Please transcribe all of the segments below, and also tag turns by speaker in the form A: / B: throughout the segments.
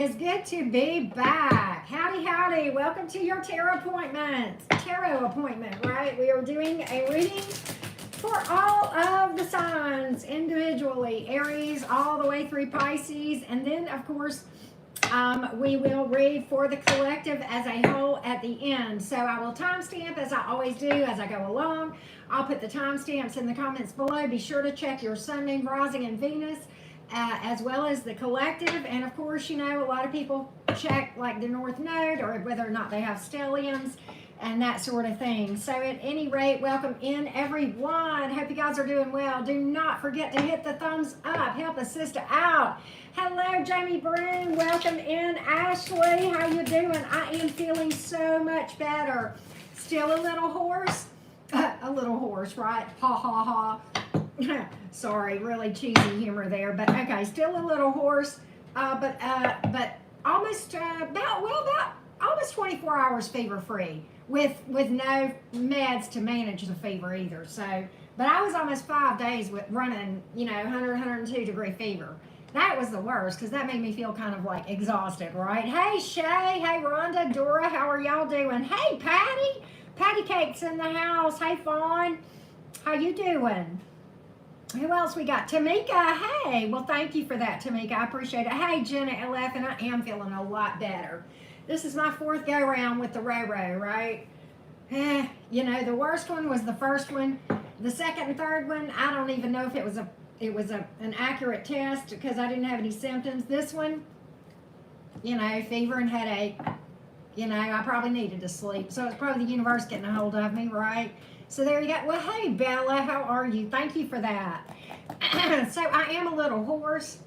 A: It's good to be back. Howdy, howdy. Welcome to your tarot appointment. Tarot appointment, right? We are doing a reading for all of the signs individually. Aries all the way through Pisces. And then, of course, we will read for the collective as a whole at the end. So I will timestamp as I always do as I go along. I'll put the timestamps in the comments below. Be sure to check your sun, moon, rising, and Venus. As well as the collective, and of course, you know, a lot of people check like the North Node or whether or not they have stelliums and that sort of thing. So at any rate, welcome in everyone. Hope you guys are doing well. Do not forget to hit the thumbs up. Help a sister out. Hello, Jamie Broom. Welcome in, Ashley. How you doing? I am feeling so much better. Still a little hoarse. A little hoarse, right? Ha ha ha. Sorry, really cheesy humor there, but okay, still a little hoarse, but almost about almost 24 hours fever free with no meds to manage the fever either. So, but I was almost 5 days with running, you know, 102 degree fever. That was the worst because that made me feel kind of like exhausted, right? Hey Shay, hey Rhonda, Dora, how are y'all doing? Hey Patty Cake's in the house. Hey Fawn, how you doing? Who else we got? Tamika, hey. Well, thank you for that, Tamika. I appreciate it. Hey, Jenna LF, and I am feeling a lot better. This is my fourth go-round with the Ro-Ro, right? You know, the worst one was the first one. The second and third one, I don't even know if it was an accurate test because I didn't have any symptoms. This one, you know, fever and headache. You know, I probably needed to sleep. So it's probably the universe getting a hold of me, right? So there you go. Well, hey, Bella, how are you? Thank you for that. So I am a little hoarse.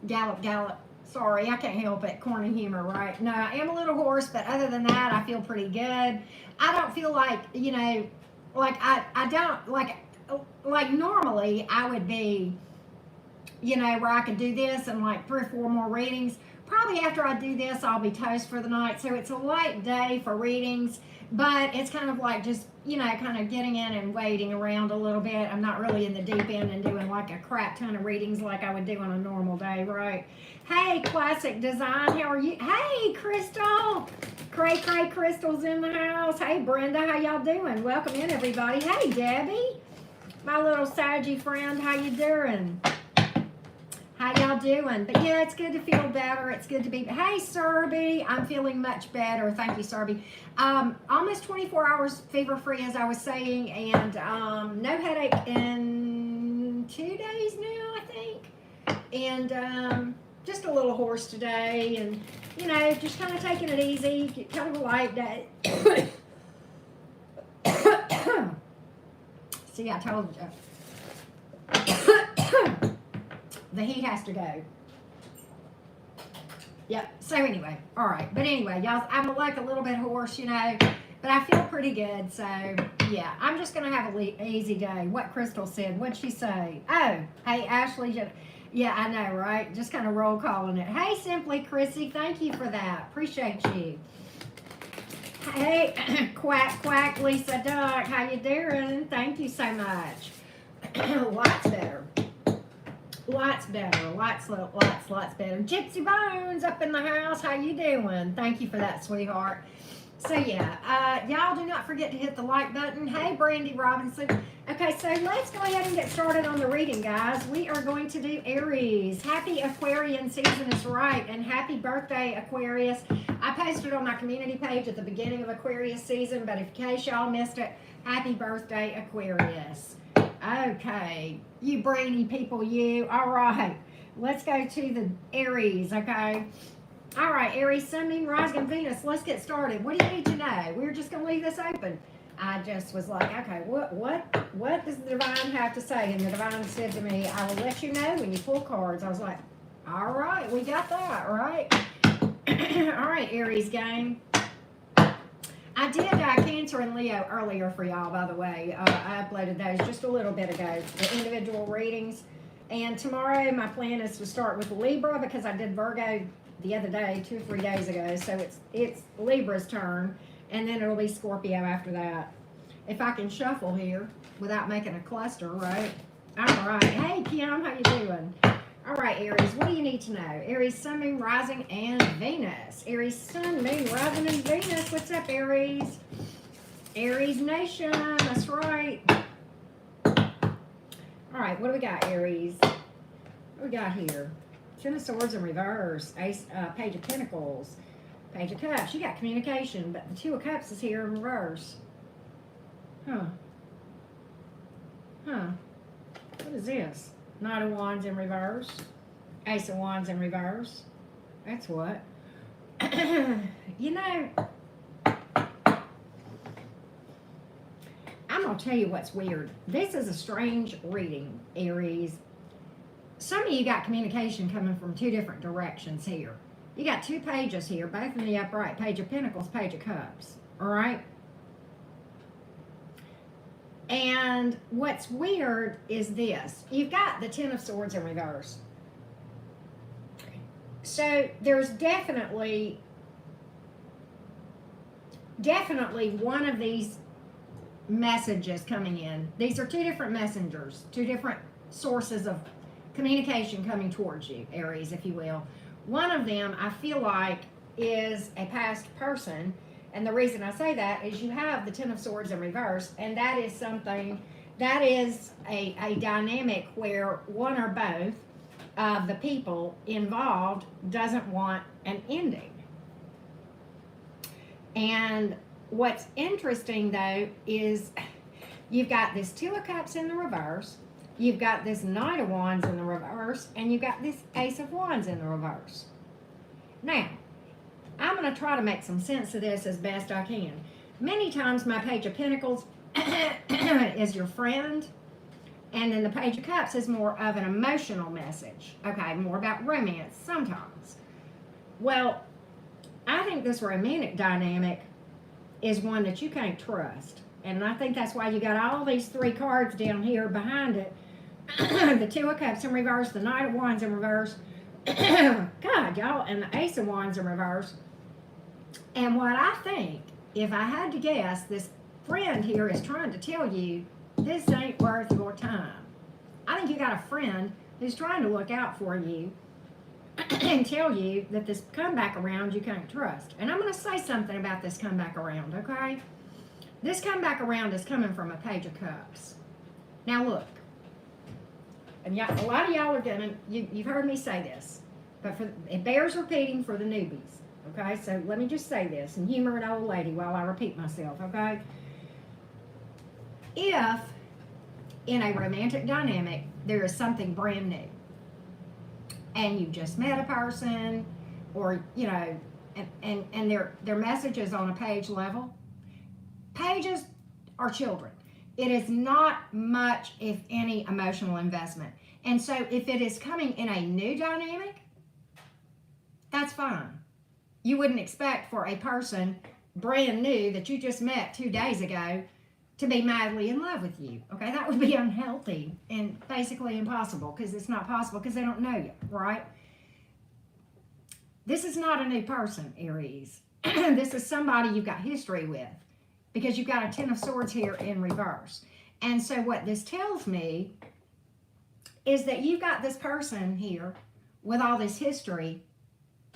A: Gallop. Sorry, I can't help it. Corny humor, right? No, I am a little hoarse, but other than that, I feel pretty good. I don't feel like, you know, like I don't, like normally I would be, you know, where I could do this and like 3 or 4 more readings. Probably after I do this, I'll be toast for the night. So it's a light day for readings. But it's kind of like just, you know, kind of getting in and waiting around a little bit. I'm not really in the deep end and doing like a crap ton of readings like I would do on a normal day, right? Hey, Classic Design, how are you? Hey, Crystal. Cray Crystal's in the house. Hey, Brenda, how y'all doing? Welcome in, everybody. Hey, Debbie, my little Saggy friend, how you doing? How y'all doing? But yeah, it's good to feel better. It's good to be. Hey, Serby, I'm feeling much better. Thank you, Serby. Almost 24 hours fever free, as I was saying, and no headache in 2 days now, I think. And just a little hoarse today, and you know, just kind of taking it easy, kind of a light day. See, I told you. The heat has to go. Yep. So anyway, all right. But anyway, y'all, I'm like a little bit hoarse, you know, but I feel pretty good. So yeah, I'm just gonna have an easy day. What Crystal said? What'd she say? Oh, hey Ashley. Yeah, I know, right? Just kind of roll calling it. Hey, Simply Chrissy, thank you for that. Appreciate you. Hey, quack, Lisa Duck. How you doing? Thank you so much. Lots better. Lots better. Lots better. Gypsy Bones up in the house. How you doing? Thank you for that, sweetheart. So yeah, y'all do not forget to hit the like button. Hey, Brandy Robinson. Okay, so let's go ahead and get started on the reading, guys. We are going to do Aries. Happy Aquarian season is right, and happy birthday, Aquarius. I posted on my community page at the beginning of Aquarius season, but in case y'all missed it, happy birthday, Aquarius. Okay, you brainy people, you. All right, let's go to the Aries, okay? All right, Aries, Sun, Moon, Rising, and Venus. Let's get started. What do you need to know? We're just going to leave this open. I just was like, okay, what does the divine have to say? And the divine said to me, I will let you know when you pull cards. I was like, all right, we got that, right? All right, Aries gang. I did Cancer and Leo earlier for y'all, by the way. I uploaded those just a little bit ago, the individual readings. And tomorrow my plan is to start with Libra because I did Virgo the other day, 2 or 3 days ago. So it's Libra's turn, and then it'll be Scorpio after that. If I can shuffle here without making a cluster, right? All right. Hey, Kim, how you doing? All right, Aries, what do you need to know? Aries, Sun, Moon, Rising, and Venus. Aries, Sun, Moon, Rising, and Venus. What's up, Aries? Aries Nation, that's right. All right, what do we got, Aries? What do we got here? Ten of Swords in reverse, Ace, Page of Pentacles, Page of Cups. You got communication, but the Two of Cups is here in reverse. Huh. What is this? Knight of Wands in reverse, Ace of Wands in reverse. That's what. You know, I'm going to tell you what's weird. This is a strange reading, Aries. Some of you got communication coming from two different directions here. You got two pages here, both in the upright. Page of Pentacles, Page of Cups. All right? And what's weird is this. You've got the Ten of Swords in reverse. So there's definitely one of these messages coming in. These are two different messengers, two different sources of communication coming towards you, Aries, if you will. One of them, I feel like, is a past person. And the reason I say that is you have the Ten of Swords in reverse, and that is something, that is a dynamic where one or both of the people involved doesn't want an ending. And what's interesting, though, is you've got this Two of Cups in the reverse, you've got this Knight of Wands in the reverse, and you've got this Ace of Wands in the reverse. Now, I'm going to try to make some sense of this as best I can. Many times my Page of Pentacles is your friend, and then the Page of Cups is more of an emotional message. Okay, more about romance sometimes. Well, I think this romantic dynamic is one that you can't trust. And I think that's why you got all these three cards down here behind it. The Two of Cups in reverse, the Knight of Wands in reverse, God, y'all, and the Ace of Wands in reverse. And what I think, if I had to guess, this friend here is trying to tell you, this ain't worth your time. I think you got a friend who's trying to look out for you and tell you that this comeback around you can't trust. And I'm going to say something about this comeback around, okay? This comeback around is coming from a Page of Cups. Now look, and a lot of y'all are gonna, you've heard me say this, but it bears repeating for the newbies, okay? So let me just say this and humor an old lady while I repeat myself, okay? If in a romantic dynamic there is something brand new, and you just met a person, or you know, and their messages on a page level, pages are children. It is not much, if any, emotional investment. And so if it is coming in a new dynamic, that's fine. You wouldn't expect for a person brand new that you just met 2 days ago to be madly in love with you. Okay, that would be unhealthy and basically impossible, because it's not possible because they don't know you, right? This is not a new person, Aries. This is somebody you've got history with, because you've got a Ten of Swords here in reverse. And so what this tells me is that you've got this person here with all this history,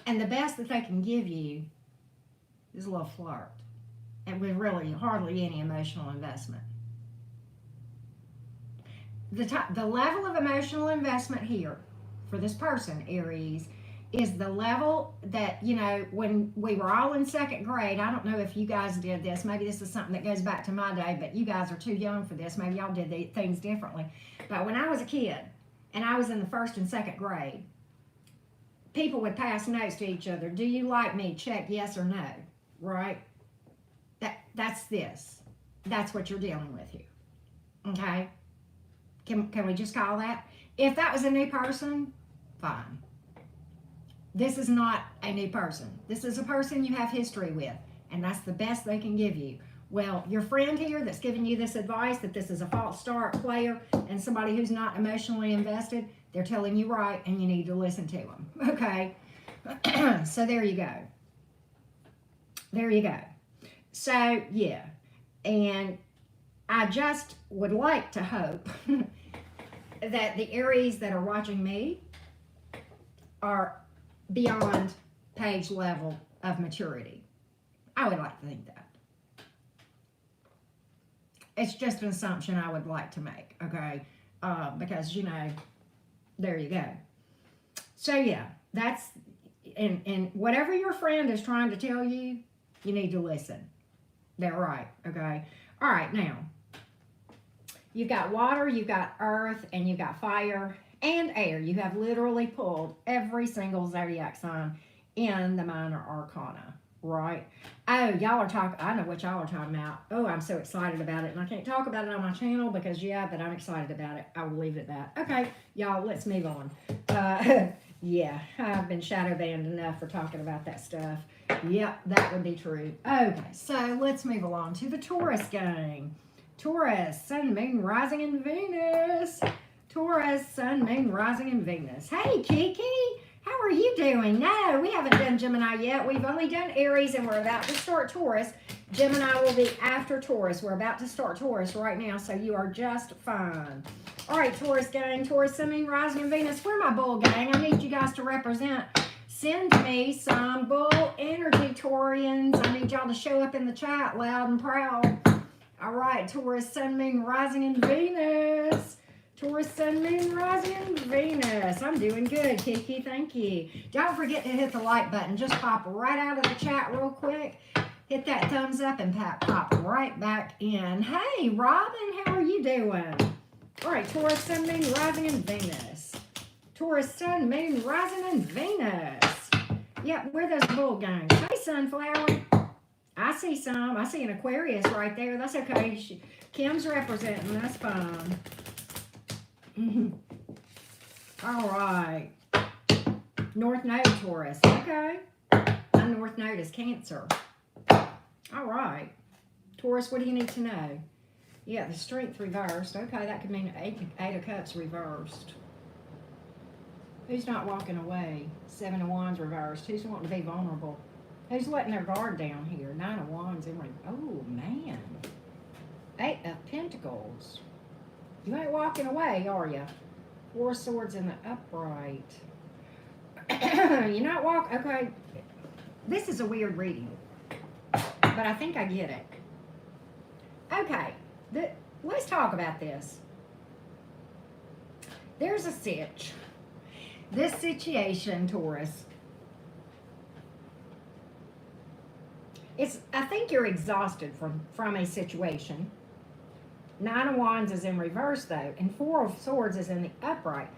A: and the best that they can give you is a little flirt, and with really hardly any emotional investment. The level of emotional investment here for this person, Aries, is the level that, you know, when we were all in second grade, I don't know if you guys did this, maybe this is something that goes back to my day, but you guys are too young for this, maybe y'all did things differently. But when I was a kid, and I was in the first and second grade, people would pass notes to each other. Do you like me? Check yes or no, right? That's this. That's what you're dealing with here, okay? Can we just call that? If that was a new person, fine. This is not a new person. This is a person you have history with, and that's the best they can give you. Well, your friend here that's giving you this advice that this is a false start player and somebody who's not emotionally invested, they're telling you right, and you need to listen to them, okay? So there you go. There you go. So, yeah, and I just would like to hope that the Aries that are watching me are beyond page level of maturity. I would like to think that. It's just an assumption I would like to make, okay? Because, you know, there you go. So, yeah, that's, and whatever your friend is trying to tell you, you need to listen. They're right, okay? All right, now, you've got water, you've got earth, and you've got fire and air. You have literally pulled every single zodiac sign in the minor arcana, right? Oh, y'all are talking, I know what y'all are talking about. Oh, I'm so excited about it. And I can't talk about it on my channel because, yeah, but I'm excited about it. I will leave it at that. Okay, y'all, let's move on. Yeah, I've been shadow banned enough for talking about that stuff. Yep, that would be true. Okay, so let's move along to the Taurus gang. Taurus, Sun, Moon, Rising, and Venus. Taurus, Sun, Moon, Rising, and Venus. Hey, Kiki. How are you doing? No, we haven't done Gemini yet. We've only done Aries, and we're about to start Taurus. Gemini will be after Taurus. We're about to start Taurus right now, so you are just fine. All right, Taurus gang, Taurus, Sun, Moon, Rising, and Venus. Where my bull gang? I need you guys to represent. Send me some bull energy, Taurians. I need y'all to show up in the chat loud and proud. All right, Taurus, Sun, Moon, Rising, and Venus. Taurus, Sun, Moon, Rising, and Venus. I'm doing good, Kiki. Thank you. Don't forget to hit the like button. Just pop right out of the chat real quick. Hit that thumbs up and pop right back in. Hey, Robin, how are you doing? All right, Taurus, Sun, Moon, Rising, and Venus. Taurus, Sun, Moon, Rising, and Venus. Yep, we're those bull gangs. Hey, Sunflower. I see some. I see an Aquarius right there. That's okay. Kim's representing. That's fine. All right. North Node, Taurus. Okay. My North Node is Cancer. All right. Taurus, what do you need to know? Yeah, the Strength reversed. Okay, that could mean Eight of Cups reversed. Who's not walking away? Seven of Wands reversed. Who's wanting to be vulnerable? Who's letting their guard down here? Nine of Wands. Oh, man. Eight of Pentacles. You ain't walking away, are you? Four of Swords in the upright. You're not walking. Okay. This is a weird reading, but I think I get it. Okay. Let's talk about this. There's a sitch. This situation, Taurus, I think you're exhausted from a situation. Nine of Wands is in reverse, though, and Four of Swords is in the upright.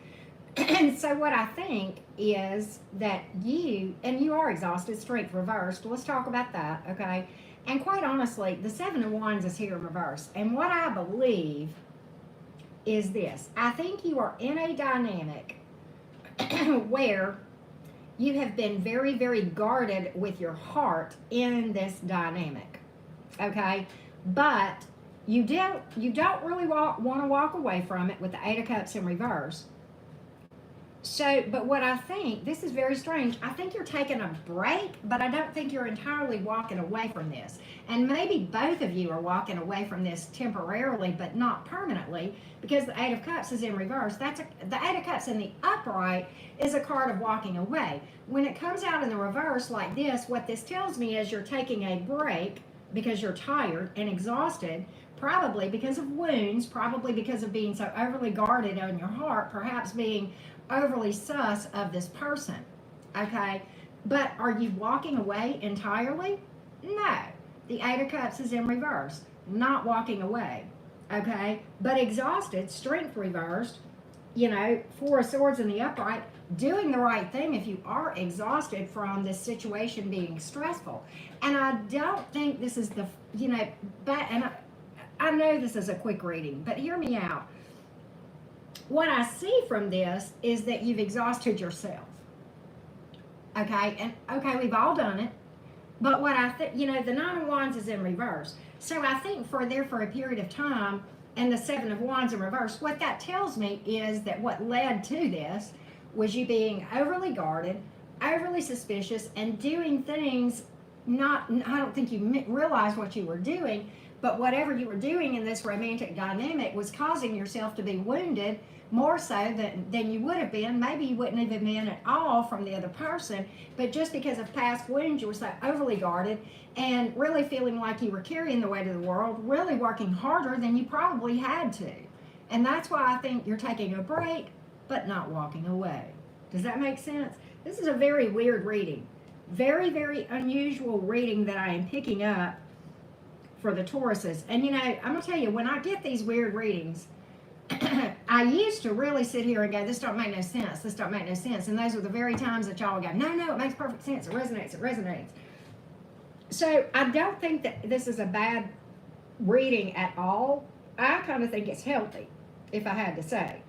A: And so what I think is that you are exhausted, Strength reversed. Let's talk about that, okay? And quite honestly, the Seven of Wands is here in reverse. And what I believe is this. I think you are in a dynamic where you have been very, very guarded with your heart in this dynamic, okay? But you don't really want to walk away from it with the Eight of Cups in reverse. So, but what I think, this is very strange, I think you're taking a break, but I don't think you're entirely walking away from this. And maybe both of you are walking away from this temporarily, but not permanently, because the Eight of Cups is in reverse. The Eight of Cups in the upright is a card of walking away. When it comes out in the reverse like this, what this tells me is you're taking a break because you're tired and exhausted, probably because of wounds, probably because of being so overly guarded on your heart, perhaps being overly sus of this person, okay? But are you walking away entirely? No. The Eight of Cups is in reverse, not walking away, okay? But exhausted, Strength reversed, Four of Swords in the upright, doing the right thing if you are exhausted from this situation being stressful. And I don't think this is I know this is a quick reading, but hear me out. What I see from this is that you've exhausted yourself. Okay, and okay, we've all done it. But what I think, the Nine of Wands is in reverse. So I think for a period of time, and the Seven of Wands in reverse, what that tells me is that what led to this was you being overly guarded, overly suspicious, and doing things I don't think you realized what you were doing, but whatever you were doing in this romantic dynamic was causing yourself to be wounded more so than you would have been. Maybe you wouldn't even been at all from the other person, but just because of past wounds, you were so overly guarded and really feeling like you were carrying the weight of the world, really working harder than you probably had to. And that's why I think you're taking a break, but not walking away. Does that make sense? This is a very weird reading. Very, very unusual reading that I am picking up for the Tauruses. And you know, I'm going to tell you, when I get these weird readings, I used to really sit here and go, this don't make no sense, this don't make no sense. And those are the very times that y'all go, no, it makes perfect sense, it resonates. So I don't think that this is a bad reading at all. I kind of think it's healthy, if I had to say.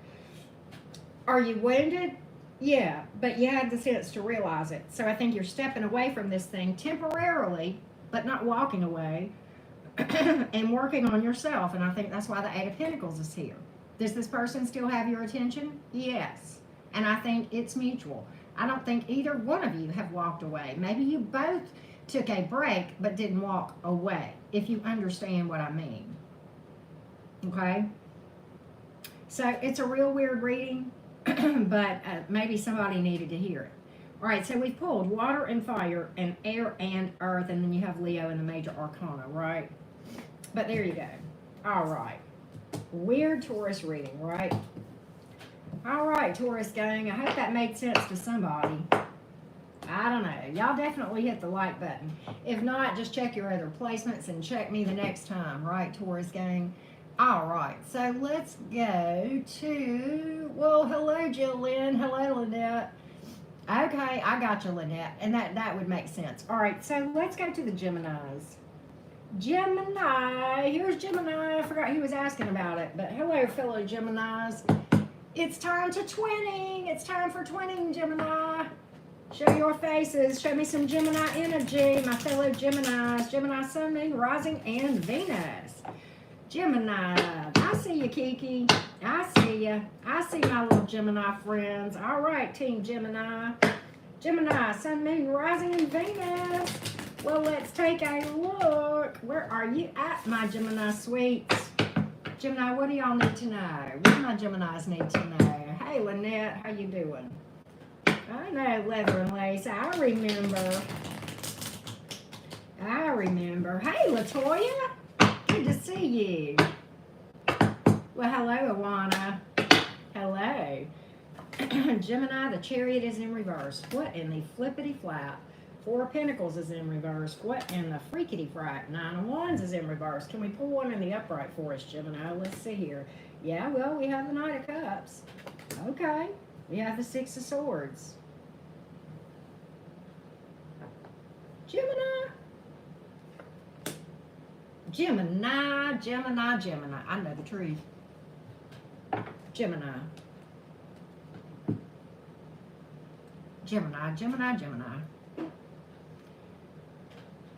A: Are you wounded? Yeah, but you had the sense to realize it. So I think you're stepping away from this thing temporarily, but not walking away, and working on yourself. And I think that's why the Eight of Pentacles is here. Does this person still have your attention? Yes. And I think it's mutual. I don't think either one of you have walked away. Maybe you both took a break but didn't walk away, if you understand what I mean. Okay? So it's a real weird reading, but maybe somebody needed to hear it. All right, so we've pulled water and fire and air and earth, and then you have Leo in the major arcana, right? But there you go. All right. Weird Taurus reading, right? All right, Taurus gang, I hope that made sense to somebody. I don't know. Y'all definitely hit the like button. If not, just check your other placements and check me the next time, right, Taurus gang? All right, so let's go to, well, hello, Jill Lynn. Hello, Lynette. Okay, I got you, Lynette, and that would make sense. All right, so let's go to the Geminis. Gemini, here's Gemini. I forgot he was asking about it, but hello, fellow Geminis. It's time to twinning. It's time for twinning, Gemini. Show your faces. Show me some Gemini energy, my fellow Geminis. Gemini, Sun, Moon, Rising, and Venus. Gemini, I see you, Kiki. I see you. I see my little Gemini friends. All right, Team Gemini. Gemini, Sun, Moon, Rising, and Venus. Well, let's take a look. Where are you at, my Gemini sweets? Gemini, what do y'all need to know? What do my Geminis need to know? Hey, Lynette, how you doing? I know, leather and lace. I remember. Hey, LaToya. Good to see you. Well, hello, Awana. Hello. Gemini, the Chariot is in reverse. What in the flippity flap? Four of Pentacles is in reverse. What in the freakity frack? Nine of Wands is in reverse. Can we pull one in the upright for us, Gemini? Let's see here. Yeah, well, we have the Knight of Cups. Okay. We have the Six of Swords. Gemini. I know the truth. Gemini.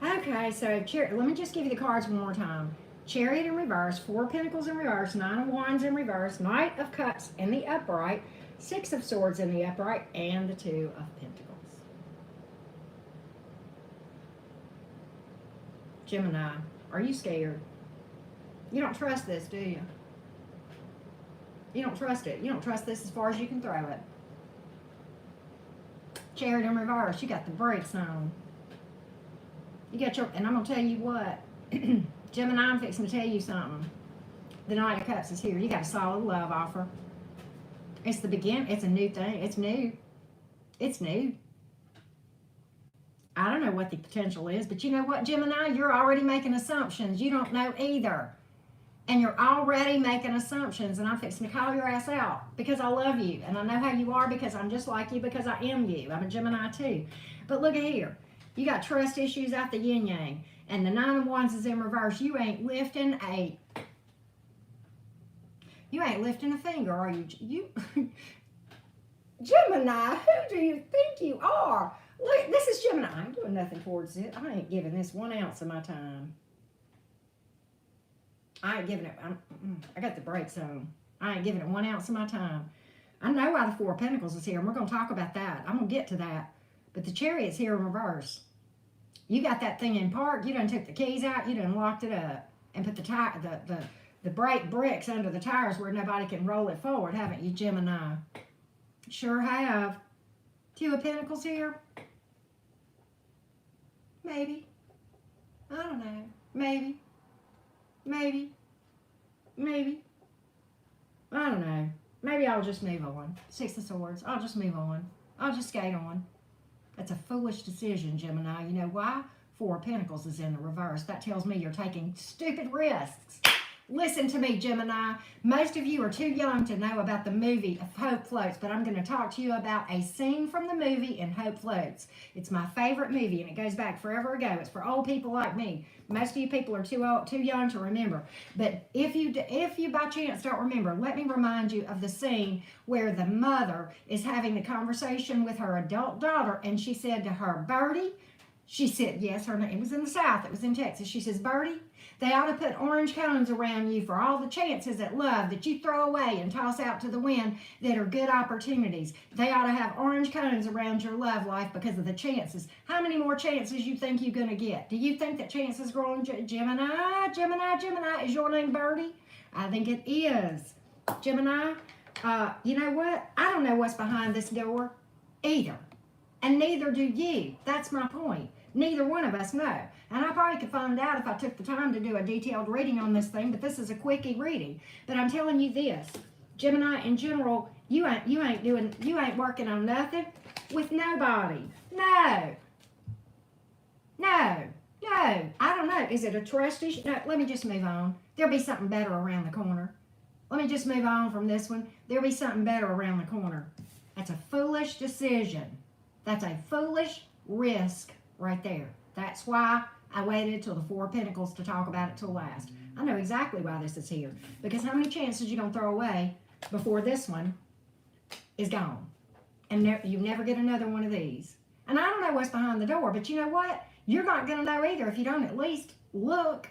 A: Okay, so let me just give you the cards one more time. Chariot in reverse, Four of Pentacles in reverse, Nine of Wands in reverse, Knight of Cups in the upright, Six of Swords in the upright, and the Two of Pentacles. Gemini, are you scared? You don't trust this, do you? You don't trust it. You don't trust this as far as you can throw it. Chariot in reverse, you got the brakes on. You got your, and I'm going to tell you what, Gemini, I'm fixing to tell you something. The Knight of Cups is here. You got a solid love offer. It's the beginning. It's a new thing. It's new. It's new. I don't know what the potential is, but you know what, Gemini? You're already making assumptions. You don't know either. And you're already making assumptions, and I'm fixing to call your ass out because I love you, and I know how you are because I'm just like you because I am you. I'm a Gemini too. But look at here. You got trust issues out the yin-yang, and the Nine of Wands is in reverse. You ain't lifting a finger, are you? Gemini, who do you think you are? Look, this is Gemini. I ain't doing nothing towards it. I ain't giving this 1 ounce of my time. I ain't giving it, I got the brakes on. I ain't giving it 1 ounce of my time. I know why the Four of Pentacles is here, and we're going to talk about that. I'm going to get to that. But the Chariot's here in reverse. You got that thing in park. You done took the keys out. You done locked it up and put the the bricks under the tires where nobody can roll it forward, haven't you, Gemini? Sure have. Two of Pentacles here. Maybe. I don't know. Maybe. Maybe. Maybe. I don't know. Maybe I'll just move on. Six of Swords. I'll just move on. I'll just skate on. That's a foolish decision, Gemini. You know why? Four of Pentacles is in the reverse. That tells me you're taking stupid risks. Listen to me, Gemini. Most of you are too young to know about the movie of Hope Floats, but I'm going to talk to you about a scene from the movie in Hope Floats. It's my favorite movie, and it goes back forever ago. It's for old people like me. Most of you people are too young to remember. But if you by chance don't remember, let me remind you of the scene where the mother is having the conversation with her adult daughter, and she said to her, Birdie, she said, yes, her name, it was in the South, it was in Texas. She says, Birdie, they ought to put orange cones around you for all the chances at love that you throw away and toss out to the wind that are good opportunities. They ought to have orange cones around your love life because of the chances. How many more chances you think you're going to get? Do you think that chances grow in Gemini? Gemini, is your name Birdie? I think it is. Gemini, you know what? I don't know what's behind this door either. And neither do you. That's my point. Neither one of us know. And I probably could find out if I took the time to do a detailed reading on this thing, but this is a quickie reading. But I'm telling you this, Gemini in general, you ain't working on nothing with nobody. No. I don't know. Is it a trust issue? No, let me just move on. There'll be something better around the corner. Let me just move on from this one. There'll be something better around the corner. That's a foolish decision. That's a foolish risk right there. That's why I waited till the Four of Pentacles to talk about it till last. I know exactly why this is here. Because how many chances you going to throw away before this one is gone? And you never get another one of these. And I don't know what's behind the door, but you know what? You're not going to know either if you don't at least look.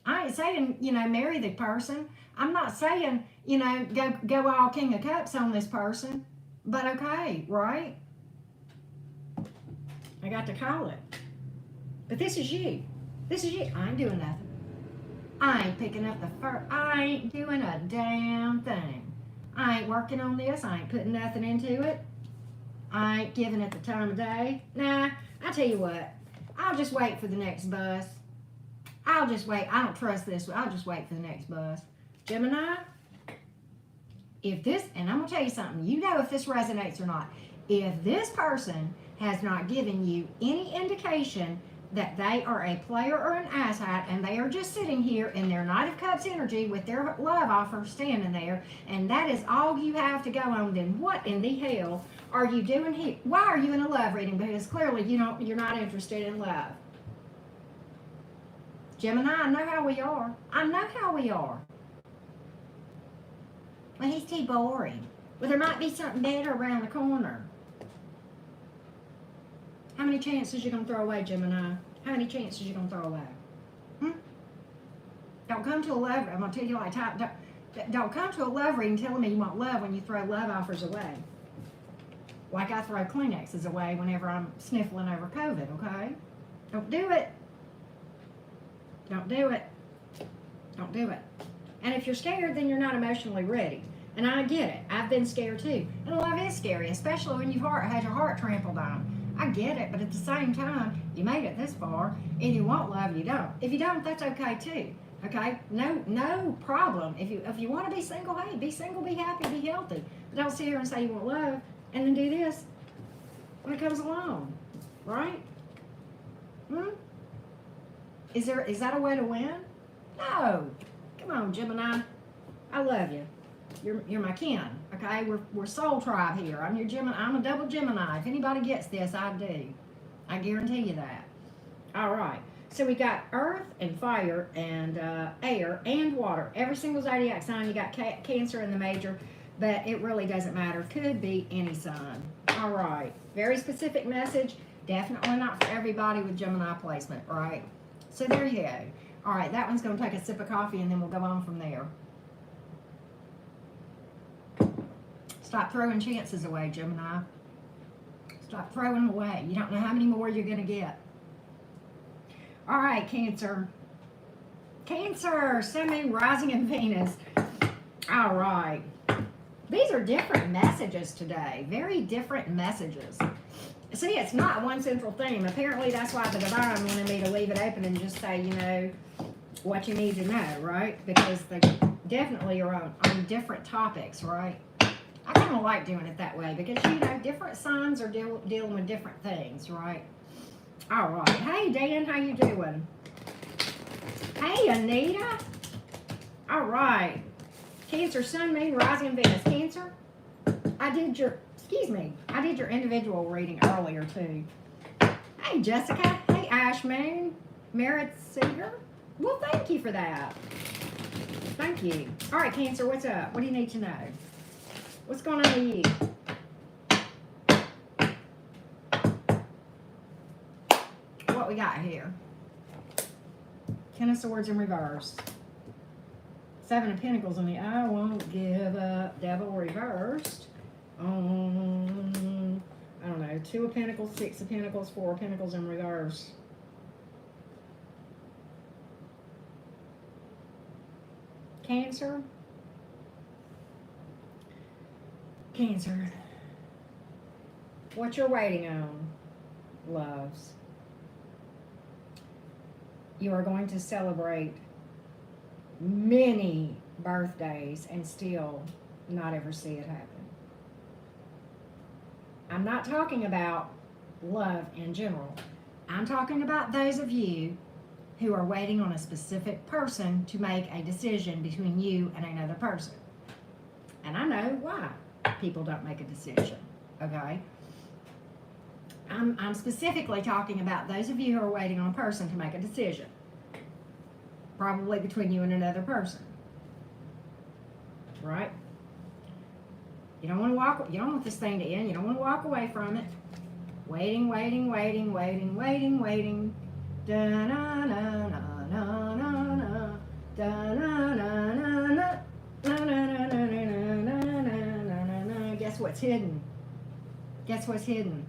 A: I ain't saying, marry the person. I'm not saying, go all King of Cups on this person. But okay, right? I got to call it. But this is you. This is you. I ain't doing nothing. I ain't picking up the first. I ain't doing a damn thing. I ain't working on this. I ain't putting nothing into it. I ain't giving it the time of day. Nah, I tell you what. I'll just wait for the next bus. I'll just wait. I don't trust this. I'll just wait for the next bus. Gemini, if this, and I'm going to tell you something. You know if this resonates or not. If this person has not given you any indication that they are a player or an asshat and they are just sitting here in their Knight of Cups energy with their love offer standing there, and that is all you have to go on, then what in the hell are you doing here? Why are you in a love reading? Because clearly you're not interested in love. Gemini, I know how we are. I know how we are. Well, he's too boring. Well, there might be something better around the corner. How many chances you going to throw away, Gemini? How many chances you going to throw away? Don't come to a love, I'm going to tell you like, don't come to a love reading telling me you want love when you throw love offers away. Like I throw Kleenexes away whenever I'm sniffling over COVID, okay? Don't do it. Don't do it. Don't do it. And if you're scared, then you're not emotionally ready. And I get it. I've been scared too. And love is scary, especially when you've had your heart trampled on. I get it, but at the same time, you made it this far. If you want love, you don't. If you don't, that's okay too. Okay? No problem. If you want to be single, hey, be single, be happy, be healthy. But don't sit here and say you want love and then do this when it comes along. Right? Is that a way to win? No. Come on, Gemini. I love you. You're my kin, okay? We're soul tribe here. I'm your Gemini. I'm a double Gemini. If anybody gets this, I do. I guarantee you that. All right. So we got earth and fire and air and water. Every single zodiac sign, you got Cancer in the major, but it really doesn't matter. Could be any sign. All right. Very specific message. Definitely not for everybody with Gemini placement, right? So there you go. All right. That one's going to take a sip of coffee, and then we'll go on from there. Stop throwing chances away, Gemini. Stop throwing away. You don't know how many more you're going to get. All right, Cancer. Cancer, Sun, Moon, Rising, and Venus. All right. These are different messages today. Very different messages. See, it's not one central theme. Apparently, that's why the divine wanted me to leave it open and just say, you know, what you need to know, right? Because they definitely are on different topics, right? I kind of like doing it that way because, you know, different signs are dealing with different things, right? All right. Hey, Dan, how you doing? Hey, Anita. All right. Cancer, Sun, Moon, Rising, and Venus. Cancer, I did your individual reading earlier, too. Hey, Jessica. Hey, Ash Moon. Merit Seeger. Well, thank you for that. Thank you. All right, Cancer, what's up? What do you need to know? What's going on with you? What we got here? Ten of Swords in reverse. Seven of Pentacles in the I won't give up. Devil reversed. I don't know. Two of Pentacles, Six of Pentacles, Four of Pentacles in reverse. Cancer. Cancer. What you're waiting on, loves. You are going to celebrate many birthdays and still not ever see it happen. I'm not talking about love in general. I'm talking about those of you who are waiting on a specific person to make a decision between you and another person. And I know why people don't make a decision, okay? I'm specifically talking about those of you who are waiting on a person to make a decision. Probably between you and another person. Right? You don't want this thing to end. You don't want to walk away from it. Waiting. Da-na-na-na-na-na-na. Da-na-na-na-na. Na-na-na-na-na-na-na-na. Guess what's hidden? Guess what's hidden?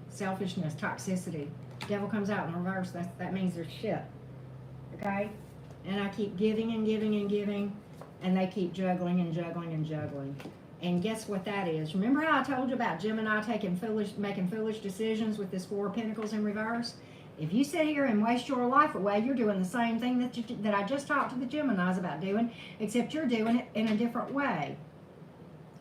A: Selfishness, toxicity. Devil comes out in reverse. That means there's shit. Okay? And I keep giving and giving and giving, and they keep juggling and juggling and juggling. And guess what that is? Remember how I told you about Gemini making foolish decisions with this Four of Pentacles in reverse? If you sit here and waste your life away, you're doing the same thing that I just talked to the Geminis about doing, except you're doing it in a different way.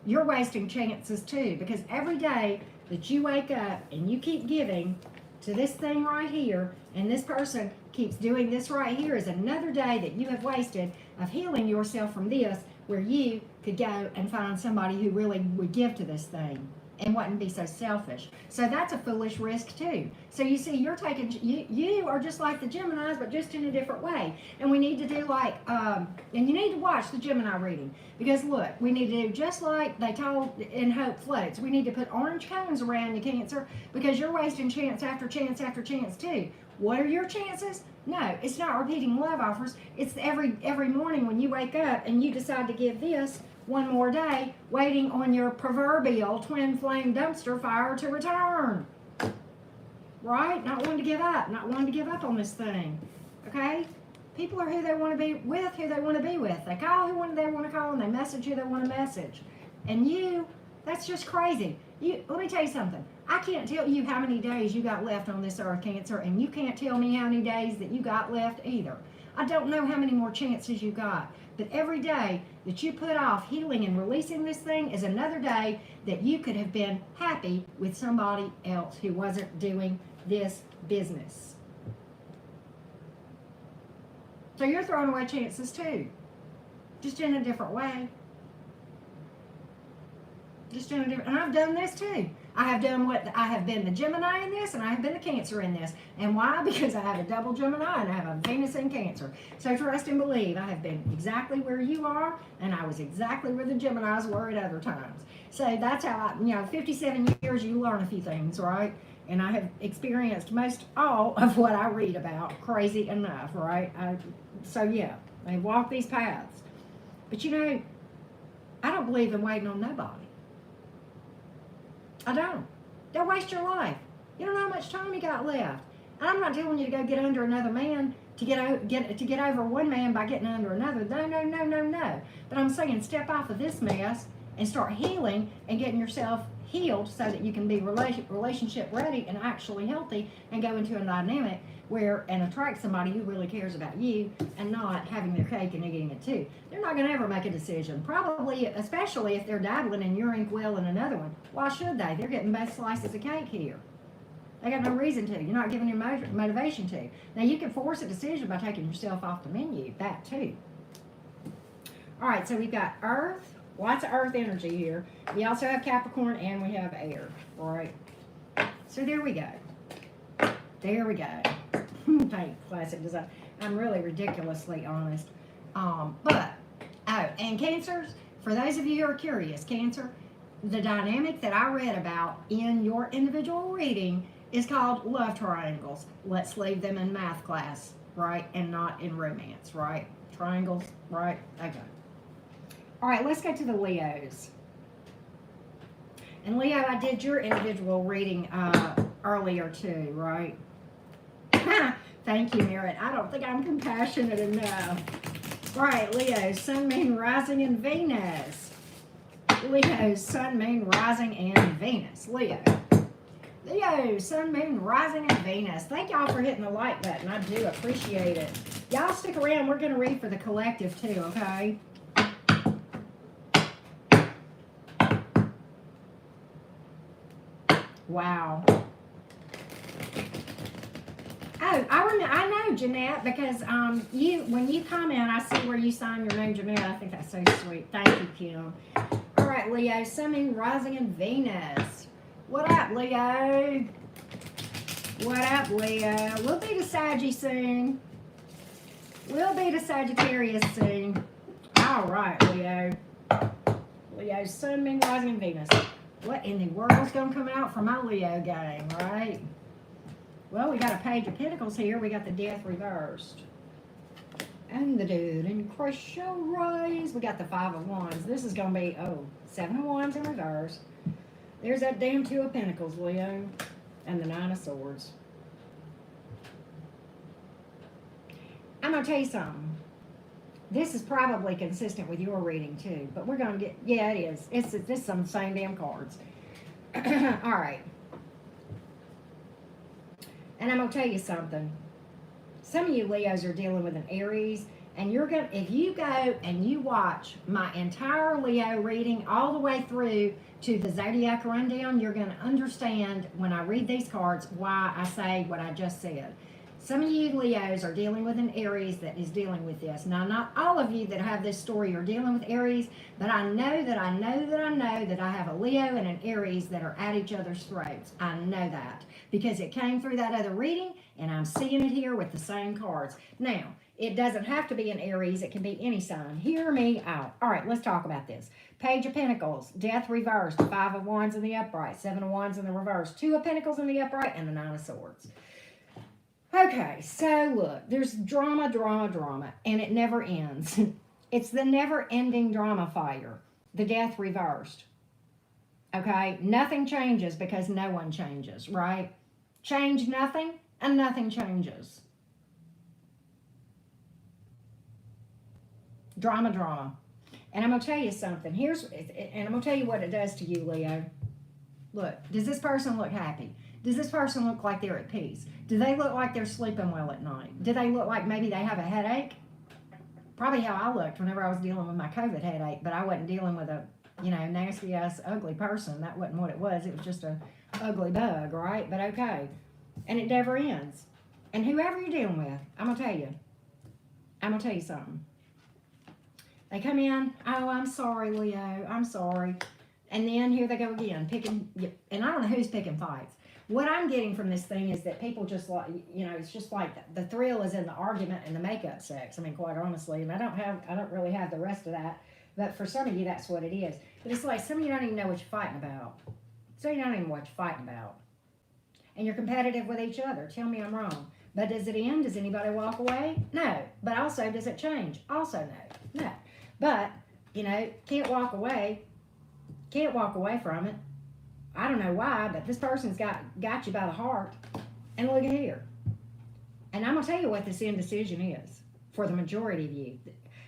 A: You're wasting chances too, because every day that you wake up and you keep giving to this thing right here, and this person keeps doing this right here, is another day that you have wasted of healing yourself from this, where you could go and find somebody who really would give to this thing and wouldn't be so selfish. So that's a foolish risk too. So you see, you are just like the Geminis, but just in a different way. And we need to do like, and you need to watch the Gemini reading, because look, we need to do just like they told in Hope Floats. We need to put orange cones around you, Cancer, because you're wasting chance after chance after chance too. What are your chances? No, it's not repeating love offers. It's every morning when you wake up and you decide to give this one more day, waiting on your proverbial twin flame dumpster fire to return. Right? Not wanting to give up. Not wanting to give up on this thing. Okay? People are who they want to be with, who they want to be with. They call who they want to call, and they message who they want to message. And you, that's just crazy. Let me tell you something. I can't tell you how many days you got left on this earth, Cancer, and you can't tell me how many days that you got left either. I don't know how many more chances you got. But every day that you put off healing and releasing this thing is another day that you could have been happy with somebody else who wasn't doing this business. So you're throwing away chances too. Just in a different way. And I've done this too. I have been the Gemini in this, and I have been the Cancer in this. And why? Because I have a double Gemini and I have a Venus in Cancer. So trust and believe, I have been exactly where you are, and I was exactly where the Geminis were at other times. So that's how 57 years, you learn a few things, right? And I have experienced most all of what I read about, crazy enough, right? So yeah, I walk these paths. But I don't believe in waiting on nobody. I don't. Don't waste your life. You don't know how much time you got left. And I'm not telling you to go get under another man to get over one man by getting under another. No, no, no, no, no. But I'm saying step off of this mess and start healing and getting yourself healed so that you can be relationship ready and actually healthy and go into a dynamic where and attract somebody who really cares about you and not having their cake and eating it too. They're not going to ever make a decision, probably, especially if they're dabbling in your inkwell and another one. Why should they? They're getting both slices of cake here. They got no reason to. You're not giving them motivation to. Now, you can force a decision by taking yourself off the menu. That too. All right, so we've got Earth. Lots of Earth energy here. We also have Capricorn and we have air. All right. So there we go. There we go. Paint classic design. I'm really ridiculously honest. And Cancers, for those of you who are curious, Cancer, the dynamic that I read about in your individual reading is called love triangles. Let's leave them in math class, right? And not in romance, right? Triangles, right? Okay. All right, let's go to the Leos. And Leo, I did your individual reading earlier too, right? Thank you, Merritt. I don't think I'm compassionate enough. All right, Leo, Sun, Moon, Rising, and Venus. Leo, Sun, Moon, Rising, and Venus. Leo, Sun, Moon, Rising, and Venus. Thank y'all for hitting the like button. I do appreciate it. Y'all stick around. We're going to read for the collective too, okay? Wow. Oh, I know, Jeanette, because when you comment, I see where you sign your name, Jeanette. I think that's so sweet. Thank you, Kim. All right, Leo, Sun, Moon, Rising, and Venus. What up, Leo? What up, Leo? We'll be to Saggy soon. We'll be to Sagittarius soon. All right, Leo. Leo, Sun, Moon, Rising, and Venus. What in the world's going to come out for my Leo game, right? Well, we got a Page of Pentacles here. We got the Death reversed. And the Dude in Crucial Rise. We got the Five of Wands. This is going to be, Seven of Wands in reverse. There's that damn Two of Pentacles, Leo. And the Nine of Swords. I'm going to tell you something. This is probably consistent with your reading too, but we're going to get, yeah, it is. It's some same damn cards. All right. And I'm going to tell you something. Some of you Leos are dealing with an Aries, and you're going to, if you go and you watch my entire Leo reading all the way through to the zodiac rundown, you're going to understand when I read these cards why I say what I just said. Some of you Leos are dealing with an Aries that is dealing with this. Now, not all of you that have this story are dealing with Aries, but I know that I have a Leo and an Aries that are at each other's throats. I know that because it came through that other reading, and I'm seeing it here with the same cards. Now, it doesn't have to be an Aries. It can be any sign. Hear me out. All right, let's talk about this. Page of Pentacles, Death reversed, Five of Wands in the upright, Seven of Wands in the reverse, Two of Pentacles in the upright, and the Nine of Swords. Okay, so look, there's drama, and it never ends. It's the never-ending drama fire. The Death reversed. Okay, nothing changes because no one changes, right? Change nothing, and nothing changes. Drama. And I'm going to tell you something. And I'm going to tell you what it does to you, Leo. Look, does this person look happy? Does this person look like they're at peace? Do they look like they're sleeping well at night? Do they look like maybe they have a headache? Probably how I looked whenever I was dealing with my COVID headache, but I wasn't dealing with a, nasty ass ugly person. That wasn't what it was. It was just a ugly bug, right? But okay. And it never ends. And whoever you're dealing with, I'm going to tell you something. They come in, oh, I'm sorry, Leo, I'm sorry. And then here they go again, picking, and I don't know who's picking fights. What I'm getting from this thing is that people just like, it's just like the thrill is in the argument and the makeup sex. I mean, quite honestly, and I don't really have the rest of that. But for some of you, that's what it is. But it's like some of you don't even know what you're fighting about. So you don't even know what you're fighting about. And you're competitive with each other. Tell me I'm wrong. But does it end? Does anybody walk away? No. But also, does it change? Also no. No. But, can't walk away. Can't walk away from it. I don't know why, but this person's got you by the heart. And look at here. And I'm going to tell you what this indecision is for the majority of you.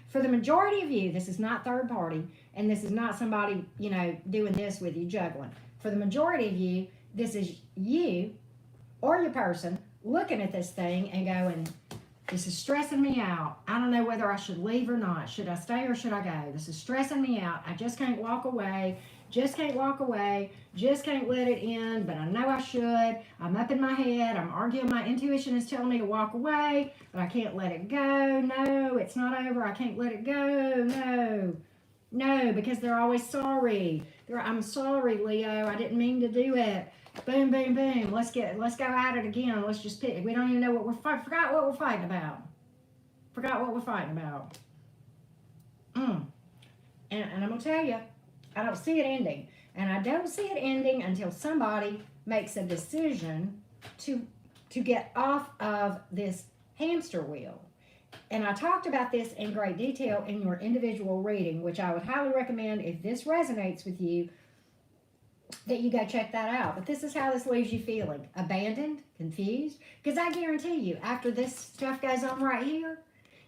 A: For the majority of you, this is not third party, and this is not somebody, you know, doing this with you, juggling. For the majority of you, this is you or your person looking at this thing and going, this is stressing me out. I don't know whether I should leave or not. Should I stay or should I go? This is stressing me out. I just can't walk away. Just can't walk away. Just can't let it end, but I know I should. I'm up in my head. I'm arguing. My intuition is telling me to walk away, but I can't let it go. No, it's not over. I can't let it go. No. No, because they're always sorry. I'm sorry, Leo. I didn't mean to do it. Boom, boom, boom. Let's go at it again. Let's just pick. We don't even know what we're fighting. Forgot what we're fighting about. Forgot what we're fighting about. And I'm going to tell you, I don't see it ending. And I don't see it ending until somebody makes a decision to get off of this hamster wheel. And I talked about this in great detail in your individual reading, which I would highly recommend if this resonates with you, that you go check that out. But this is how this leaves you feeling. Abandoned, confused. Because I guarantee you, after this stuff goes on right here,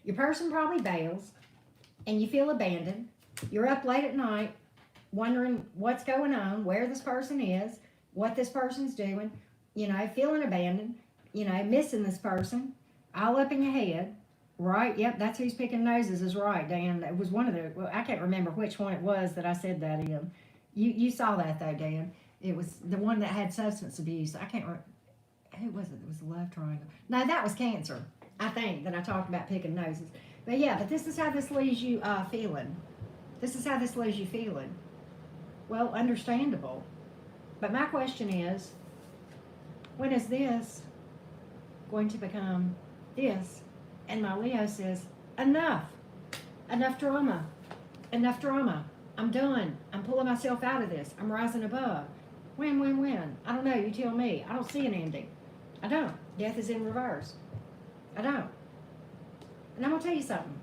A: your person probably bails and you feel abandoned. You're up late at night wondering what's going on, where this person is, what this person's doing, you know, feeling abandoned, you know, missing this person, all up in your head. Right? Yep, that's who's picking noses is right, Dan. It was one of the, well, I can't remember which one it was that I said that in. You saw that, though, Dan. It was the one that had substance abuse. I can't remember. Who was it? It was the love triangle. No, that was Cancer, I think, that I talked about picking noses. But, yeah, but this is how this leaves you feeling. This is how this leaves you feeling. Well, understandable. But my question is, when is this going to become this? And my Leo says, enough. Enough drama. Enough drama. I'm done. I'm pulling myself out of this. I'm rising above. When? I don't know. You tell me. I don't see an ending. I don't. Death is in reverse. I don't. And I'm going to tell you something.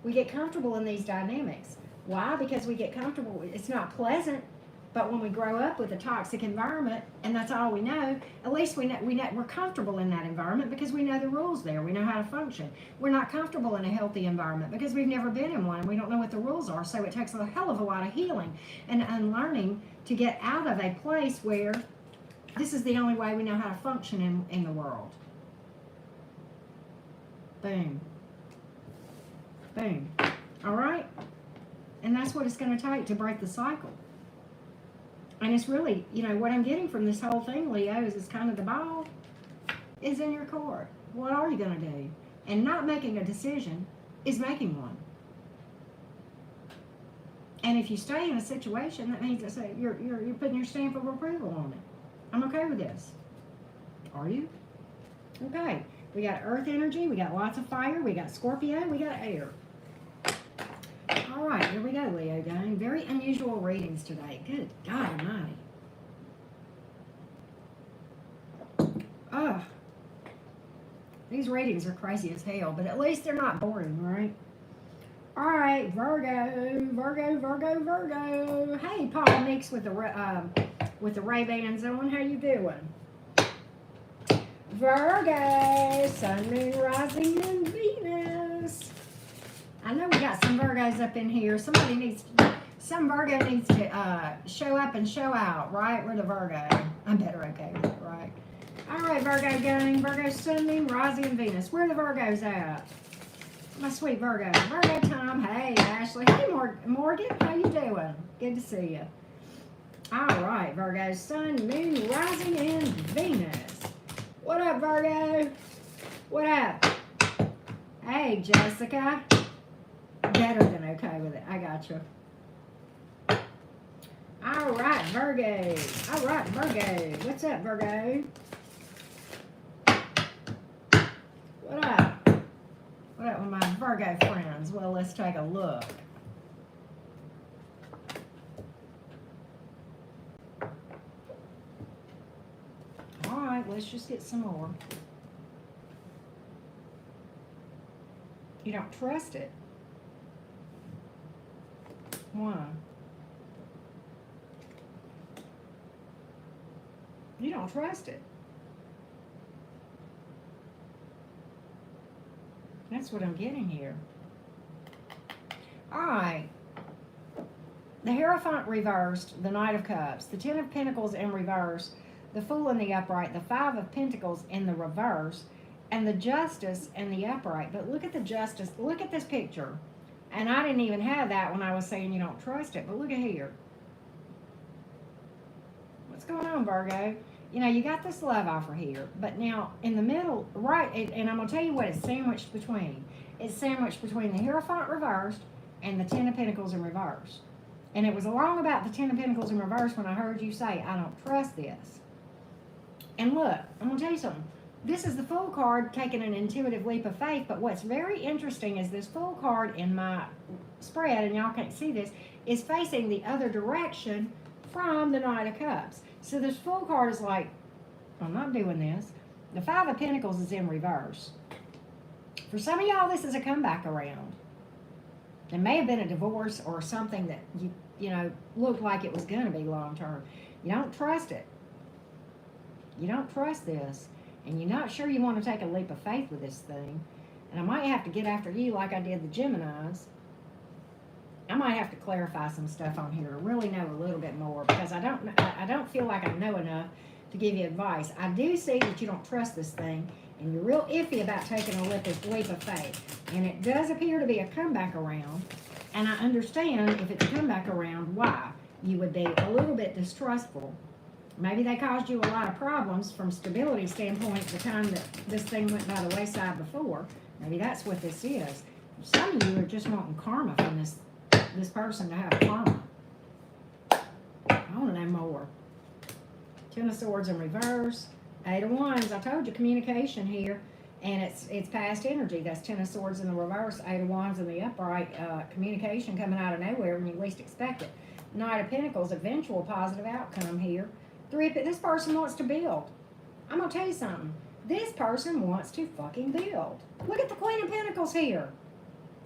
A: We get comfortable in these dynamics. Why? Because we get comfortable. It's not pleasant. But when we grow up with a toxic environment, and that's all we know, at least we're comfortable in that environment because we know the rules there. We know how to function. We're not comfortable in a healthy environment because we've never been in one and we don't know what the rules are. So it takes a hell of a lot of healing and unlearning to get out of a place where this is the only way we know how to function in the world. Boom. Boom. All right? And that's what it's going to take to break the cycle. And it's really, you know, what I'm getting from this whole thing, Leo, is it's kind of the ball is in your court. What are you going to do? And not making a decision is making one. And if you stay in a situation, that means that you're putting your stamp of approval on it. I'm okay with this. Are you? Okay. We got earth energy. We got lots of fire. We got Scorpio. We got air. All right, here we go, Leo gang. Very unusual readings today. Good God almighty. Oh, these readings are crazy as hell, but at least they're not boring, right? All right, Virgo. Hey, Paul Meeks with the Ray-Bans on. How you doing? Virgo, Sun, Moon, Rising, and Venus. I know we got some Virgos up in here. Some Virgo needs to show up and show out, right? We're the Virgo. I'm better okay with it, right? All right, Virgo gang. Virgo, Sun, Moon, Rising, and Venus. Where are the Virgos at? My sweet Virgo. Virgo Tom. Hey, Ashley. Hey, Morgan. How you doing? Good to see you. All right, Virgo, Sun, Moon, Rising, and Venus. What up, Virgo? What up? Hey, Jessica. Better than okay with it. I got you. All right, Virgo. All right, Virgo. What's up, Virgo? What up? What up with my Virgo friends? Well, let's take a look. All right, let's just get some more. You don't trust it. Why? You don't trust it. That's what I'm getting here. All right. The Hierophant reversed, the Knight of Cups. The Ten of Pentacles in reverse. The Fool in the upright. The Five of Pentacles in the reverse. And the Justice in the upright. But look at the Justice. Look at this picture. And I didn't even have that when I was saying you don't trust it. But look at here. What's going on, Virgo? You know, you got this love offer here. But now, in the middle, right, and I'm going to tell you what it's sandwiched between. It's sandwiched between the Hierophant reversed and the Ten of Pentacles in reverse. And it was along about the Ten of Pentacles in reverse when I heard you say, I don't trust this. And look, I'm going to tell you something. This is the Fool card taking an intuitive leap of faith. But what's very interesting is this Fool card in my spread, and y'all can't see this, is facing the other direction from the Knight of Cups. So this Fool card is like, I'm not doing this. The Five of Pentacles is in reverse. For some of y'all, this is a comeback around. It may have been a divorce or something that you know looked like it was going to be long term. You don't trust it. You don't trust this, and you're not sure you want to take a leap of faith with this thing. And I might have to get after you like I did the Geminis. I might have to clarify some stuff on here to really know a little bit more, because I don't feel like I know enough to give you advice. I do see that you don't trust this thing, and you're real iffy about taking a leap of faith. And it does appear to be a comeback around. And I understand if it's a comeback around, why you would be a little bit distrustful. Maybe they caused you a lot of problems from stability standpoint the time that this thing went by the wayside before. Maybe that's what this is. Some of you are just wanting karma from this person to have karma. I want to know more. Ten of Swords in reverse. Eight of Wands. I told you communication here. And it's past energy. That's Ten of Swords in the reverse, Eight of Wands in the upright. Communication coming out of nowhere when you least expect it. Knight of Pentacles, eventual positive outcome here. This person wants to build. I'm going to tell you something. This person wants to fucking build. Look at the Queen of Pentacles here.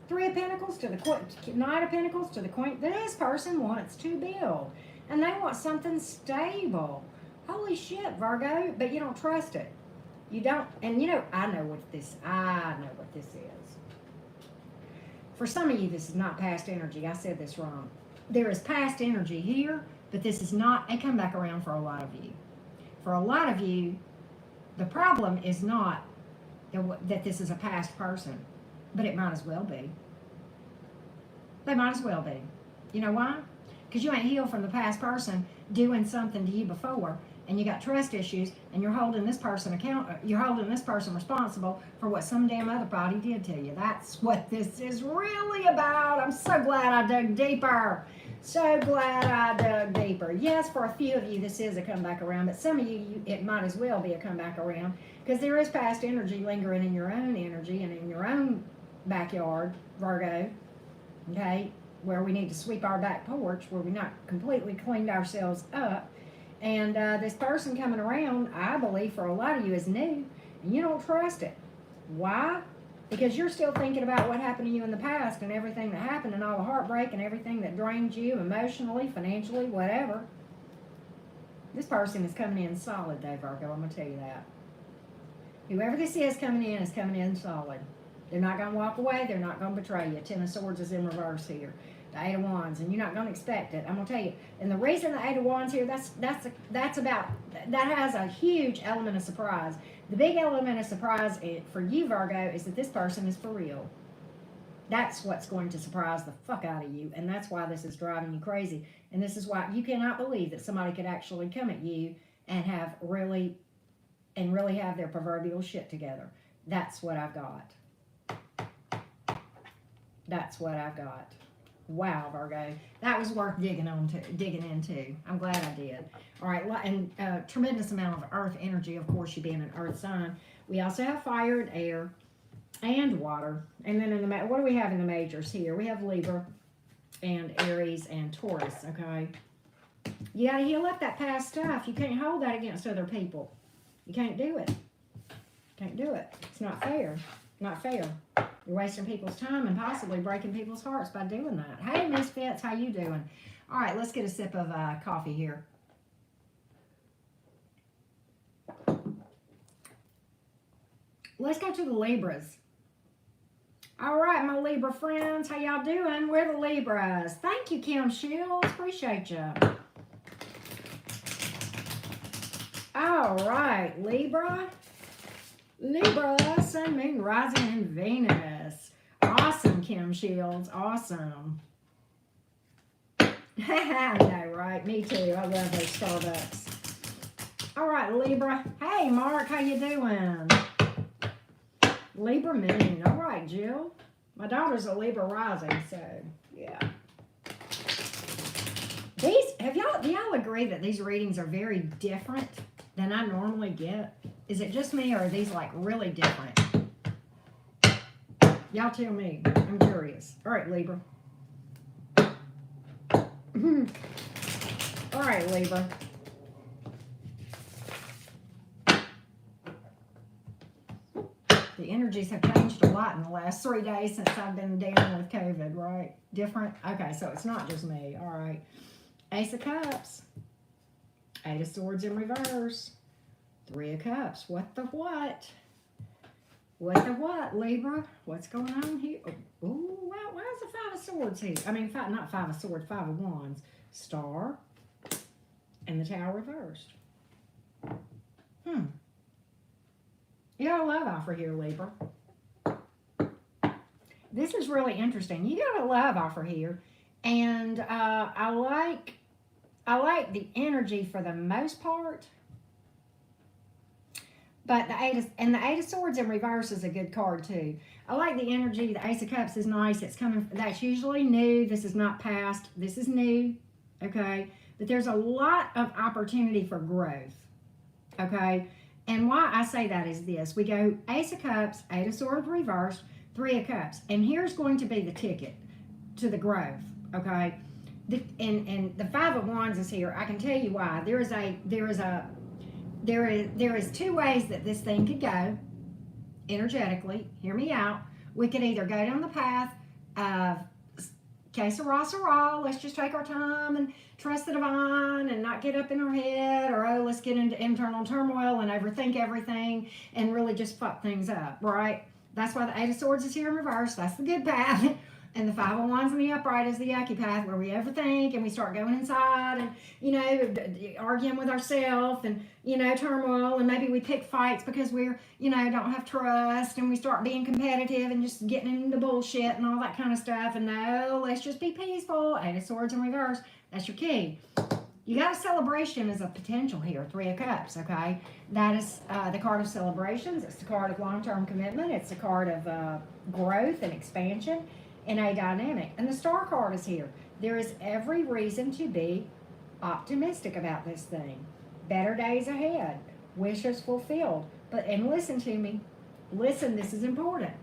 A: Three of Pentacles to the Knight of Pentacles to the Queen. This person wants to build. And they want something stable. Holy shit, Virgo. But you don't trust it. You don't, and you know, I know what this is. For some of you, this is not past energy. I said this wrong. There is past energy here, but this is not a comeback around for a lot of you. For a lot of you, the problem is not that this is a past person, but it might as well be. They might as well be. You know why? Because you ain't healed from the past person doing something to you before. And you got trust issues, and you're holding this person responsible for what some damn other body did to you. That's what this is really about. I'm so glad I dug deeper. So glad I dug deeper. Yes, for a few of you, this is a comeback around, but some of you, it might as well be a comeback around, because there is past energy lingering in your own energy and in your own backyard, Virgo, okay, where we need to sweep our back porch, where we not completely cleaned ourselves up. And this person coming around, I believe for a lot of you is new, and you don't trust it. Why? Because you're still thinking about what happened to you in the past and everything that happened and all the heartbreak and everything that drained you emotionally, financially, whatever. This person is coming in solid though, Virgo, I'm going to tell you that. Whoever this is coming in solid. They're not going to walk away. They're not going to betray you. Ten of Swords is in reverse here. The Eight of Wands, and you're not going to expect it. I'm going to tell you. And the reason the Eight of Wands here, that has a huge element of surprise. The big element of surprise for you, Virgo, is that this person is for real. That's what's going to surprise the fuck out of you, and that's why this is driving you crazy. And this is why you cannot believe that somebody could actually come at you and really have their proverbial shit together. That's what I've got. That's what I've got. Wow, Virgo. That was worth digging into. I'm glad I did. All right, and tremendous amount of earth energy, of course, you being an earth sign. We also have fire and air and water. And then what do we have in the majors here? We have Libra and Aries and Taurus, okay? You got to heal up that past stuff. You can't hold that against other people. You can't do it. Can't do it. It's not fair. Not fair. You're wasting people's time and possibly breaking people's hearts by doing that. Hey, Misfits, how you doing? All right, let's get a sip of coffee here. Let's go to the Libras. All right, my Libra friends, how y'all doing? We're the Libras. Thank you, Kim Shields. Appreciate you. All right, Libra. Libra, Sun, Moon, Rising, and Venus. Awesome, Kim Shields. Awesome. I know, right? Me too. I love those Starbucks. All right, Libra. Hey, Mark, how you doing? Libra Moon. All right, Jill. My daughter's a Libra Rising, so yeah. These, do y'all agree that these readings are very different than I normally get? Is it just me, or are these like really different? Y'all tell me. I'm curious. All right, Libra. All right, Libra. The energies have changed a lot in the last 3 days since I've been dealing with COVID, right? Different? Okay, so it's not just me. All right. Ace of Cups. Eight of Swords in reverse. Three of Cups. What the what? What the what, Libra? What's going on here? Oh, wow. Why is the Five of Swords here? I mean, not Five of Swords, Five of Wands. Star. And the Tower reversed. You got a love offer here, Libra. This is really interesting. You got a love offer here. And I like the energy for the most part. But the Eight of Swords in reverse is a good card too. I like the energy. The Ace of Cups is nice. It's coming. That's usually new. This is not past. This is new. Okay. But there's a lot of opportunity for growth. Okay. And why I say that is this. We go Ace of Cups, Eight of Swords reversed, Three of Cups. And here's going to be the ticket to the growth. Okay. And the Five of Wands is here. I can tell you why. There is two ways that this thing could go energetically. Hear me out. We could either go down the path of que sera, sera, let's just take our time and trust the divine and not get up in our head, or oh, let's get into internal turmoil and overthink everything and really just fuck things up, right? That's why the Eight of Swords is here in reverse. That's the good path. And the Five of Wands in the upright is the yucky path, where we overthink and we start going inside and, you know, arguing with ourselves and, you know, turmoil. And maybe we pick fights because we're, you know, don't have trust, and we start being competitive and just getting into bullshit and all that kind of stuff. And no, let's just be peaceful. Eight of Swords in reverse. That's your key. You got a celebration as a potential here. Three of Cups, okay? That is the card of celebrations. It's the card of long-term commitment. It's the card of growth and expansion in a dynamic. And the Star card is here. There is every reason to be optimistic about this thing. Better days ahead. Wishes fulfilled. And listen to me. Listen, this is important.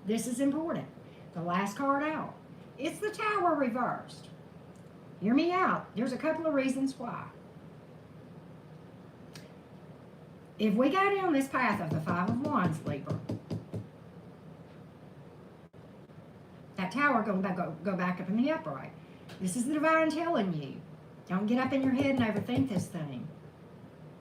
A: This is important. The last card out. It's the Tower reversed. Hear me out. There's a couple of reasons why. If we go down this path of the Five of Wands, Libra, that Tower go back up in the upright. This is the divine telling you, don't get up in your head and overthink this thing.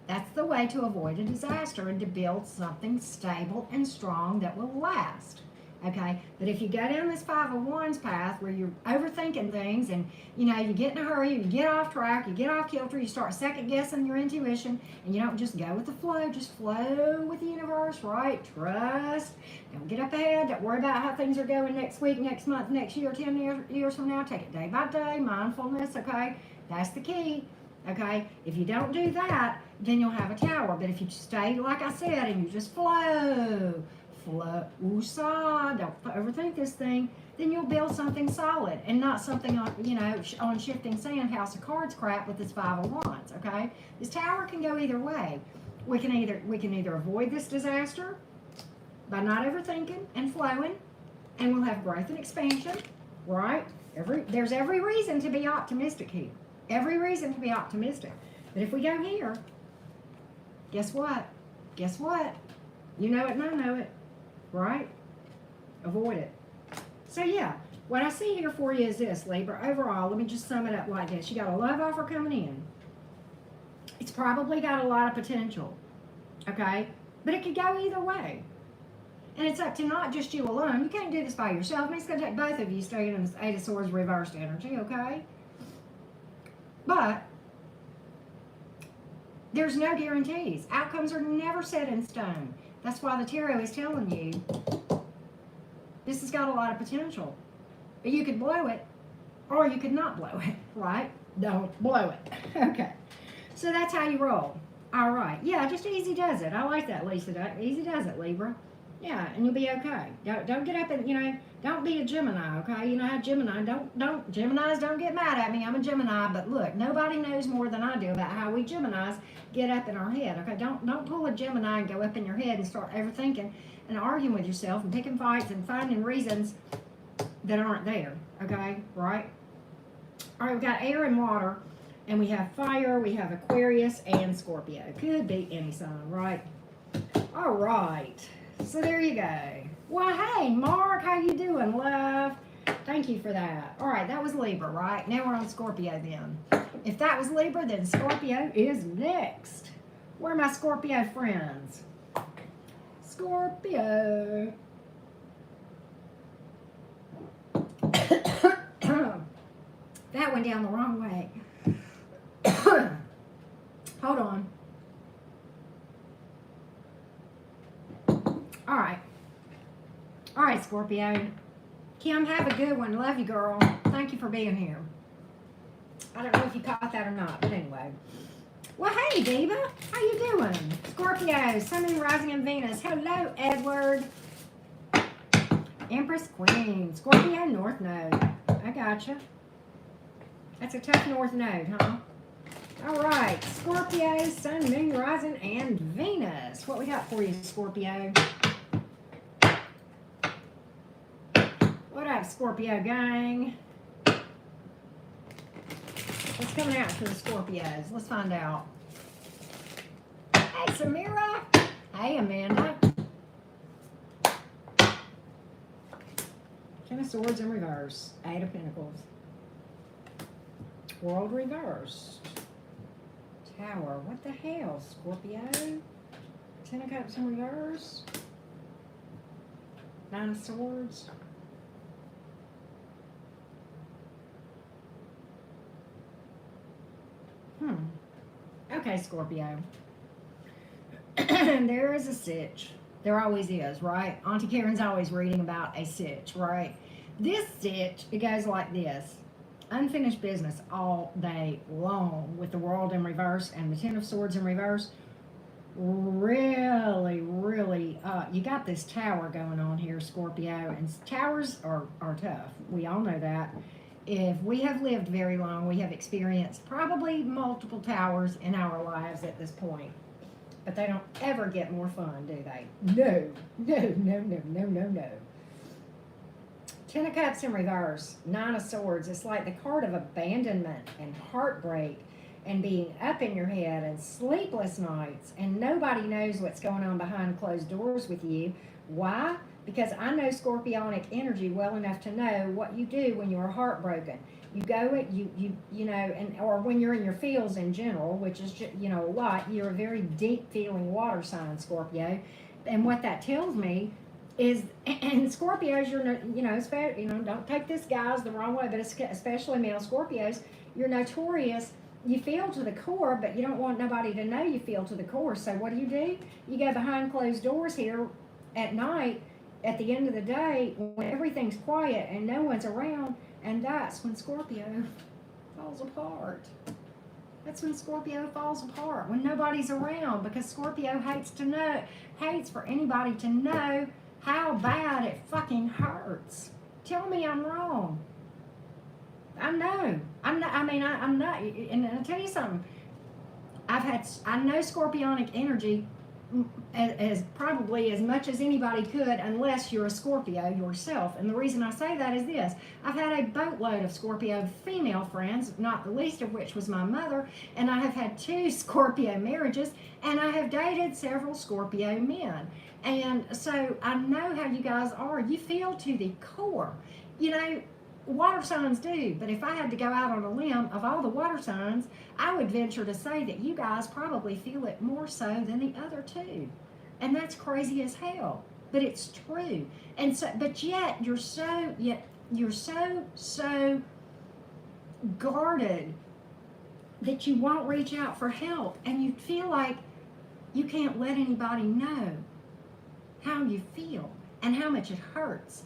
A: That's the way to avoid a disaster and to build something stable and strong that will last. Okay? But if you go down this Five of Wands path where you're overthinking things and, you know, you get in a hurry, you get off track, you get off kilter, you start second guessing your intuition, and you don't just go with the flow, just flow with the universe, right? Trust. Don't get up ahead. Don't worry about how things are going next week, next month, next year, 10 years from now. Take it day by day. Mindfulness, okay? That's the key. Okay? If you don't do that, then you'll have a Tower. But if you stay, like I said, and you just flow, don't overthink this thing, then you'll build something solid and not something on, you know, on shifting sand, house of cards crap with this Five of Wands. Okay, this Tower can go either way. We can either avoid this disaster by not overthinking and flowing, and we'll have growth and expansion, right? There's every reason to be optimistic here. Every reason to be optimistic. But if we go here, guess what? Guess what? You know it and I know it. Right? Avoid it. So yeah, what I see here for you is this, Libra. Overall, let me just sum it up like this. You got a love offer coming in. It's probably got a lot of potential. Okay? But it could go either way. And it's up to not just you alone. You can't do this by yourself. I mean, it's going to take both of you staying in this Eight of Swords reversed energy, okay? But there's no guarantees. Outcomes are never set in stone. That's why the tarot is telling you this has got a lot of potential. You could blow it, or you could not blow it, right? Don't blow it. Okay. So that's how you roll. All right. Yeah, just easy does it. I like that, Lisa. Easy does it, Libra. Yeah, and you'll be okay. Don't get up and, don't be a Gemini, okay? You know how Geminis don't get mad at me. I'm a Gemini, but look, nobody knows more than I do about how we Geminis get up in our head, okay? Don't pull a Gemini and go up in your head and start overthinking and arguing with yourself and picking fights and finding reasons that aren't there, okay? Right? All right, we've got air and water, and we have fire, we have Aquarius and Scorpio. Could be any sign, right? All right. So there you go. Well, hey, Mark, how you doing, love? Thank you for that. All right, that was Libra, right? Now we're on Scorpio then. If that was Libra, then Scorpio is next. Where are my Scorpio friends? Scorpio. That went down the wrong way. Hold on. All right, Scorpio. Kim, have a good one. Love you, girl. Thank you for being here. I don't know if you caught that or not, but anyway. Well, hey, Diva. How you doing? Scorpio, Sun, Moon, Rising, and Venus. Hello, Edward. Empress, Queen. Scorpio, North Node. I gotcha. That's a tough North Node, huh? All right, Scorpio, Sun, Moon, Rising, and Venus. What we got for you, Scorpio? What up, Scorpio gang? What's coming out for the Scorpios? Let's find out. Hey, Samira. Hey, Amanda. Ten of Swords in reverse. Eight of Pentacles. World reversed. Tower. What the hell, Scorpio? Ten of Cups in reverse. Nine of Swords. Okay, Scorpio. There is a sitch. There always is, right? Auntie Karen's always reading about a sitch, right? This sitch, it goes like this. Unfinished business all day long with the World in reverse and the Ten of Swords in reverse. Really, you got this tower going on here, Scorpio, and towers are tough. We all know that. If we have lived very long, we have experienced probably multiple towers in our lives at this point. But they don't ever get more fun, do they? No. Ten of Cups in reverse, Nine of Swords. It's like the card of abandonment and heartbreak and being up in your head and sleepless nights. And nobody knows what's going on behind closed doors with you. Why? Because I know Scorpionic energy well enough to know what you do when you're heartbroken. You go, or when you're in your feels in general, which is, a lot. You're a very deep feeling water sign, Scorpio. And what that tells me is, and Scorpios, don't take this, guys, the wrong way, but especially male Scorpios, you're notorious. You feel to the core, but you don't want nobody to know you feel to the core. So what do? You go behind closed doors here at night, at the end of the day, when everything's quiet and no one's around, and that's when Scorpio falls apart. That's when Scorpio falls apart, when nobody's around, because Scorpio hates for anybody to know how bad it fucking hurts. Tell me I'm wrong. I know. I'm not, and I'll tell you something. I know Scorpionic energy as probably as much as anybody could, unless you're a Scorpio yourself. And the reason I say that is this: I've had a boatload of Scorpio female friends, not the least of which was my mother, and I have had 2 Scorpio marriages, and I have dated several Scorpio men. And so I know how you guys are. You feel to the core. Water signs do, but if I had to go out on a limb, of all the water signs, I would venture to say that you guys probably feel it more so than the other 2. And that's crazy as hell. but it's true. And so, but yet you're so guarded that you won't reach out for help, and you feel like you can't let anybody know how you feel and how much it hurts.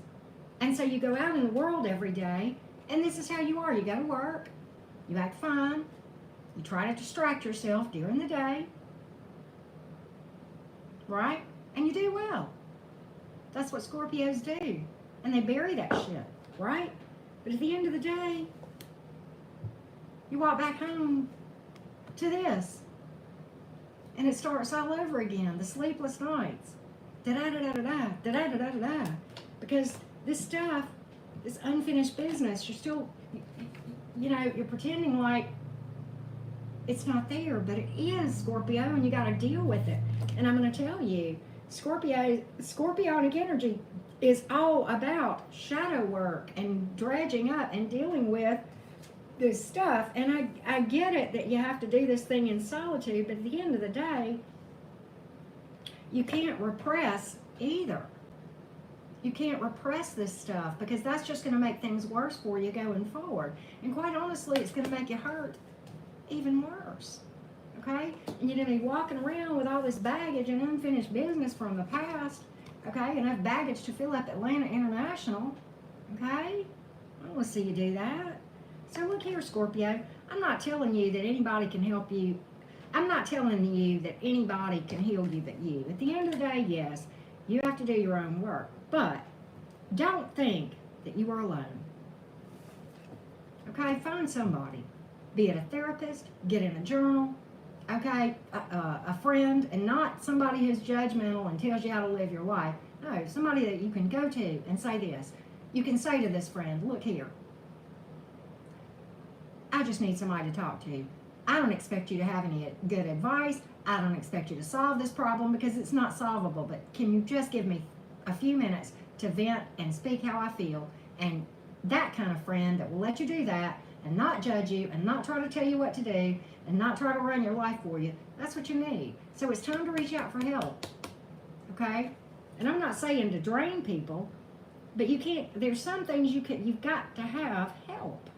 A: And so you go out in the world every day, and this is how you are. You go to work, you act fine, you try to distract yourself during the day, right? And you do well. That's what Scorpios do. And they bury that shit, right? But at the end of the day, you walk back home to this, and it starts all over again. The sleepless nights, da-da-da-da-da-da, da-da-da-da-da-da. Because this stuff, this unfinished business, you're still, you're pretending like it's not there, but it is, Scorpio, and you got to deal with it. And I'm going to tell you, Scorpionic energy is all about shadow work and dredging up and dealing with this stuff. And I get it that you have to do this thing in solitude, but at the end of the day, you can't repress either. You can't repress this stuff, because that's just going to make things worse for you going forward. And quite honestly, it's going to make you hurt even worse. Okay? And you're going to be walking around with all this baggage and unfinished business from the past. Okay? Enough baggage to fill up Atlanta International. Okay? I don't want to see you do that. So look here, Scorpio. I'm not telling you that anybody can help you. I'm not telling you that anybody can heal you but you. At the end of the day, yes, you have to do your own work. But don't think that you are alone. Okay? Find somebody. Be it a therapist, get in a journal, okay? A friend, and not somebody who's judgmental and tells you how to live your life. No, somebody that you can go to and say this. You can say to this friend, look here, I just need somebody to talk to. I don't expect you to have any good advice. I don't expect you to solve this problem, because it's not solvable. But can you just give me a few minutes to vent and speak how I feel? And that kind of friend that will let you do that and not judge you and not try to tell you what to do and not try to run your life for you, that's what you need. So it's time to reach out for help. Okay? And I'm not saying to drain people, but you can't, there's some things you've got to have help.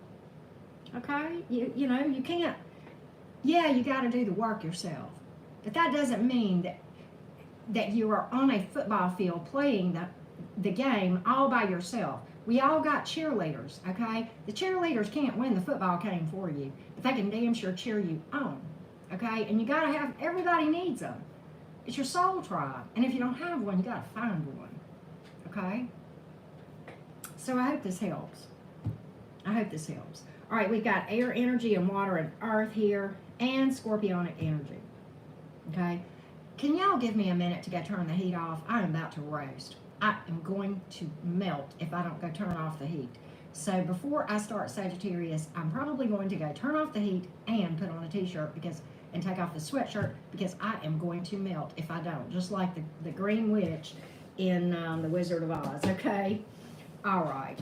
A: Okay? You can't, you got to do the work yourself. But that doesn't mean that you are on a football field playing the game all by yourself. We all got cheerleaders, okay? The cheerleaders can't win the football game for you, but they can damn sure cheer you on, okay? And you got to have, everybody needs them. It's your soul tribe. And if you don't have one, you got to find one, okay? So I hope this helps. I hope this helps. All right, we've got air energy and water and earth here, and scorpionic energy, okay? Can y'all give me a minute to go turn the heat off? I am about to roast. I am going to melt if I don't go turn off the heat. So before I start Sagittarius, I'm probably going to go turn off the heat and put on a t-shirt and take off the sweatshirt, because I am going to melt if I don't. Just like the Green Witch in The Wizard of Oz, okay? All right.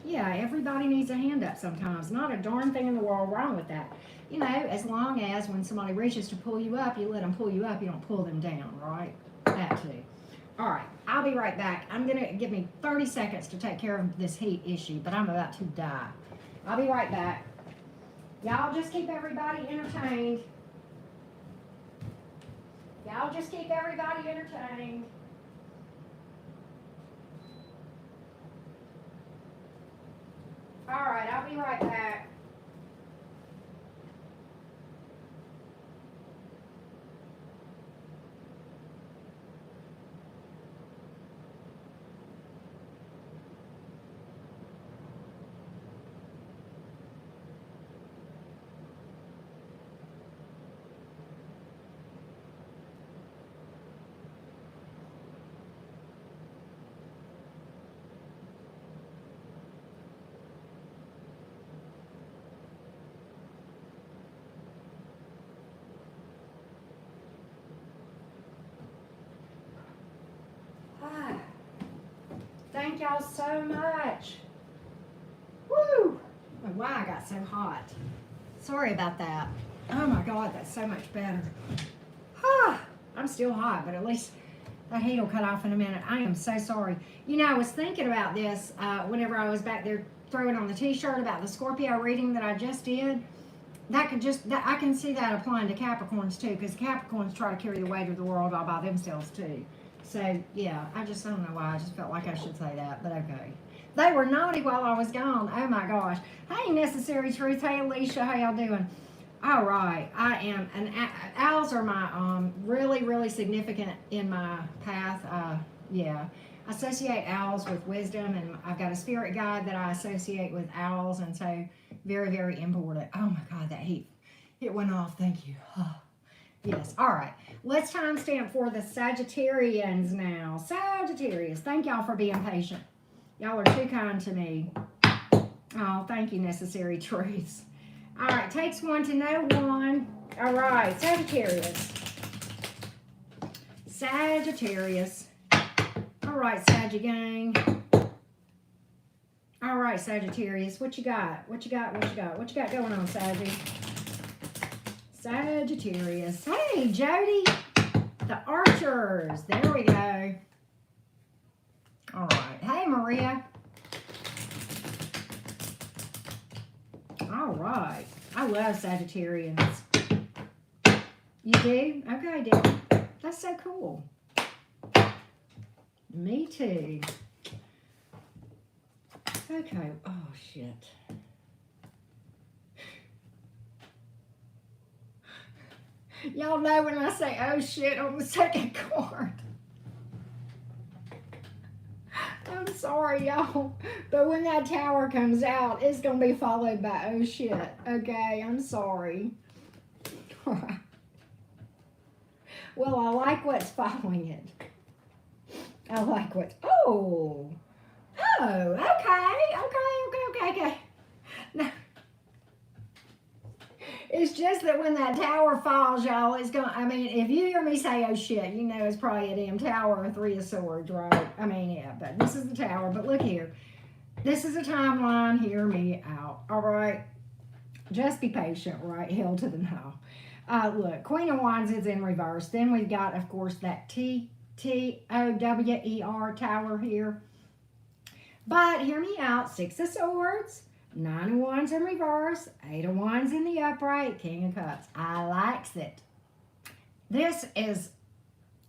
A: Yeah, everybody needs a hand up sometimes. Not a darn thing in the world wrong with that. As long as when somebody reaches to pull you up, you let them pull you up. You don't pull them down, right? That too. All right, I'll be right back. I'm going to give me 30 seconds to take care of this heat issue, but I'm about to die. I'll be right back. Y'all just keep everybody entertained. Y'all just keep everybody entertained. All right, I'll be right back. Thank y'all so much. Woo! I don't know why I got so hot. Sorry about that. Oh my God, that's so much better. I'm still hot, but at least That heat will cut off in a minute. I am so sorry. You know, I was thinking about this whenever I was back there throwing on the t-shirt about the Scorpio reading that I just did. That could just, I can see that applying to Capricorns too, because Capricorns try to carry the weight of the world all by themselves too. So, yeah, I don't know why. I just felt like I should say that, but okay. They were naughty while I was gone. Oh my gosh. Hey, Necessary Truth. Hey, Alicia. How y'all doing? All right. I am, and owls are my, really, really significant in my path. Yeah. I associate owls with wisdom, and I've got a spirit guide that I associate with owls, and so very, very important. Oh my God, that heat. It went off. Thank you. Oh. Yes. All right. Let's timestamp for the Sagittarians now. Sagittarius. Thank y'all for being patient. Y'all are too kind to me. Oh, thank you, Necessary Truths. All right. Takes one to know one. All right. Sagittarius. Sagittarius. All right, Saggy gang. All right, Sagittarius. What you got? What you got? What you got? What you got going on, Saggy? Sagittarius. Hey, Jody. The Archers. There we go. All right. Hey, Maria. All right. I love Sagittarians. You do? Okay, Debbie. That's so cool. Me too. Okay. Oh, shit. Y'all know when I say, oh, shit, on the second card. I'm sorry, y'all. But when that tower comes out, it's going to be followed by, oh, shit. Okay, I'm sorry. All right. Well, I like what's following it. I like what, oh, okay. Now, it's just that when that tower falls, y'all, it's going to, I mean, if you hear me say, oh, shit, you know it's probably a damn tower or three of swords, right? I mean, yeah, but this is the tower. But look here. This is a timeline. Hear me out, all right? Just be patient, right? Hell to the no. Look, Queen of Wands is in reverse. Then we've got, of course, that Tower tower here. But hear me out. Six of Swords, Nine of Wands in reverse, Eight of Wands in the upright, King of Cups. I likes it. This is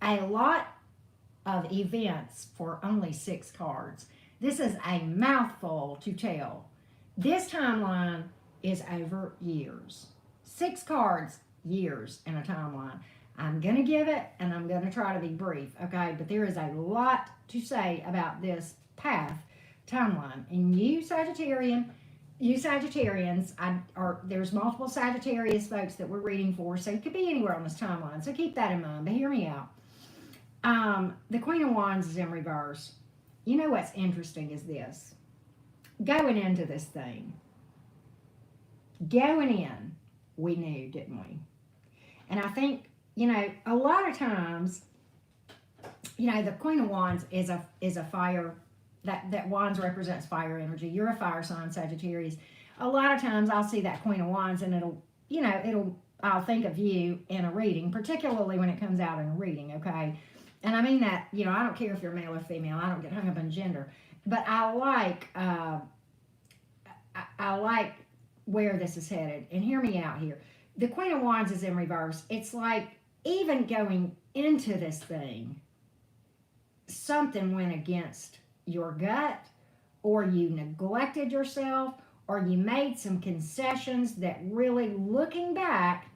A: a lot of events for only 6 cards. This is a mouthful to tell. This timeline is over years. 6 cards, years in a timeline. I'm going to give it, and I'm going to try to be brief, okay? But there is a lot to say about this path timeline. And you Sagittarians, there's multiple Sagittarius folks that we're reading for, so it could be anywhere on this timeline. So keep that in mind, but hear me out. The Queen of Wands is in reverse. You know what's interesting is this. Going into this thing, we knew, didn't we? And I think, you know, a lot of times, you know, the Queen of Wands is a fire, that Wands represents fire energy. You're a fire sign, Sagittarius. A lot of times I'll see that Queen of Wands and I'll think of you in a reading, particularly when it comes out in a reading, okay? And I mean that, you know, I don't care if you're male or female. I don't get hung up on gender. But I like where this is headed. And hear me out here. The Queen of Wands is in reverse. It's like, even going into this thing, something went against your gut, or you neglected yourself, or you made some concessions that really, looking back,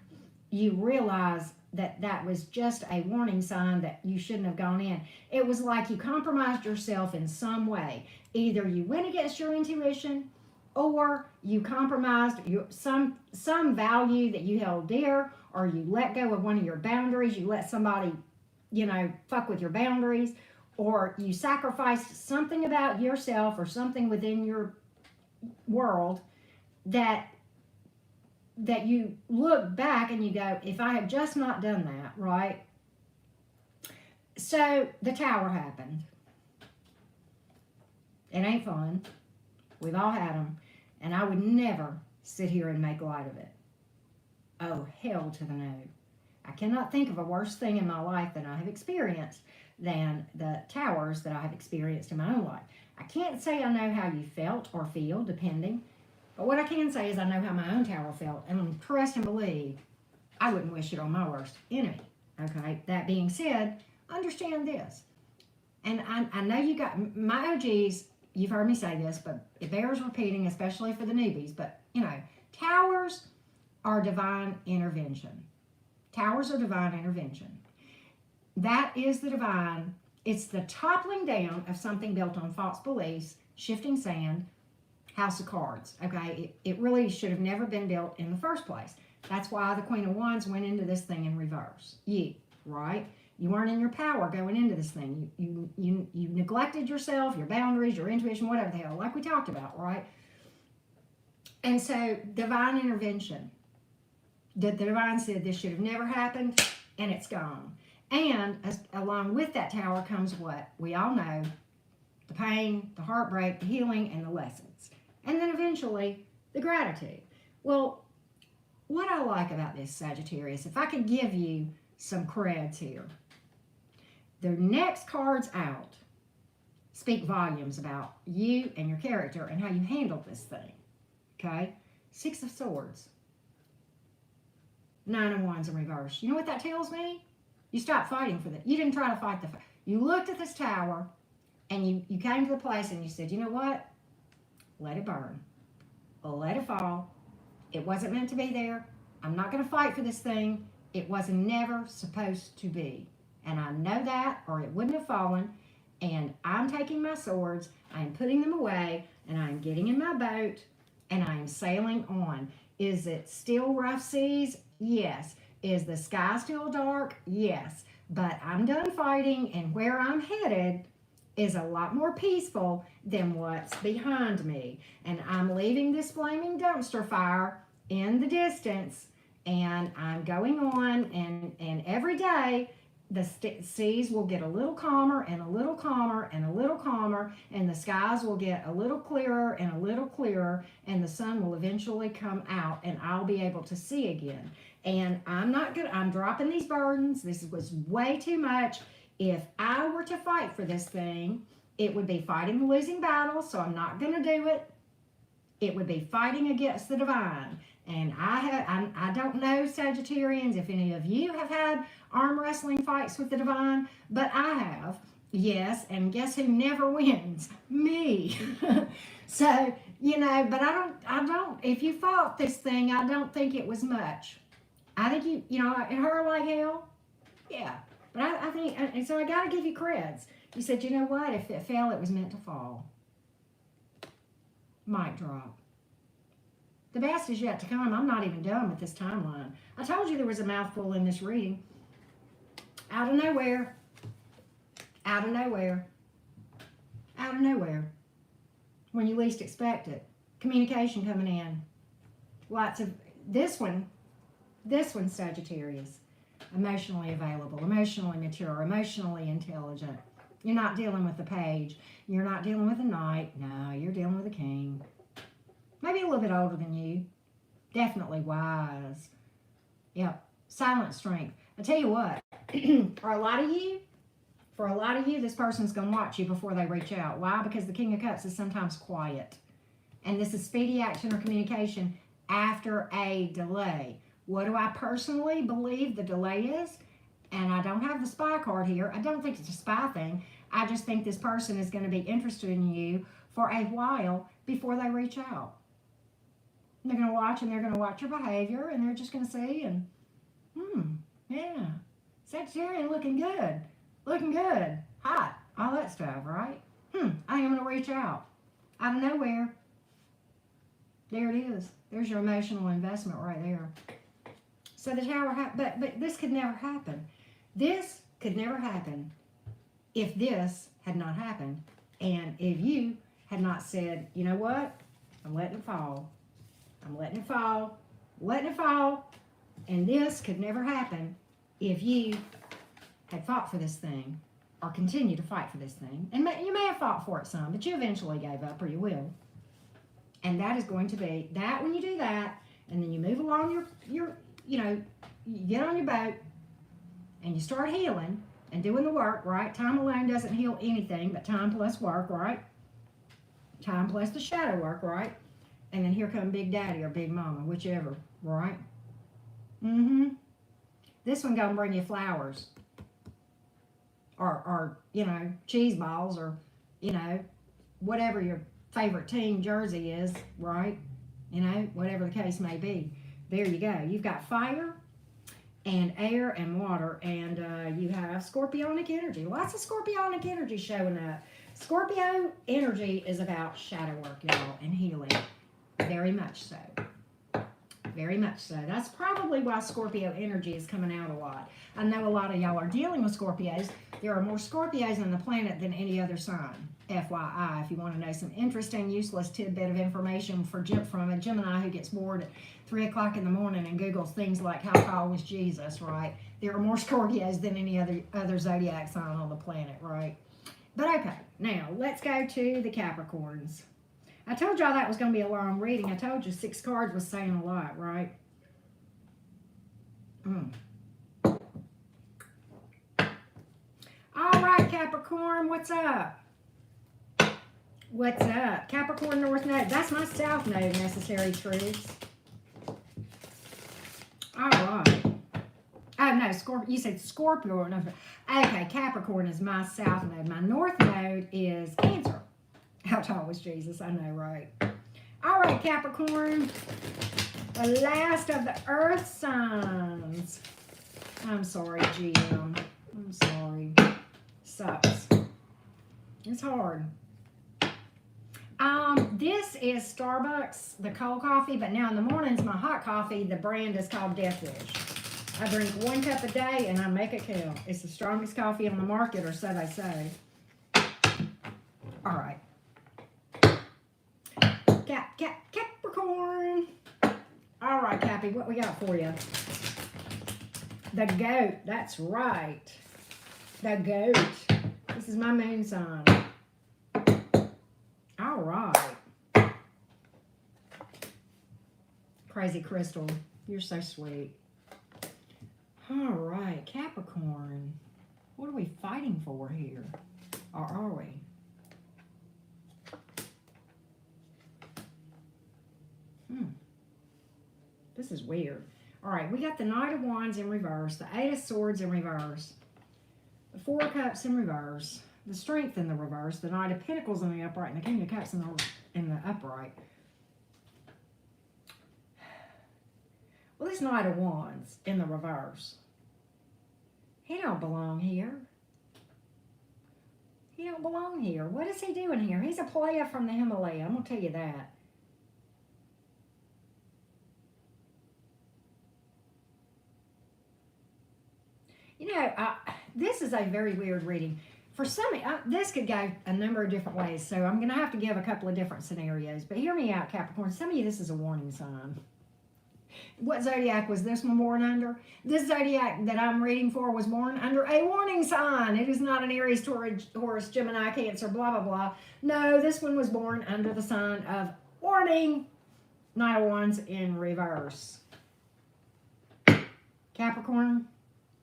A: you realize that was just a warning sign that you shouldn't have gone in. It was like you compromised yourself in some way. Either you went against your intuition, or you compromised some value that you held dear, or you let go of one of your boundaries. You let somebody, you know, fuck with your boundaries, or you sacrificed something about yourself or something within your world that you look back and you go, if I had just not done that, right? So the tower happened. It ain't fun. We've all had them. And I would never sit here and make light of it. Oh, hell to the no. I cannot think of a worse thing in my life than I have experienced. than the towers that I have experienced in my own life. I can't say I know how you felt or feel, depending, but what I can say is I know how my own tower felt, and trust and believe, I wouldn't wish it on my worst enemy. Okay, that being said, understand this. And I know you got, my OGs, you've heard me say this, but it bears repeating, especially for the newbies, but, towers are divine intervention. Towers are divine intervention. That is the divine, it's the toppling down of something built on false beliefs, shifting sand, house of cards, okay? It really should have never been built in the first place. That's why the Queen of Wands went into this thing in reverse. Right? You weren't in your power going into this thing. You neglected yourself, your boundaries, your intuition, whatever the hell, like we talked about, right? And so, divine intervention. The divine said this should have never happened, and it's gone. And along with that tower comes what we all know, the pain, the heartbreak, the healing, and the lessons. And then eventually, the gratitude. Well, what I like about this, Sagittarius, if I could give you some creds here. The next cards out speak volumes about you and your character and how you handled this thing. Okay? 6 of Swords. 9 of Wands in reverse. You know what that tells me? You stopped fighting for that. You didn't try to fight the fight. You looked at this tower and you came to the place and you said, you know what? Let it burn. Let it fall. It wasn't meant to be there. I'm not going to fight for this thing. It was never supposed to be. And I know that, or it wouldn't have fallen. And I'm taking my swords, I am putting them away, and I am getting in my boat, and I am sailing on. Is it still rough seas? Yes. Is the sky still dark? Yes. But I'm done fighting, and where I'm headed is a lot more peaceful than what's behind me. And I'm leaving this flaming dumpster fire in the distance, and I'm going on, and every day the seas will get a little calmer and a little calmer and a little calmer, and the skies will get a little clearer and a little clearer, and the sun will eventually come out, and I'll be able to see again. And I'm dropping these burdens. This was way too much. If I were to fight for this thing, it would be fighting the losing battle, so I'm not going to do it. It would be fighting against the divine. And I don't know, Sagittarians, if any of you have had arm wrestling fights with the divine, but I have. Yes, and guess who never wins? Me. So, but I don't, if you fought this thing, I don't think it was much. I think it hurt like hell. Yeah. But I think, and so I got to give you creds. You said, you know what? If it fell, it was meant to fall. Mic drop. The best is yet to come. I'm not even done with this timeline. I told you there was a mouthful in this reading. Out of nowhere. Out of nowhere. Out of nowhere. When you least expect it. Communication coming in. Lots of, this one, Sagittarius. Emotionally available, emotionally mature, emotionally intelligent. You're not dealing with the page. You're not dealing with a knight. No, you're dealing with a king. Maybe a little bit older than you. Definitely wise. Yep. Silent strength. I tell you what, for a lot of you, this person's going to watch you before they reach out. Why? Because the King of Cups is sometimes quiet. And this is speedy action or communication after a delay. What do I personally believe the delay is? And I don't have the spy card here. I don't think it's a spy thing. I just think this person is going to be interested in you for a while before they reach out. They're going to watch, and they're going to watch your behavior, and they're just going to see, and, yeah. Sagittarius looking good. Looking good. Hot. All that stuff, right? I think I'm going to reach out. Out of nowhere. There it is. There's your emotional investment right there. So the tower, but this could never happen. This could never happen if this had not happened, and if you had not said, you know what, I'm letting it fall. I'm letting it fall, letting it fall, and this could never happen if you had fought for this thing or continue to fight for this thing. And you may have fought for it some, but you eventually gave up, or you will. And that is going to be that when you do that, and then you move along your you get on your boat and you start healing, and doing the work, right? Time alone doesn't heal anything, but time plus work, right? Time plus the shadow work, right? And then here come Big Daddy or Big Mama, whichever, right? This one gonna bring you flowers. Or, you know, cheese balls, or, you know, whatever your favorite team jersey is, right? You know, whatever the case may be. There you go. You've got fire and air and water, and you have scorpionic energy. Lots of scorpionic energy showing up. Scorpio energy is about shadow work, y'all, and healing. Very much so. Very much so. That's probably why Scorpio energy is coming out a lot. I know a lot of y'all are dealing with Scorpios. There are more Scorpios on the planet than any other sign. FYI, if you want to know some interesting, useless tidbit of information from a Gemini who gets bored at 3 o'clock in the morning and Googles things like how tall was Jesus, right? There are more Scorpios than any other zodiac sign on the planet, right? But okay, now let's go to the Capricorns. I told y'all that was going to be a long reading. I told you 6 cards was saying a lot, right? All right, Capricorn, what's up? What's up? Capricorn North Node. That's my South Node, necessary truths. All right. Oh, no, Scorpio. You said Scorpio. No. Okay, Capricorn is my South Node. My North Node is Cancer. How tall was Jesus? I know, right? All right, Capricorn. The last of the earth signs. I'm sorry, GM. I'm sorry. Sucks. It's hard. This is Starbucks, the cold coffee, but now in the mornings, my hot coffee, the brand is called Death Wish. I drink 1 cup a day, and I make it count. It's the strongest coffee on the market, or so they say. All right. Capricorn. All right, Cappy, what we got for you? The goat. That's right. The goat. This is my moon sign. All right. Crazy Crystal. You're so sweet. All right, Capricorn. What are we fighting for here? Or are we? This is weird. All right, we got the Knight of Wands in reverse, the 8 of Swords in reverse, the 4 of Cups in reverse, the Strength in the reverse, the Knight of Pentacles in the upright, and the King of Cups in the upright. Well, this Knight of Wands in the reverse, he don't belong here. He don't belong here. What is he doing here? He's a player from the Himalaya. I'm going to tell you that. You know, this is a very weird reading. For some, this could go a number of different ways, so I'm going to have to give a couple of different scenarios. But hear me out, Capricorn. Some of you, this is a warning sign. What zodiac was this one born under? This zodiac that I'm reading for was born under a warning sign. It is not an Aries, Taurus, Gemini, Cancer, blah, blah, blah. No, this one was born under the sign of warning. Knight of Wands in reverse. Capricorn,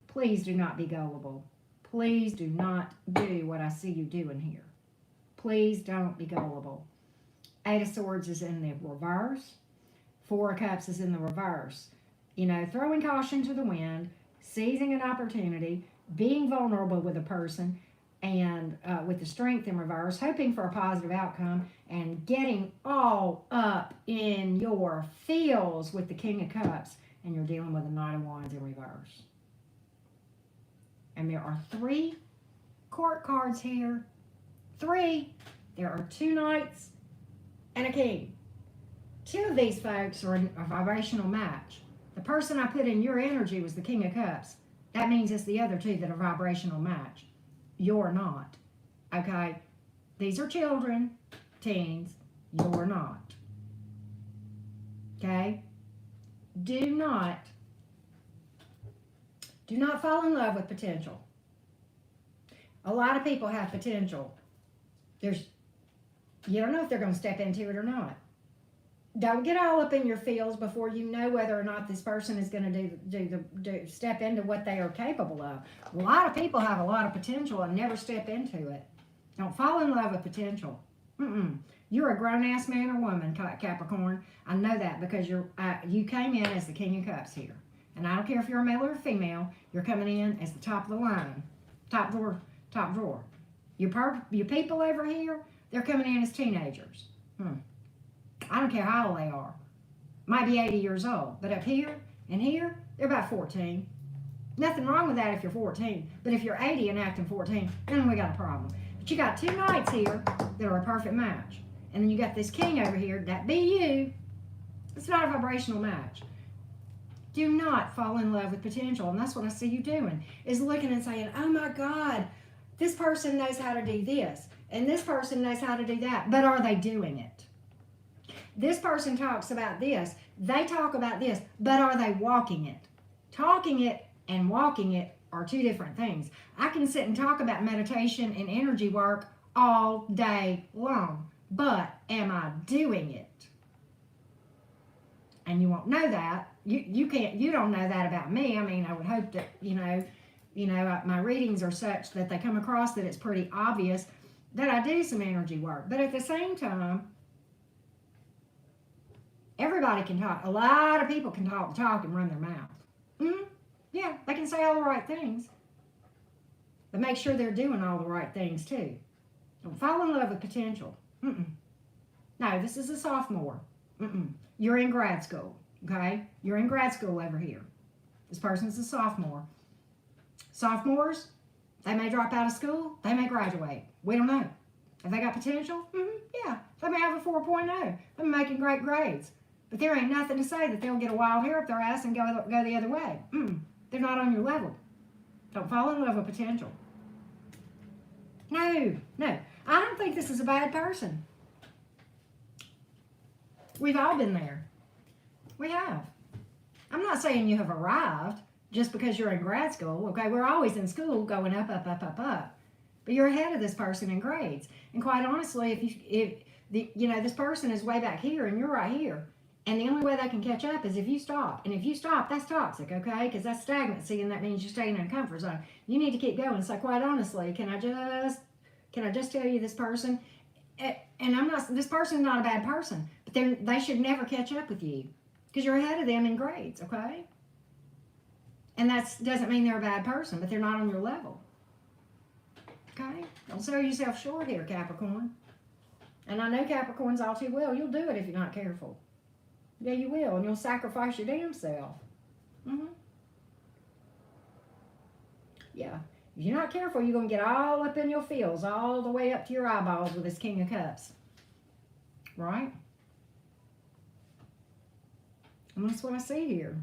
A: please do not be gullible. Please do not do what I see you doing here. Please don't be gullible. 8 of Swords is in the reverse. 4 of Cups is in the reverse. You know, throwing caution to the wind, seizing an opportunity, being vulnerable with a person, and with the Strength in reverse, hoping for a positive outcome, and getting all up in your feels with the King of Cups, and you're dealing with a Knight of Wands in reverse. And there are 3 court cards here. 3. There are 2 knights and a king. 2 of these folks are a vibrational match. The person I put in your energy was the King of Cups. That means it's the other 2 that are vibrational match. You're not. Okay? These are children, teens. You're not. Okay? Do not fall in love with potential. A lot of people have potential. You don't know if they're going to step into it or not. Don't get all up in your feels before you know whether or not this person is going to step into what they are capable of. A lot of people have a lot of potential and never step into it. Don't fall in love with potential. You're a grown-ass man or woman, Capricorn. I know that because you came in as the King of Cups here. And I don't care if you're a male or a female, you're coming in as the top of the line. Top drawer. Your people over here, they're coming in as teenagers. I don't care how old they are. Might be 80 years old. But up here and here, they're about 14. Nothing wrong with that if you're 14. But if you're 80 and acting 14, then we got a problem. But you got two knights here that are a perfect match. And then you got this king over here, that be you. It's not a vibrational match. Do not fall in love with potential. And that's what I see you doing, is looking and saying, oh my God, this person knows how to do this. And this person knows how to do that. But are they doing it? This person talks about this. They talk about this. But are they walking it? Talking it and walking it are two different things. I can sit and talk about meditation and energy work all day long. But am I doing it? And you won't know that. You don't know that about me. I mean, I would hope that, my readings are such that they come across that it's pretty obvious that I do some energy work. But at the same time, everybody can talk. A lot of people can talk and run their mouth. Yeah, they can say all the right things. But make sure they're doing all the right things too. Don't fall in love with potential. No, this is a sophomore. You're in grad school, okay? You're in grad school over here. This person's a sophomore. Sophomores, they may drop out of school. They may graduate. We don't know. Have they got potential? Yeah. They may have a 4.0. They're making great grades. But there ain't nothing to say that they'll get a wild hair up their ass and go the other way. They're not on your level. Don't fall in love with potential. No. I don't think this is a bad person. We've all been there. We have. I'm not saying you have arrived just because you're in grad school. Okay, we're always in school going up. But you're ahead of this person in grades. And quite honestly, if this person is way back here and you're right here, and the only way they can catch up is if you stop. And if you stop, that's toxic, okay? Because that's stagnancy, and that means you're staying in a comfort zone. You need to keep going. So quite honestly, can I just tell you this person? And this person's not a bad person, but they should never catch up with you because you're ahead of them in grades, okay? And that doesn't mean they're a bad person, but they're not on your level, okay? Don't sell yourself short here, Capricorn. And I know Capricorns all too well. You'll do it if you're not careful. Yeah, you will, and you'll sacrifice your damn self. Yeah. If you're not careful, you're going to get all up in your feels, all the way up to your eyeballs with this King of Cups. Right? And that's what I see here.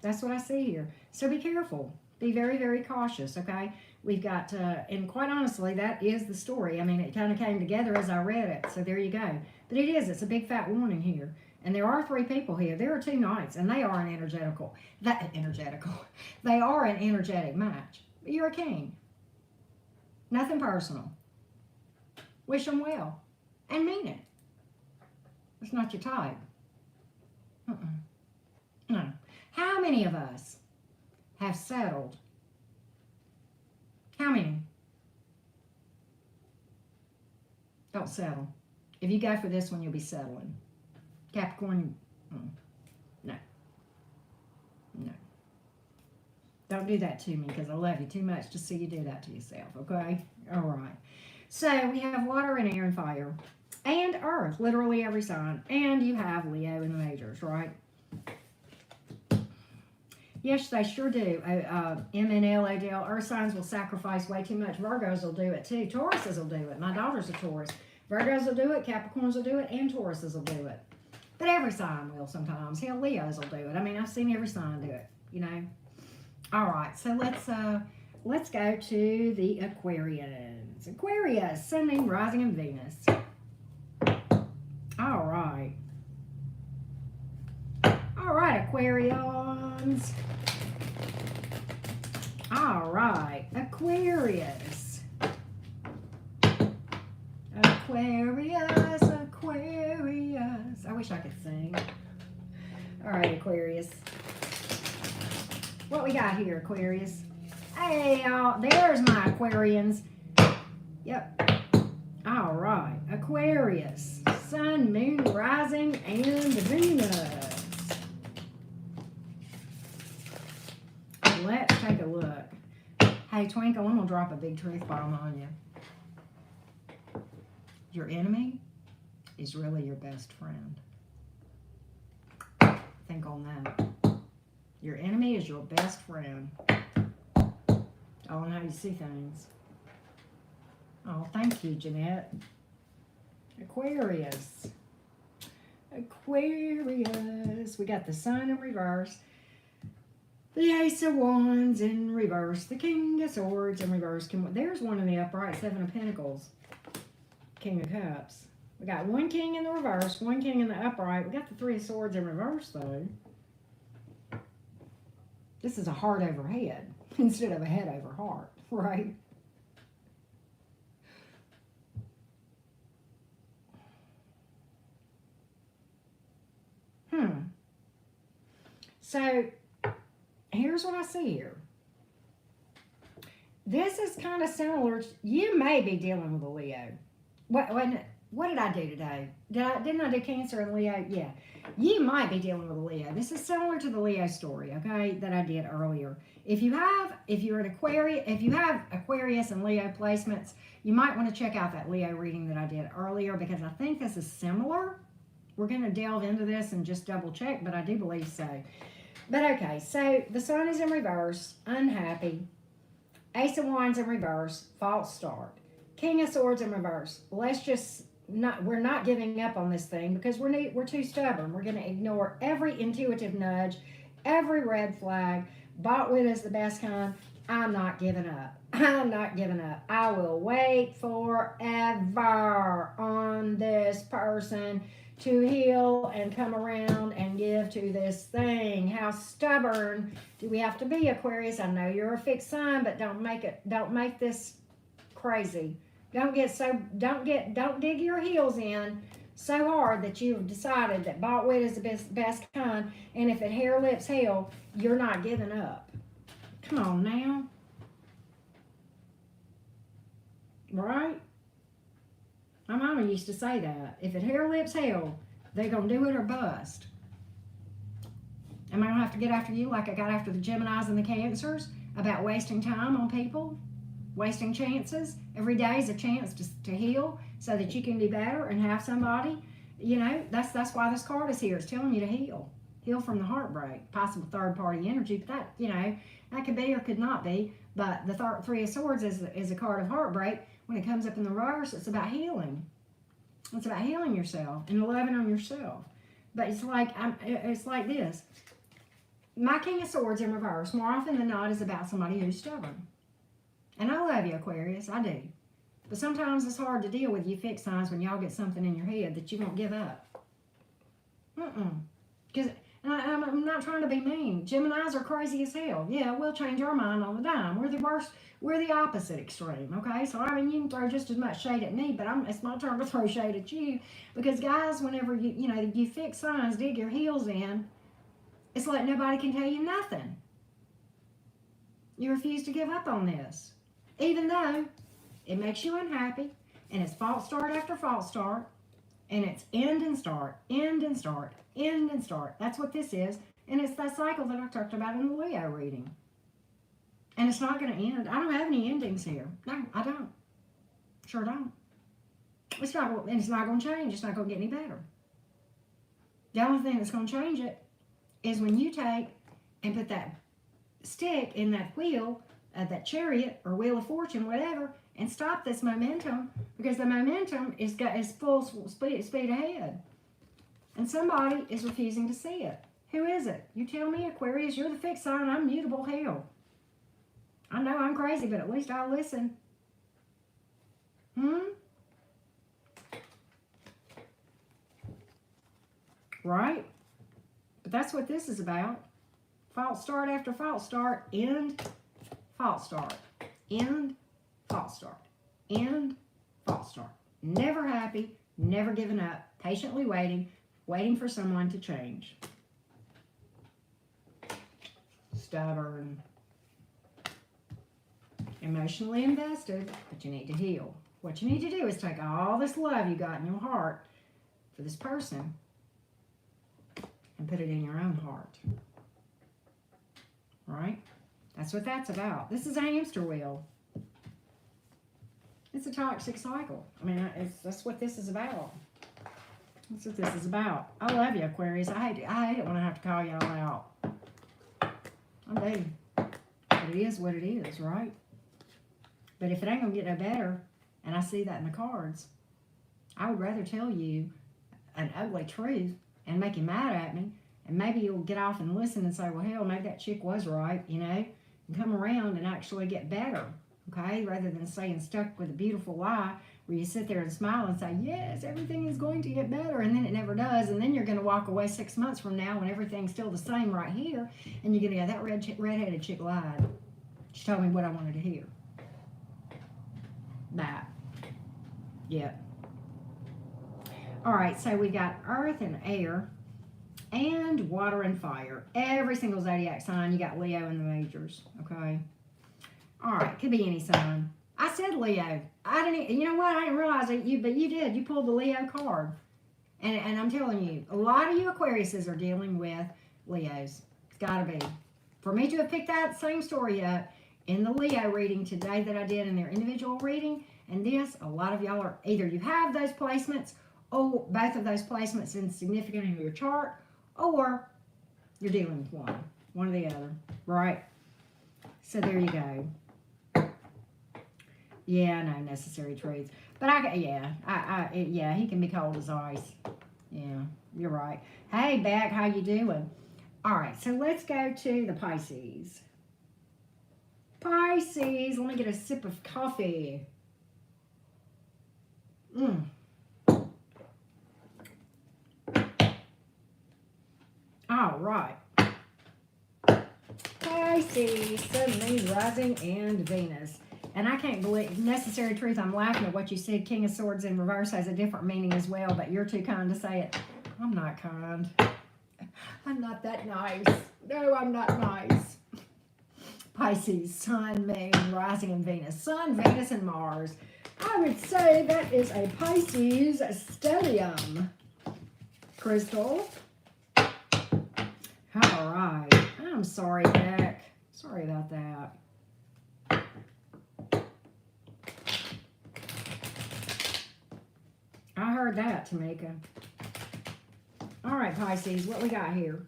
A: That's what I see here. So be careful. Be very, very cautious, okay? We've got, and quite honestly, that is the story. I mean, it kind of came together as I read it, so there you go. But it's a big fat warning here. And there are 3 people here. There are 2 knights, and they are an they are an energetic match. But you're a king. Nothing personal. Wish them well. And mean it. It's not your type. No. How many of us have settled? How many? Don't settle. If you go for this one, you'll be settling. Capricorn, no. Don't do that to me because I love you too much to see you do that to yourself, okay? All right. So we have water and air and fire and earth, literally every sign. And you have Leo in the majors, right? Yes, they sure do. MNLADL, earth signs will sacrifice way too much. Virgos will do it too. Tauruses will do it. My daughter's a Taurus. Virgos will do it, Capricorns will do it, and Tauruses will do it. But every sign will sometimes. Hell, Leos will do it. I mean, I've seen every sign do it, All right, so let's go to the Aquarians. Aquarius, Sun, Moon, Rising, and Venus. All right. All right, Aquarians. All right, Aquarius. Aquarius. songs. I wish I could sing. All right, Aquarius. What we got here, Aquarius? Hey, there's my Aquarians. Yep. All right, Aquarius. Sun, moon, rising, and Venus. Let's take a look. Hey, Twinkle, I'm going to drop a big truth bomb on you. Your enemy is really your best friend. Think on that. Your enemy is your best friend. All in how you see things. Oh, thank you, Jeanette. Aquarius. Aquarius. We got the Sun in reverse. The Ace of Wands in reverse. The King of Swords in reverse. There's one in the upright. Seven of Pentacles. King of Cups. We got one King in the reverse. One King in the upright. We got the Three of Swords in reverse, though. This is a heart over head instead of a head over heart, right? So, here's what I see here. This is kind of similar. You may be dealing with a Leo. What did I do today? Didn't I do Cancer and Leo? Yeah. You might be dealing with a Leo. This is similar to the Leo story, okay, that I did earlier. If you have Aquarius and Leo placements, you might want to check out that Leo reading that I did earlier because I think this is similar. We're going to delve into this and just double check, but I do believe so. But okay, so the Sun is in reverse, unhappy. Ace of Wands in reverse, false start. King of Swords in reverse. We're not giving up on this thing because we're too stubborn. We're going to ignore every intuitive nudge, every red flag. Bought with is the best kind. I'm not giving up. I'm not giving up. I will wait forever on this person to heal and come around and give to this thing. How stubborn do we have to be, Aquarius? I know you're a fixed sign, but don't make this crazy. Don't dig your heels in so hard that you've decided that bought wit is the best kind, and if it hair lips hell, you're not giving up. Come on now. Right? My mama used to say that. If it hair lips hell, they're going to do it or bust. Am I going to have to get after you like I got after the Geminis and the Cancers about wasting time on people? Wasting chances? Every day is a chance to heal so that you can be better and have somebody. You know, that's why this card is here. It's telling you to heal. Heal from the heartbreak. Possible third-party energy. But that, you know, that could be or could not be. But the Three of Swords is a card of heartbreak. When it comes up in the reverse, it's about healing. It's about healing yourself and loving on yourself. But it's like this. My King of Swords in reverse, more often than not, is about somebody who's stubborn. And I love you, Aquarius. I do. But sometimes it's hard to deal with you fixed signs when y'all get something in your head that you won't give up. Because I'm not trying to be mean. Geminis are crazy as hell. Yeah, we'll change our mind on the dime. We're the worst. We're the opposite extreme, okay? So, I mean, you can throw just as much shade at me, but it's my turn to throw shade at you. Because, guys, whenever you fix signs, dig your heels in, it's like nobody can tell you nothing. You refuse to give up on this. Even though it makes you unhappy, and it's false start after false start, and it's end and start, end and start, end and start. That's what this is. And it's that cycle that I talked about in the Leo reading. And it's not going to end. I don't have any endings here. No, I don't. Sure don't. It's not going to change. It's not going to get any better. The only thing that's going to change it is when you take and put that stick in that wheel, that chariot or wheel of fortune, whatever, and stop this momentum, because the momentum is full speed ahead. And somebody is refusing to see it. Who is it? You tell me, Aquarius. You're the fixed sign. I'm mutable hell. I know I'm crazy, but at least I'll listen. Right? But that's what this is about. False start after false start. End. False start. End. False start. End. False start. Never happy. Never giving up. Patiently waiting. waiting for someone to change. Stubborn. Emotionally invested, but you need to heal. What you need to do is take all this love you got in your heart for this person and put it in your own heart. Right? That's what that's about. This is a hamster wheel. It's a toxic cycle. I mean, that's what this is about. That's what this is about. I love you, Aquarius. I hate it when I have to call y'all out. I do. But it is what it is, right? But if it ain't going to get no better, and I see that in the cards, I would rather tell you an ugly truth and make you mad at me, and maybe you'll get off and listen and say, well, hell, maybe that chick was right, you know, and come around and actually get better, okay, rather than staying stuck with a beautiful lie where you sit there and smile and say, yes, everything is going to get better, and then it never does, and then you're going to walk away 6 months from now when everything's still the same right here, and you're going to go, that redheaded chick lied. She told me what I wanted to hear. That. Yep. All right, so we got earth and air and water and fire. Every single zodiac sign, you got Leo in the majors, okay? All right, could be any sign. I said Leo. I didn't, you know what? I didn't realize it, but you did. You pulled the Leo card. And I'm telling you, a lot of you Aquariuses are dealing with Leos. It's got to be. For me to have picked that same story up in the Leo reading today that I did in their individual reading, and this, a lot of y'all are, either you have those placements, or both of those placements insignificant in your chart, or you're dealing with one or the other, right? So there you go. Yeah, I know, necessary truths. But yeah, he can be cold as ice. Yeah, you're right. Hey, Beck, how you doing? All right, so let's go to the Pisces. Pisces, let me get a sip of coffee. All right. Pisces, Sun, Moon, Rising, and Venus. And I can't believe, necessary truth, I'm laughing at what you said. King of Swords in reverse has a different meaning as well, but you're too kind to say it. I'm not kind. I'm not that nice. No, I'm not nice. Pisces, Sun, Moon, Rising, and Venus. Sun, Venus, and Mars. I would say that is a Pisces stellium. Crystal. All right. I'm sorry, Beck. Sorry about that. I heard that, Tamika. All right, Pisces, what we got here?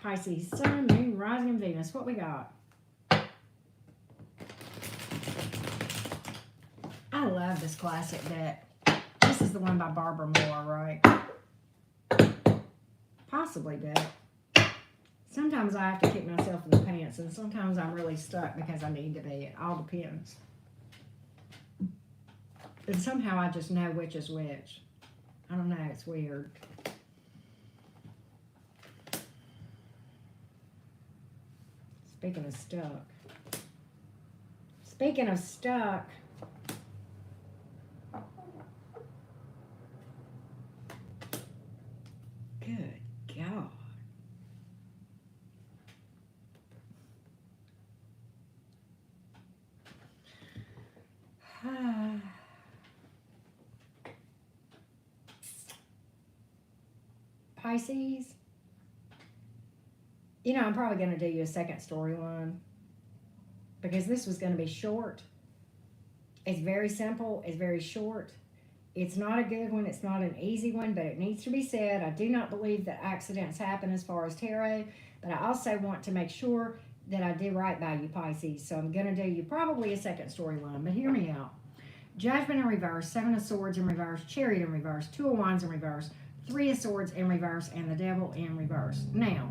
A: Pisces, Sun, Moon, Rising, and Venus. What we got? I love this classic deck. This is the one by Barbara Moore, right? Possibly, Beck. Sometimes I have to kick myself in the pants, and sometimes I'm really stuck because I need to be. It all depends. And somehow I just know which is which. I don't know, it's weird. Speaking of stuck. Speaking of stuck. Good God. Pisces, you know, I'm probably going to do you a second storyline because this was going to be short. It's very simple. It's very short. It's not a good one. It's not an easy one, but it needs to be said. I do not believe that accidents happen as far as tarot, but I also want to make sure that I do right by you, Pisces. So I'm going to do you probably a second storyline, but hear me out. Judgment in reverse, Seven of Swords in reverse, Chariot in reverse, Two of Wands in reverse, Three of Swords in reverse, and the Devil in reverse. Now,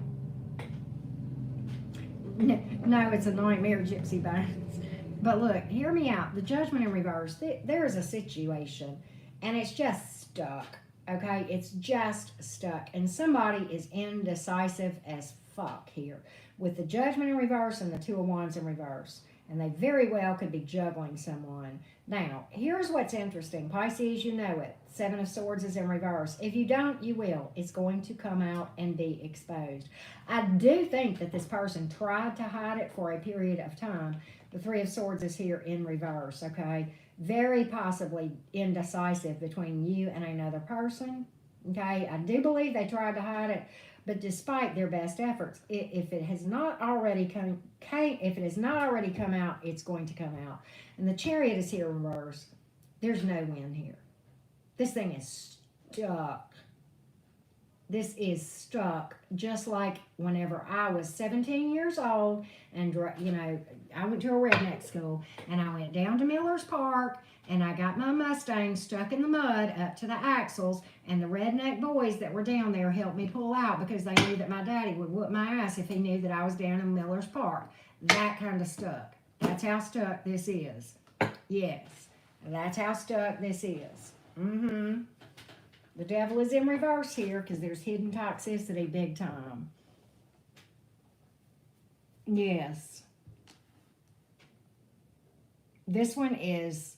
A: no, it's a nightmare, Gypsy Bones. But look, hear me out. The Judgment in reverse, there is a situation, and it's just stuck, okay? It's just stuck, and somebody is indecisive as fuck here with the Judgment in reverse and the Two of Wands in reverse. And they very well could be juggling someone. Now, here's what's interesting. Pisces, you know it. Seven of Swords is in reverse. If you don't, you will. It's going to come out and be exposed. I do think that this person tried to hide it for a period of time. The Three of Swords is here in reverse, okay? Very possibly indecisive between you and another person, okay? I do believe they tried to hide it, but despite their best efforts, if it has not already come out, it's going to come out. And the Chariot is here in reverse. There's no win here. This thing is stuck. This is stuck, just like whenever I was 17 years old and, you know, I went to a redneck school and I went down to Miller's Park and I got my Mustang stuck in the mud up to the axles, and the redneck boys that were down there helped me pull out because they knew that my daddy would whoop my ass if he knew that I was down in Miller's Park. That kind of stuck. That's how stuck this is. Yes, that's how stuck this is. The devil is in reverse here because there's hidden toxicity big time. Yes. This one is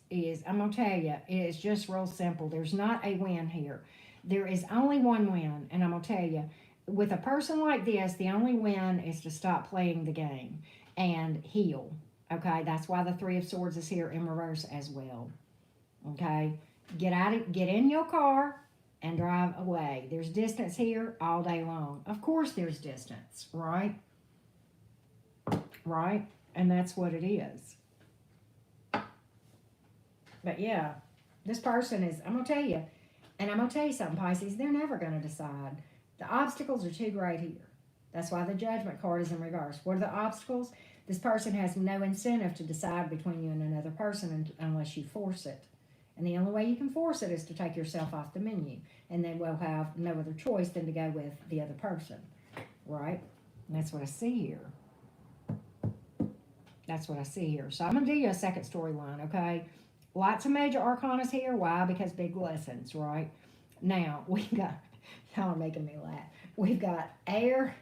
A: I'm going to tell you, it is just real simple. There's not a win here. There is only one win, and I'm going to tell you, with a person like this, the only win is to stop playing the game and heal. Okay, that's why the Three of Swords is here in reverse as well. Okay, get in your car and drive away. There's distance here all day long. Of course there's distance, right? Right? And that's what it is. But yeah, this person is, I'm going to tell you, and I'm going to tell you something, Pisces, they're never going to decide. The obstacles are too great here. That's why the Judgment card is in reverse. What are the obstacles? This person has no incentive to decide between you and another person unless you force it. And the only way you can force it is to take yourself off the menu. And then we'll have no other choice than to go with the other person. Right? And that's what I see here. That's what I see here. So I'm going to do you a second storyline, okay? Lots of major arcanas here. Why? Because big lessons, right? Now, we've got, y'all are making me laugh. We've got air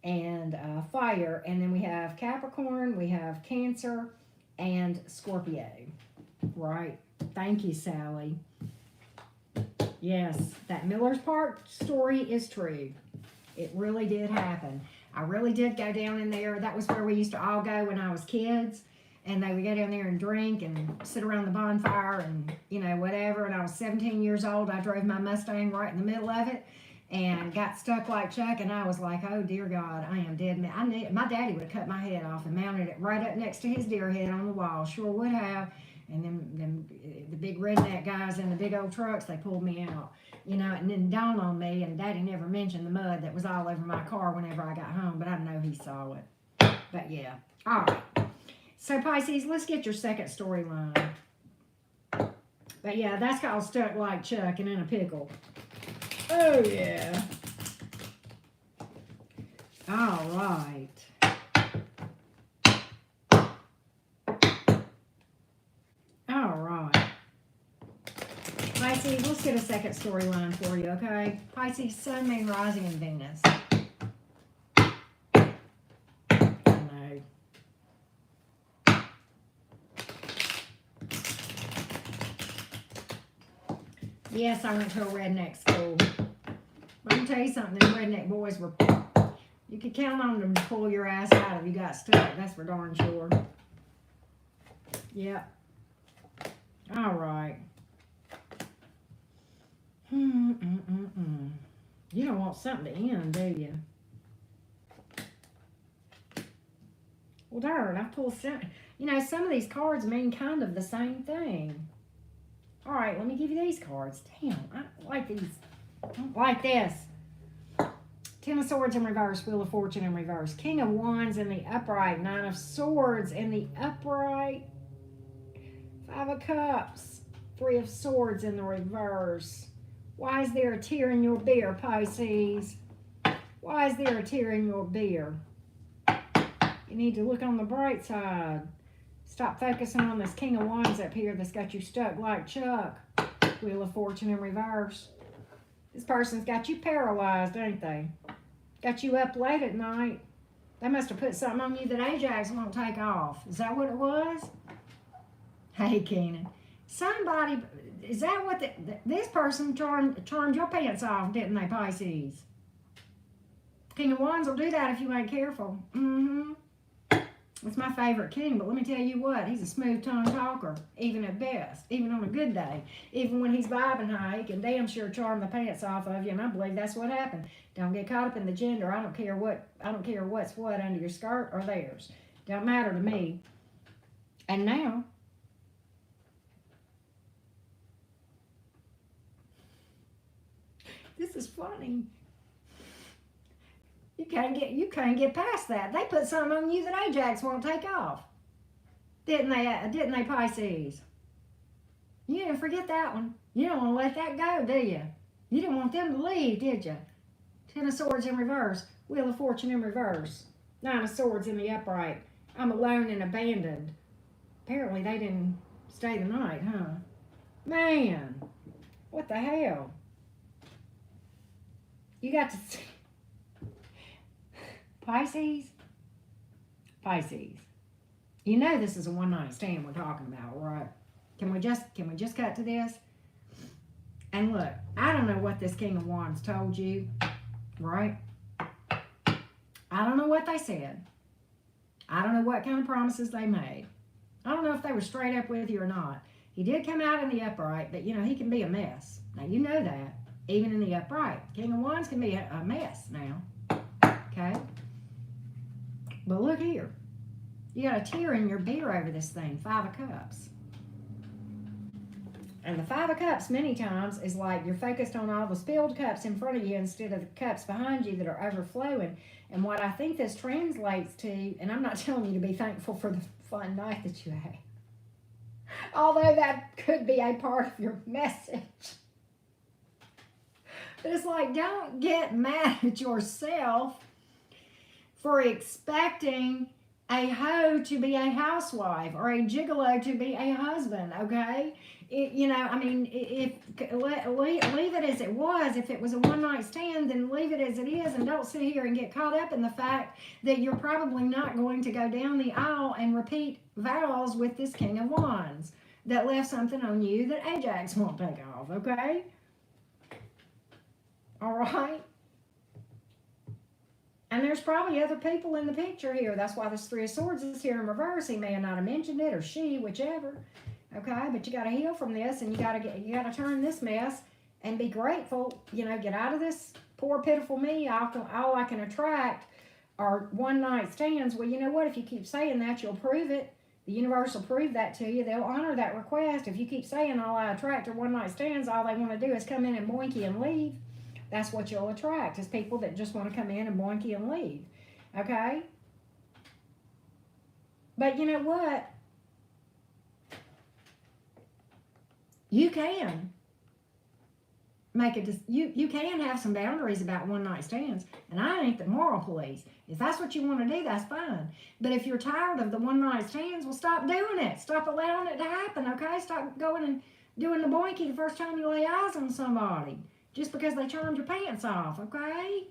A: and fire. And then we have Capricorn, we have Cancer, and Scorpio, right? Thank you, Sally. Yes, that Miller's Park story is true. It really did happen. I really did go down in there. That was where we used to all go when I was kids. And they would go down there and drink and sit around the bonfire and, you know, whatever. And I was 17 years old. I drove my Mustang right in the middle of it and got stuck like Chuck. And I was like, oh, dear God, I am dead. My daddy would have cut my head off and mounted it right up next to his deer head on the wall. Sure would have. And then the big redneck guys in the big old trucks, they pulled me out. You know, and then dawned on me, and Daddy never mentioned the mud that was all over my car whenever I got home, but I know he saw it. But yeah. All right. So, Pisces, let's get your second storyline. But yeah, that's called Stuck Like Chuck and in a Pickle. Oh, yeah. All right. All right. Pisces, let's get a second storyline for you, okay? Pisces, Sun, Moon, Rising, and Venus. Yes, I went to a redneck school. But I can tell you something, them redneck boys were, you could count on them to pull your ass out if you got stuck. That's for darn sure. Yep. All right. You don't want something to end, do you? Well, darn, I pulled some. You know, some of these cards mean kind of the same thing. All right, let me give you these cards. Damn, I don't like these. I don't like this. Ten of Swords in reverse, Wheel of Fortune in reverse, King of Wands in the upright, Nine of Swords in the upright, Five of Cups, Three of Swords in the reverse. Why is there a tear in your beer, Pisces? Why is there a tear in your beer? You need to look on the bright side. Stop focusing on this King of Wands up here that's got you stuck like Chuck. Wheel of Fortune in reverse. This person's got you paralyzed, ain't they? Got you up late at night. They must have put something on you that Ajax won't take off. Is that what it was? Hey, Keenan. Somebody, is that what this person charmed your pants off, didn't they, Pisces? King of Wands will do that if you ain't careful. Mm-hmm. It's my favorite king, but let me tell you what, he's a smooth-tongued talker, even at best, even on a good day. Even when he's vibing high, he can damn sure charm the pants off of you, and I believe that's what happened. Don't get caught up in the gender. I don't care what's what under your skirt or theirs. Don't matter to me. And now, this is funny. You can't get past that. They put something on you that Ajax won't take off. Didn't they, Pisces? You didn't forget that one. You don't want to let that go, do you? You didn't want them to leave, did you? Ten of Swords in reverse. Wheel of Fortune in reverse. Nine of Swords in the upright. I'm alone and abandoned. Apparently they didn't stay the night, huh? Man, what the hell? You got to see. Pisces, you know this is a one-night stand we're talking about, right? Can we just cut to this? And look, I don't know what this King of Wands told you, right? I don't know what they said. I don't know what kind of promises they made. I don't know if they were straight up with you or not. He did come out in the upright, but you know, he can be a mess. Now, you know that, even in the upright. King of Wands can be a mess now, okay? But look here. You got a tear in your beer over this thing, Five of Cups. And the Five of Cups many times is like you're focused on all the spilled cups in front of you instead of the cups behind you that are overflowing. And what I think this translates to, and I'm not telling you to be thankful for the fun night that you had, although that could be a part of your message. But it's like, don't get mad at yourself for expecting a hoe to be a housewife or a gigolo to be a husband, okay? Leave it as it was. If it was a one-night stand, then leave it as it is, and don't sit here and get caught up in the fact that you're probably not going to go down the aisle and repeat vows with this King of Wands that left something on you that Ajax won't take off, okay? All right? And there's probably other people in the picture here. That's why this Three of Swords is here in reverse. He may not have mentioned it, or she, whichever. Okay, but you got to heal from this, and you got to turn this mess and be grateful. You know, get out of this poor pitiful me. All I can attract are one-night stands. Well, you know what? If you keep saying that, you'll prove it. The universe will prove that to you. They'll honor that request. If you keep saying all I attract are one-night stands, all they want to do is come in and boink you and leave. That's what you'll attract, is people that just want to come in and boink you and leave. Okay? But you know what? You can make you can have some boundaries about one-night stands, and I ain't the moral police. If that's what you want to do, that's fine. But if you're tired of the one-night stands, well, stop doing it. Stop allowing it to happen, okay? Stop going and doing the boinky the first time you lay eyes on somebody, just because they charmed your pants off, okay?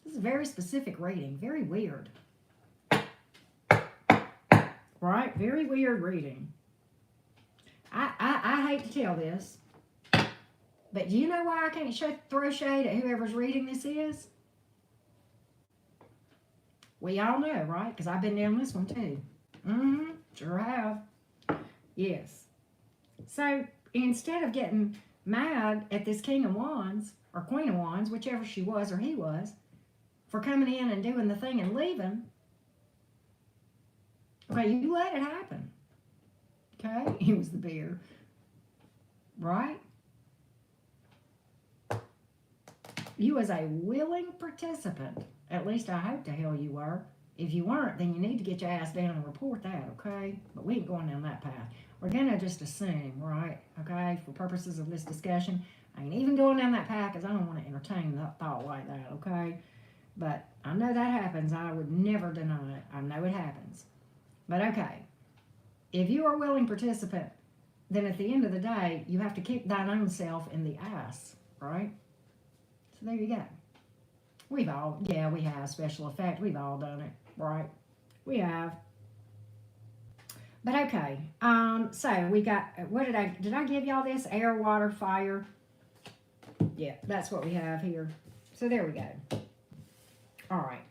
A: This is a very specific reading. Very weird. Right? Very weird reading. I hate to tell this, but do you know why I can't throw shade at whoever's reading this is? We all know, right? Because I've been down this one too. Sure have. Yes. So instead of getting mad at this King of Wands or Queen of Wands, whichever she was or he was, for coming in and doing the thing and leaving, okay, you let it happen. Okay? He was the bear. Right? You was a willing participant. At least I hope the hell you were. If you weren't, then you need to get your ass down and report that, okay? But we ain't going down that path. We're going to just assume, right? Okay? For purposes of this discussion, I ain't even going down that path because I don't want to entertain that thought like that, okay? But I know that happens. I would never deny it. I know it happens. But okay. If you are a willing participant, then at the end of the day, you have to kick thine own self in the ass, right? So there you go. We've all, yeah, we have special effect. We've all done it, right? We have. But okay, so we got, did I give y'all this? Air, water, fire. Yeah, that's what we have here. So there we go. All right.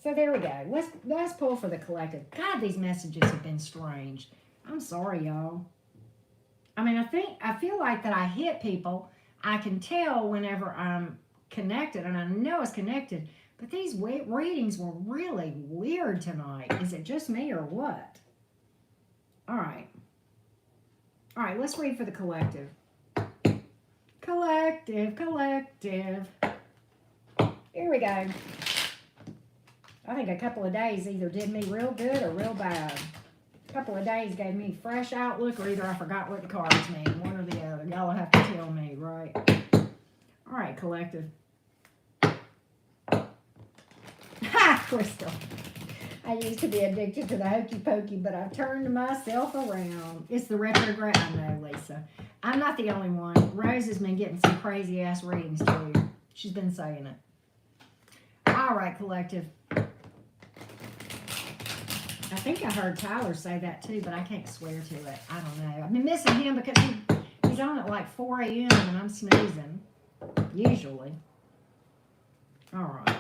A: So there we go. Let's pull for the collective. God, these messages have been strange. I'm sorry, y'all. I mean, I feel like that I hit people. I can tell whenever I'm connected, and I know it's connected. But these readings were really weird tonight. Is it just me or what? All right. All right, let's read for the collective. Collective. Here we go. I think a couple of days either did me real good or real bad. A couple of days gave me fresh outlook, or either I forgot what the cards mean. One or the other. Y'all will have to tell me, right? All right, collective. Ha! Crystal. I used to be addicted to the hokey pokey, but I've turned myself around. It's the retrograde. I know, Lisa. I'm not the only one. Rose has been getting some crazy ass readings too. She's been saying it. All right, collective. I think I heard Tyler say that too, but I can't swear to it. I don't know. I've been missing him because he's on at like 4 a.m. and I'm snoozing. Usually. All right.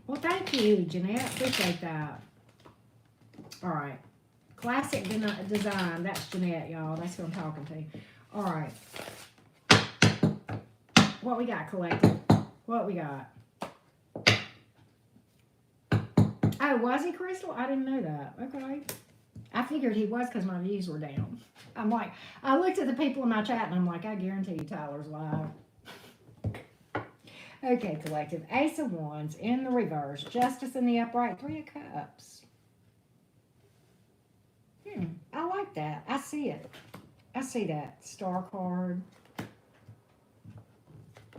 A: Well, thank you, Jeanette. Appreciate that. All right. Classic design. That's Jeanette, y'all. That's who I'm talking to. All right. What we got, collective? What we got? Oh, was he, Crystal? I didn't know that. Okay. I figured he was because my views were down. I'm like, I looked at the people in my chat and I'm like, I guarantee you Tyler's live. Okay, collective. Ace of Wands in the reverse. Justice in the upright. 3 of Cups. I like that. I see it. I see that. Star card.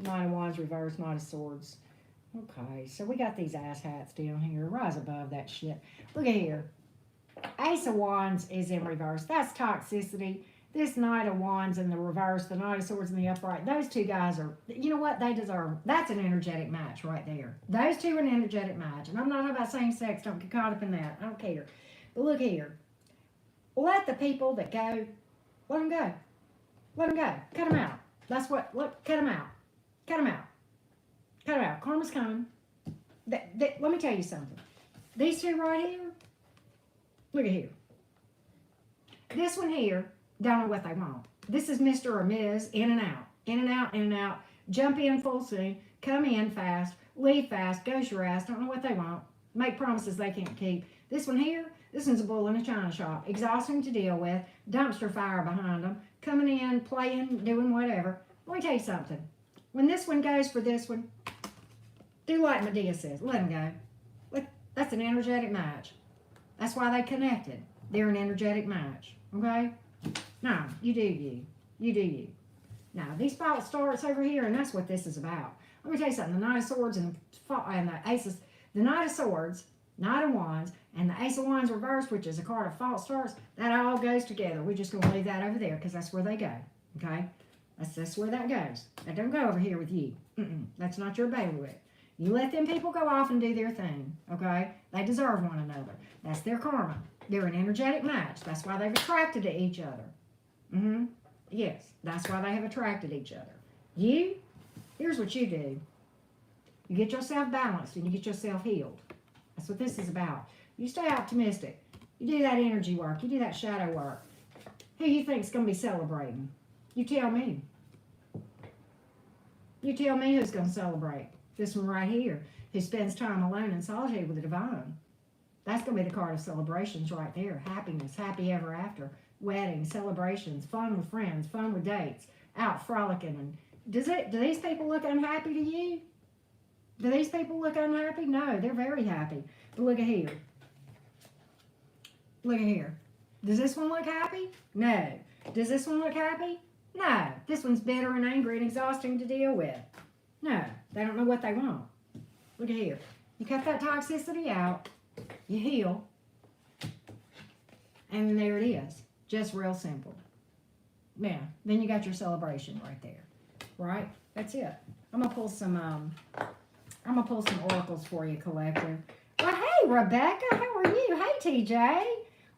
A: Nine of Wands reverse. Knight of Swords. Okay, so we got these ass hats down here. Rise above that shit. Look at here. Ace of Wands is in reverse. That's toxicity. This Knight of Wands in the reverse, the Knight of Swords in the upright. Those two guys are, you know what? They deserve, that's an energetic match right there. Those two are an energetic match. And I'm not talking about same sex. Don't get caught up in that. I don't care. But look here. Let the people that go, let them go. Let them go. Cut them out. That's what, look, cut them out. Cut them out. Cut them out. Karma's coming. Let me tell you something. These two right here, look at here. This one here, don't know what they want. This is Mr. or Ms. In and out. In and out, in and out. Jump in full soon. Come in fast. Leave fast. Goes your ass. Don't know what they want. Make promises they can't keep. This one here, this one's a bull in a china shop. Exhausting to deal with. Dumpster fire behind them. Coming in, playing, doing whatever. Let me tell you something. When this one goes for this one, do like Medea says. Let them go. That's an energetic match. That's why they connected. They're an energetic match. Okay? No, you do you. You do you. Now, these false starts over here, and that's what this is about. Let me tell you something. The Knight of Swords and the Aces, the Knight of Swords, Knight of Wands, and the Ace of Wands reversed, which is a card of false starts, that all goes together. We're just going to leave that over there because that's where they go. Okay? That's where that goes. That don't go over here with you. That's not your bailiwick. You let them people go off and do their thing. Okay? They deserve one another. That's their karma. They're an energetic match. That's why they've attracted to each other. Yes, that's why they have attracted each other. You, here's what you do. You get yourself balanced and you get yourself healed. That's what this is about. You stay optimistic. You do that energy work. You do that shadow work. Who you think's going to be celebrating? You tell me. You tell me who's going to celebrate. This one right here, who spends time alone in solitude with the divine. That's going to be the card of celebrations right there. Happiness, happy ever after. Weddings, celebrations, fun with friends, fun with dates, out frolicking. And do these people look unhappy to you? Do these people look unhappy? No, they're very happy. But look at here. Look at here. Does this one look happy? No. Does this one look happy? No. This one's bitter and angry and exhausting to deal with. No. They don't know what they want. Look at here. You cut that toxicity out. You heal. And there it is. Just real simple. Yeah. Then you got your celebration right there. Right? That's it. I'm gonna pull some oracles for you, collective. Well, hey, Rebecca, how are you? Hey, TJ.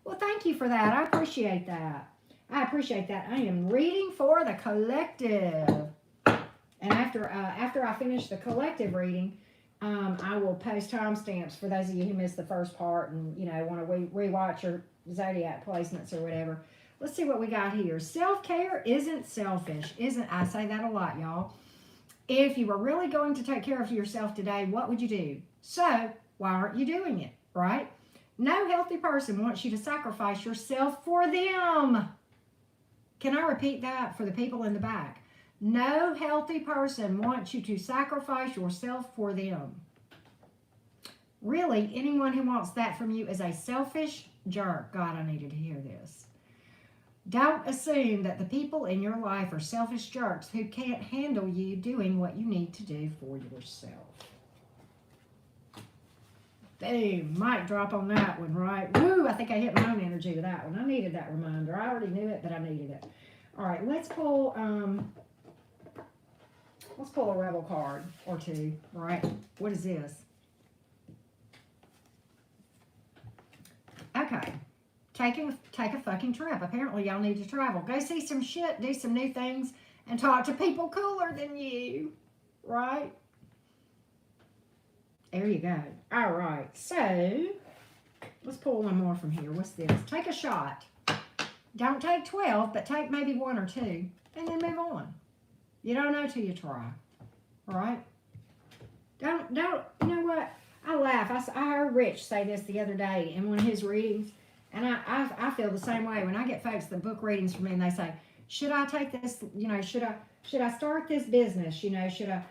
A: Well, thank you for that. I appreciate that. I appreciate that. I am reading for the collective. And after I finish the collective reading, I will post timestamps for those of you who missed the first part and, you know, want to rewatch your zodiac placements or whatever. Let's see what we got here. Self-care isn't selfish. I say that a lot, y'all. If you were really going to take care of yourself today, what would you do? So, why aren't you doing it, right? No healthy person wants you to sacrifice yourself for them. Can I repeat that for the people in the back? No healthy person wants you to sacrifice yourself for them. Really, anyone who wants that from you is a selfish jerk. God, I needed to hear this. Don't assume that the people in your life are selfish jerks who can't handle you doing what you need to do for yourself. Boom, mic drop on that one, right? Woo, I think I hit my own energy with that one. I needed that reminder. I already knew it, but I needed it. All right, let's pull a rebel card or two, right? What is this? Okay. Take a fucking trip. Apparently, y'all need to travel. Go see some shit, do some new things, and talk to people cooler than you, right? There you go. All right. So, let's pull one more from here. What's this? Take a shot. Don't take 12, but take maybe 1 or 2, and then move on. You don't know till you try, right? Don't. You know what? I laugh. I heard Rich say this the other day in one of his readings, and I feel the same way. When I get folks that book readings from me, and they say, "Should I take this? You know, should I start this business? You know, should I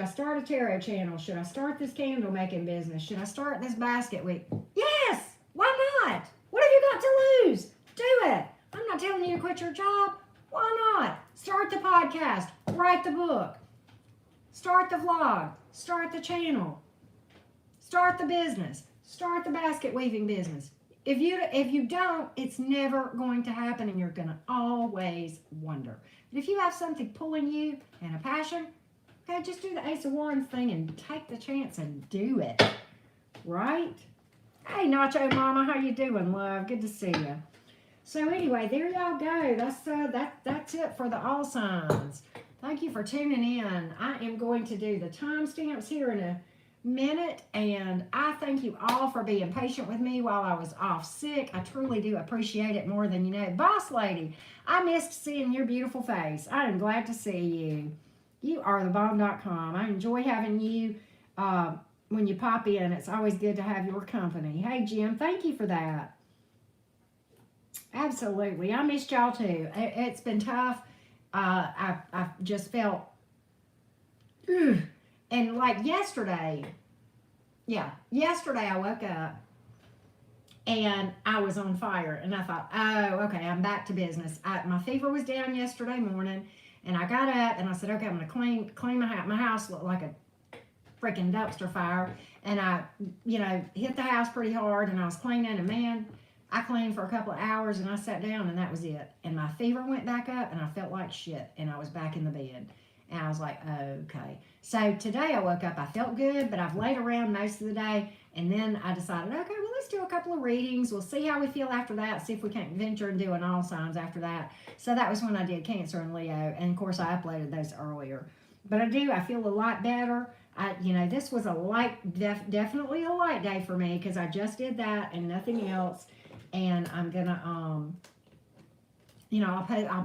A: start a tarot channel? Should I start this candle making business? Should I start this basket week?" Yes. Why not? What have you got to lose? Do it. I'm not telling you to quit your job. Why not? Start the podcast. Write the book. Start the vlog. Start the channel. Start the business. Start the basket weaving business. If you don't, it's never going to happen, and you're going to always wonder. But if you have something pulling you and a passion, okay, just do the Ace of Wands thing and take the chance and do it. Right? Hey, Nacho Mama, how you doing, love? Good to see you. So anyway, there y'all go. That's it for the all signs. Thank you for tuning in. I am going to do the timestamps here in a minute, and I thank you all for being patient with me while I was off sick. I truly do appreciate it more than you know. Boss lady, I missed seeing your beautiful face. I am glad to see you. You are the bomb.com. I enjoy having you when you pop in. It's always good to have your company. Hey, Jim, thank you for that. Absolutely. I missed y'all too. It's been tough. I just felt, and like yesterday I woke up and I was on fire, and I thought, oh, okay, I'm back to business. My fever was down yesterday morning, and I got up and I said, okay, I'm going to clean my house. My house looked like a freaking dumpster fire, and I, hit the house pretty hard, and I was cleaning, and man, I cleaned for a couple of hours, and I sat down, and that was it. And my fever went back up, and I felt like shit, and I was back in the bed. And I was like, okay. So today I woke up, I felt good, but I've laid around most of the day, and then I decided, okay, well, let's do a couple of readings. We'll see how we feel after that, see if we can't venture and do an all signs after that. So that was when I did Cancer and Leo, and of course I uploaded those earlier. But I feel a lot better. This was definitely a light day for me, because I just did that and nothing else. And I'm gonna, I'll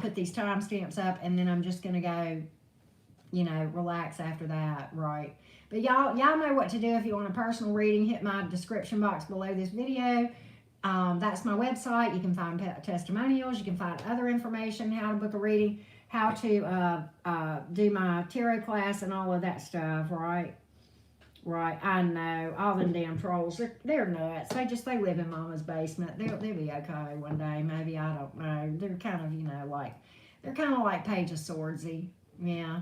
A: put these timestamps up, and then I'm just gonna go, relax after that, right? But y'all know what to do if you want a personal reading. Hit my description box below this video. That's my website. You can find testimonials. You can find other information, how to book a reading, how to do my tarot class, and all of that stuff, right? Right, I know. All them damn trolls, they're nuts. They live in Mama's basement. They'll be okay one day, maybe. I don't know. They're kind of, they're kind of like Page of Swordsy. Yeah,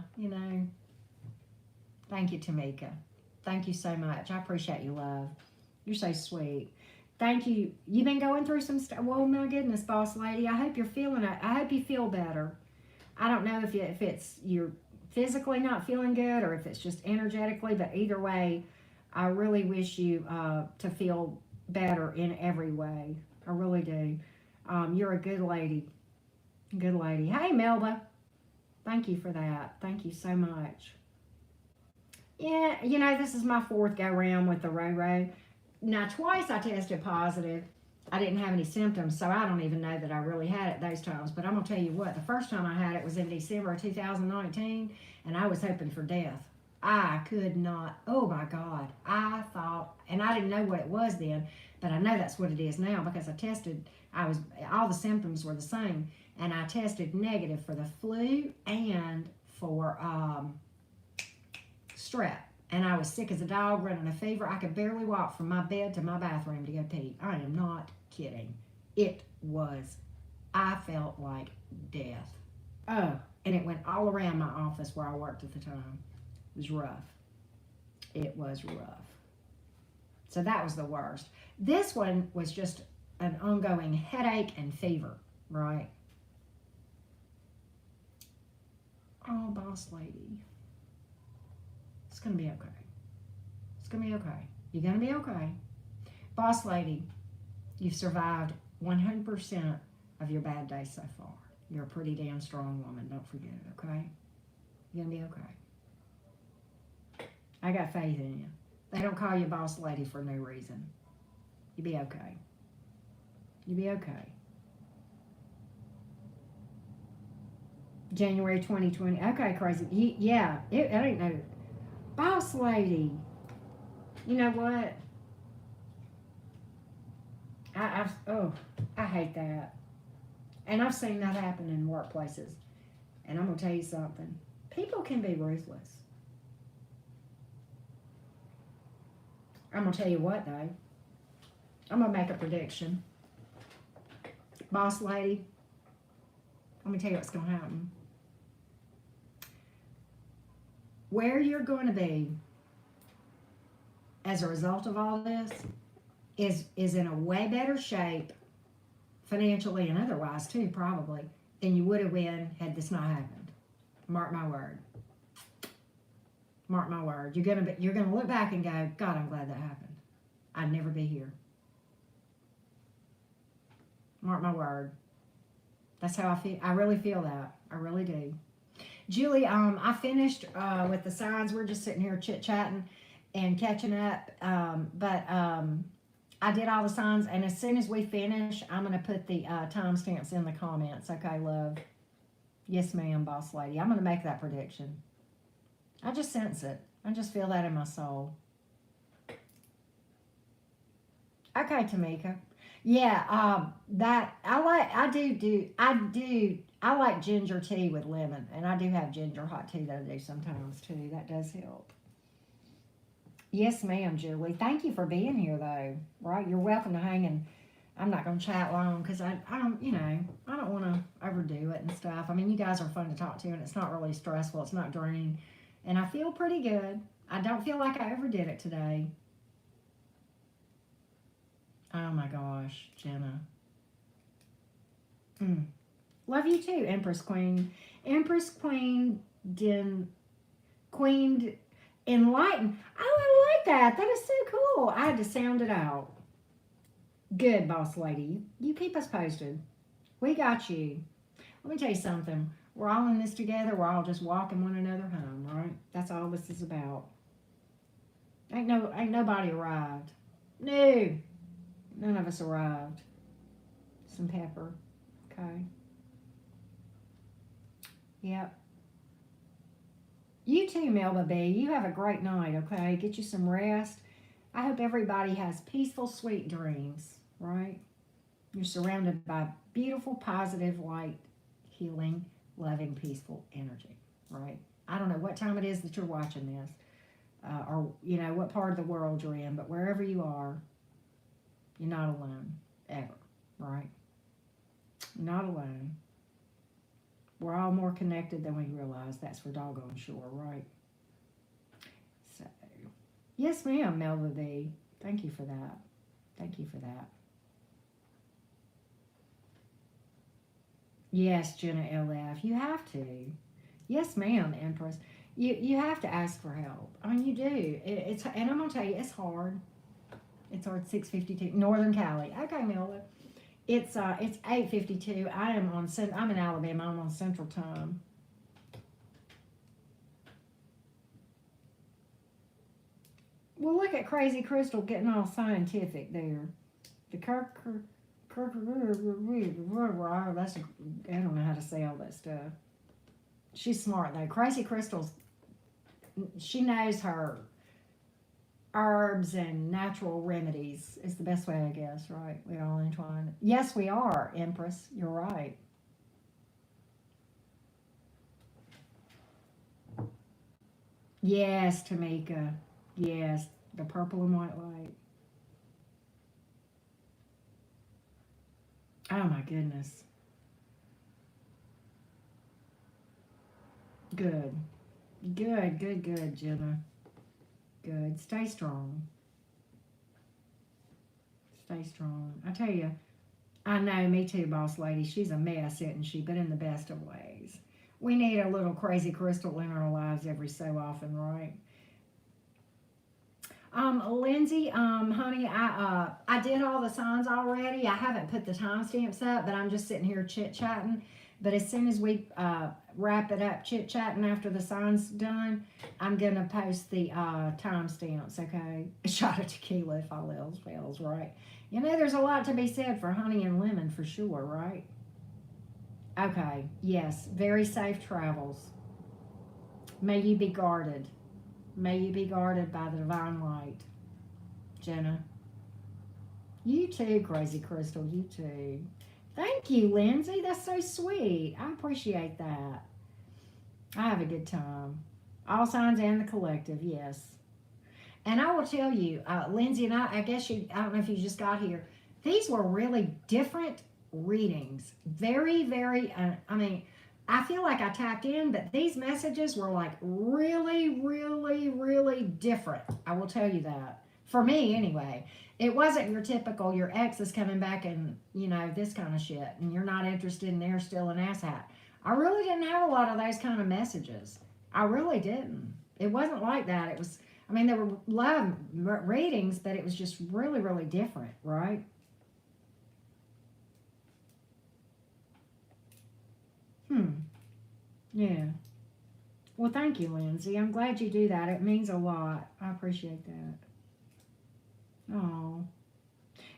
A: Thank you, Tamika. Thank you so much. I appreciate you, love. You're so sweet. Thank you. You've been going through some stuff. Well, my goodness, boss lady. I hope you're feeling it. I hope you feel better. I don't know if it's your physically not feeling good or if it's just energetically, but either way, I really wish you to feel better in every way. I really do. You're a good lady. Good lady. Hey, Melba. Thank you for that. Thank you so much. Yeah, you know, this is my fourth go round with the Roro. Now, twice I tested positive. I didn't have any symptoms, so I don't even know that I really had it those times. But I'm going to tell you what, the first time I had it was in December of 2019, and I was hoping for death. I could not, oh my God. I thought, and I didn't know what it was then, but I know that's what it is now because I tested, all the symptoms were the same, and I tested negative for the flu and for strep. And I was sick as a dog, running a fever. I could barely walk from my bed to my bathroom to go pee. I am not kidding. I felt like death. Oh, and it went all around my office where I worked at the time. It was rough. It was rough. So that was the worst. This one was just an ongoing headache and fever, right? Oh, boss lady. It's going to be okay. It's going to be okay. You're going to be okay. Boss lady, you've survived 100% of your bad days so far. You're a pretty damn strong woman. Don't forget it, okay? You're going to be okay. I got faith in you. They don't call you boss lady for no reason. You'll be okay. You'll be okay. January 2020. Okay, crazy. Yeah, it ain't no... Boss lady. You know what? I hate that. And I've seen that happen in workplaces. And I'm going to tell you something. People can be ruthless. I'm going to tell you what, though. I'm going to make a prediction. Boss lady, let me tell you what's going to happen. Where you're going to be as a result of all this is in a way better shape, financially and otherwise too, probably, than you would have been had this not happened. Mark my word. Mark my word. You're gonna look back and go, God, I'm glad that happened. I'd never be here. Mark my word. That's how I feel. I really feel that. I really do. Julie, I finished with the signs. We're just sitting here chit-chatting and catching up. But I did all the signs, and as soon as we finish, I'm going to put the timestamps in the comments. Okay, love? Yes, ma'am, boss lady. I'm going to make that prediction. I just sense it. I just feel that in my soul. Okay, Tamika. Yeah, I like ginger tea with lemon, and I do have ginger hot tea that I do sometimes too. That does help. Yes, ma'am, Julie. Thank you for being here, though. Right, you're welcome to hang, and I'm not going to chat long because I don't want to overdo it and stuff. I mean, you guys are fun to talk to, and it's not really stressful. It's not draining, and I feel pretty good. I don't feel like I overdid it today. Oh my gosh, Jenna. Love you too, Empress Queen. Empress Queen Queen Enlightened. Oh, I like that. That is so cool. I had to sound it out. Good, boss lady. You keep us posted. We got you. Let me tell you something. We're all in this together. We're all just walking one another home, right? That's all this is about. Ain't nobody arrived. No. None of us arrived. Some pepper. Okay. Yep. You too, Melba B. You have a great night, okay? Get you some rest. I hope everybody has peaceful, sweet dreams, right? You're surrounded by beautiful, positive, light, healing, loving, peaceful energy, right? I don't know what time it is that you're watching this, or, what part of the world you're in, but wherever you are, you're not alone, ever, right? Not alone. We're all more connected than we realize. That's for doggone sure, right? So, yes, ma'am, Melva B. Thank you for that. Thank you for that. Yes, Jenna LF. You have to. Yes, ma'am, Empress. You have to ask for help. I mean, you do. It's and I'm gonna tell you, it's hard. It's hard. 6:52, Northern Cali. Okay, Mila. It's 8:52. I'm in Alabama. I'm on Central Time. Well, look at Crazy Crystal getting all scientific there. The that's I don't know how to say all that stuff. She's smart though. Crazy Crystal's she knows her herbs and natural remedies is the best way, I guess, right? We all entwine. Yes, we are, Empress. You're right. Yes, Tamika. Yes, the purple and white light. Oh my goodness. Good. Good, Jenna. Good. Stay strong. Stay strong. I tell you, I know, me too, boss lady. She's a mess, isn't she? But in the best of ways. We need a little crazy crystal in our lives every so often, right? Lindsay, honey, I did all the signs already. I haven't put the timestamps up, but I'm just sitting here chit chatting. But as soon as we wrap it up, chit chatting after the signs done, I'm gonna post the timestamps. Okay, a shot of tequila if all else fails, right? You know, there's a lot to be said for honey and lemon for sure, right? Okay, yes, very safe travels. May you be guarded. May you be guarded by the divine light, Jenna. You too, Crazy Crystal. You too. Thank you, Lindsay. That's so sweet. I appreciate that. I have a good time. All signs and the collective, yes. And I will tell you, Lindsay and I guess I don't know if you just got here. These were really different readings. Very, very, I mean, I feel like I tapped in, but these messages were like really, really, really different. I will tell you that. For me, anyway. It wasn't your typical, your ex is coming back and, this kind of shit, and you're not interested and they're still an asshat. I really didn't have a lot of those kind of messages. I really didn't. It wasn't like that. It was, I mean, there were love readings, but it was just really, really different, right? Hmm. Yeah. Well, thank you, Lindsay. I'm glad you do that. It means a lot. I appreciate that. Oh,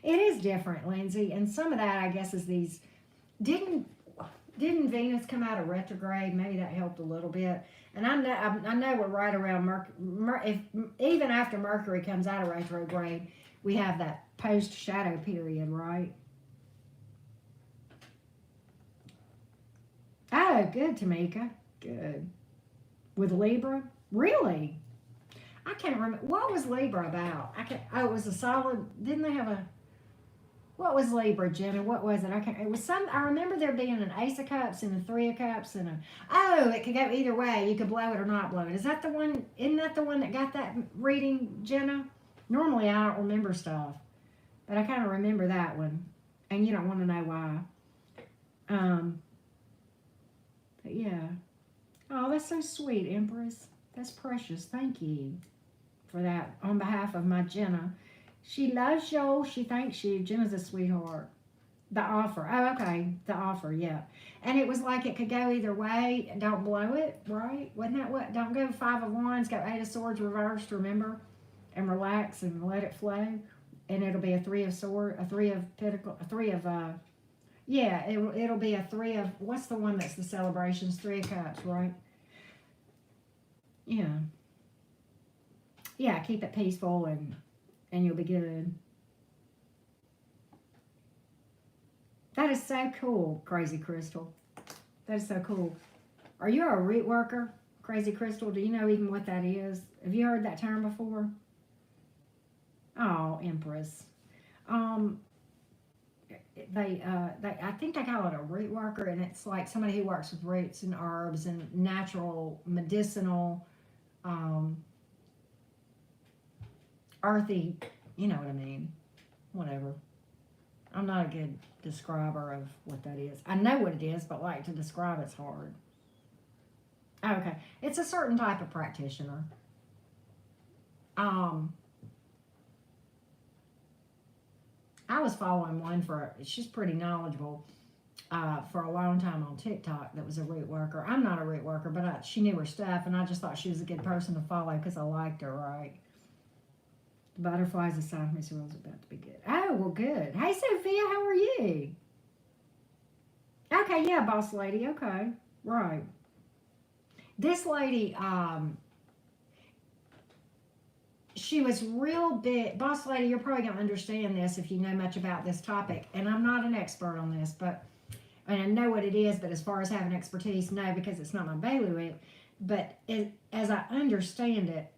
A: it is different, Lindsay. And some of that, I guess, is these. Didn't didn't Venus come out of retrograde? Maybe that helped a little bit. And I know we're right around Mercury. If even after Mercury comes out of retrograde, we have that post shadow period, right? Oh, good, Tamika. Good. With Libra? Really? I can't remember. What was Libra about? I can't. Oh, it was a solid. Didn't they have a. What was Libra, Jenna? What was it? I can't. It was some. I remember there being an Ace of Cups and a Three of Cups and a. Oh, it could go either way. You could blow it or not blow it. Is that the one? Isn't that the one that got that reading, Jenna? Normally, I don't remember stuff, but I kind of remember that one, and you don't want to know why. Um, but yeah. Oh, that's so sweet, Empress. That's precious. Thank you for that on behalf of my Jenna. She loves you. She thanks you. Jenna's a sweetheart. The offer. Oh, okay. The offer, yeah. And it was like it could go either way. Don't blow it, right? Wasn't that what? Don't go Five of Wands, go Eight of Swords reversed, remember? And relax and let it flow. And it'll be a Three of Sword, a Three of Pentacle, a Three of, yeah, it'll be a Three of, what's the one that's the celebrations? Three of Cups, right? Yeah. Yeah, keep it peaceful and you'll be good. That is so cool, Crazy Crystal. That is so cool. Are you a root worker, Crazy Crystal? Do you know even what that is? Have you heard that term before? Oh, Empress. Um, I think they call it a root worker, and it's like somebody who works with roots and herbs and natural medicinal, um, earthy. You know what I mean? Whatever. I'm not a good describer of what that is. I know what it is, but like to describe it's hard. Okay. It's a certain type of practitioner. I was following one she's pretty knowledgeable for a long time on TikTok that was a root worker. I'm not a root worker, but she knew her stuff, and I just thought she was a good person to follow because I liked her, right? The butterflies aside, Miss Earl's about to be good. Oh, well, good. Hey, Sophia, how are you? Okay, yeah, boss lady. Okay, right. This lady, she was real big. Boss lady, you're probably going to understand this if you know much about this topic. And I'm not an expert on this, and I know what it is, but as far as having expertise, no, because it's not my bailiwick. But as I understand it,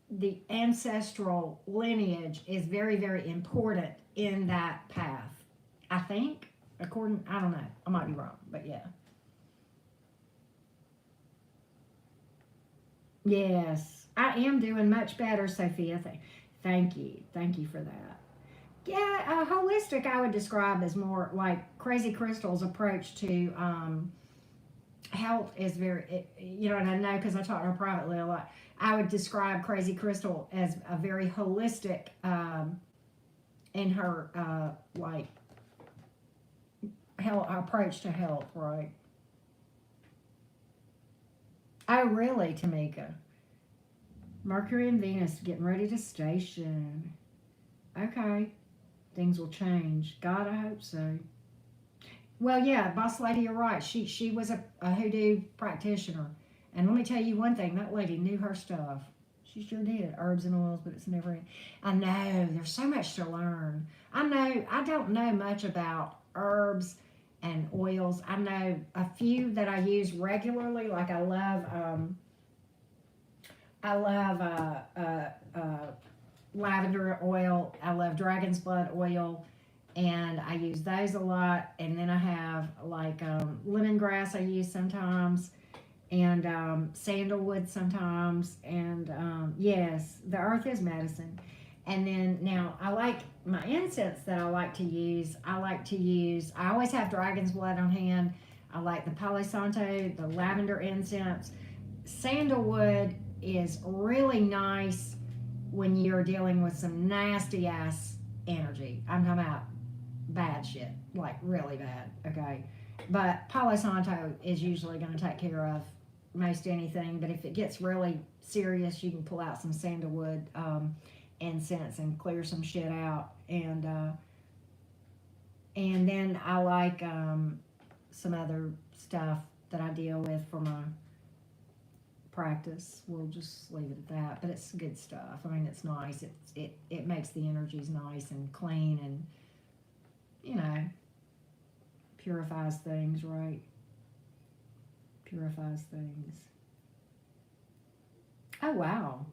A: the ancestral lineage is very, very important in that path. I think, I don't know. I might be wrong, but yeah. Yes, I am doing much better, Sophia. Thank you. Thank you for that. Yeah, holistic I would describe as more like Crazy Crystal's approach to health is very, and I know because I talk to her privately a lot. I would describe Crazy Crystal as a very holistic in her like health approach to health, right? Oh, really, Tamika? Mercury and Venus getting ready to station. Okay, things will change. God, I hope so. Well, yeah, boss lady, you're right. She was a hoodoo practitioner, and let me tell you one thing: that lady knew her stuff. She sure did. Herbs and oils, but it's never. I know there's so much to learn. I don't know much about herbs and oils. I know a few that I use regularly. Like I love lavender oil. I love dragon's blood oil, and I use those a lot. And then I have like lemongrass I use sometimes, and sandalwood sometimes. And yes, the earth is medicine. And then now I like my incense that I like to use. I always have dragon's blood on hand. I like the Palo Santo, the lavender incense. Sandalwood is really nice when you're dealing with some nasty ass energy. I'm talking about bad shit, like really bad, okay? But Palo Santo is usually going to take care of most anything, but if it gets really serious, you can pull out some sandalwood incense and clear some shit out. And then I like some other stuff that I deal with for my practice. We'll just leave it at that. But it's good stuff. I mean, it's nice. It makes the energies nice and clean, and purifies things, right? Purifies things. Oh wow.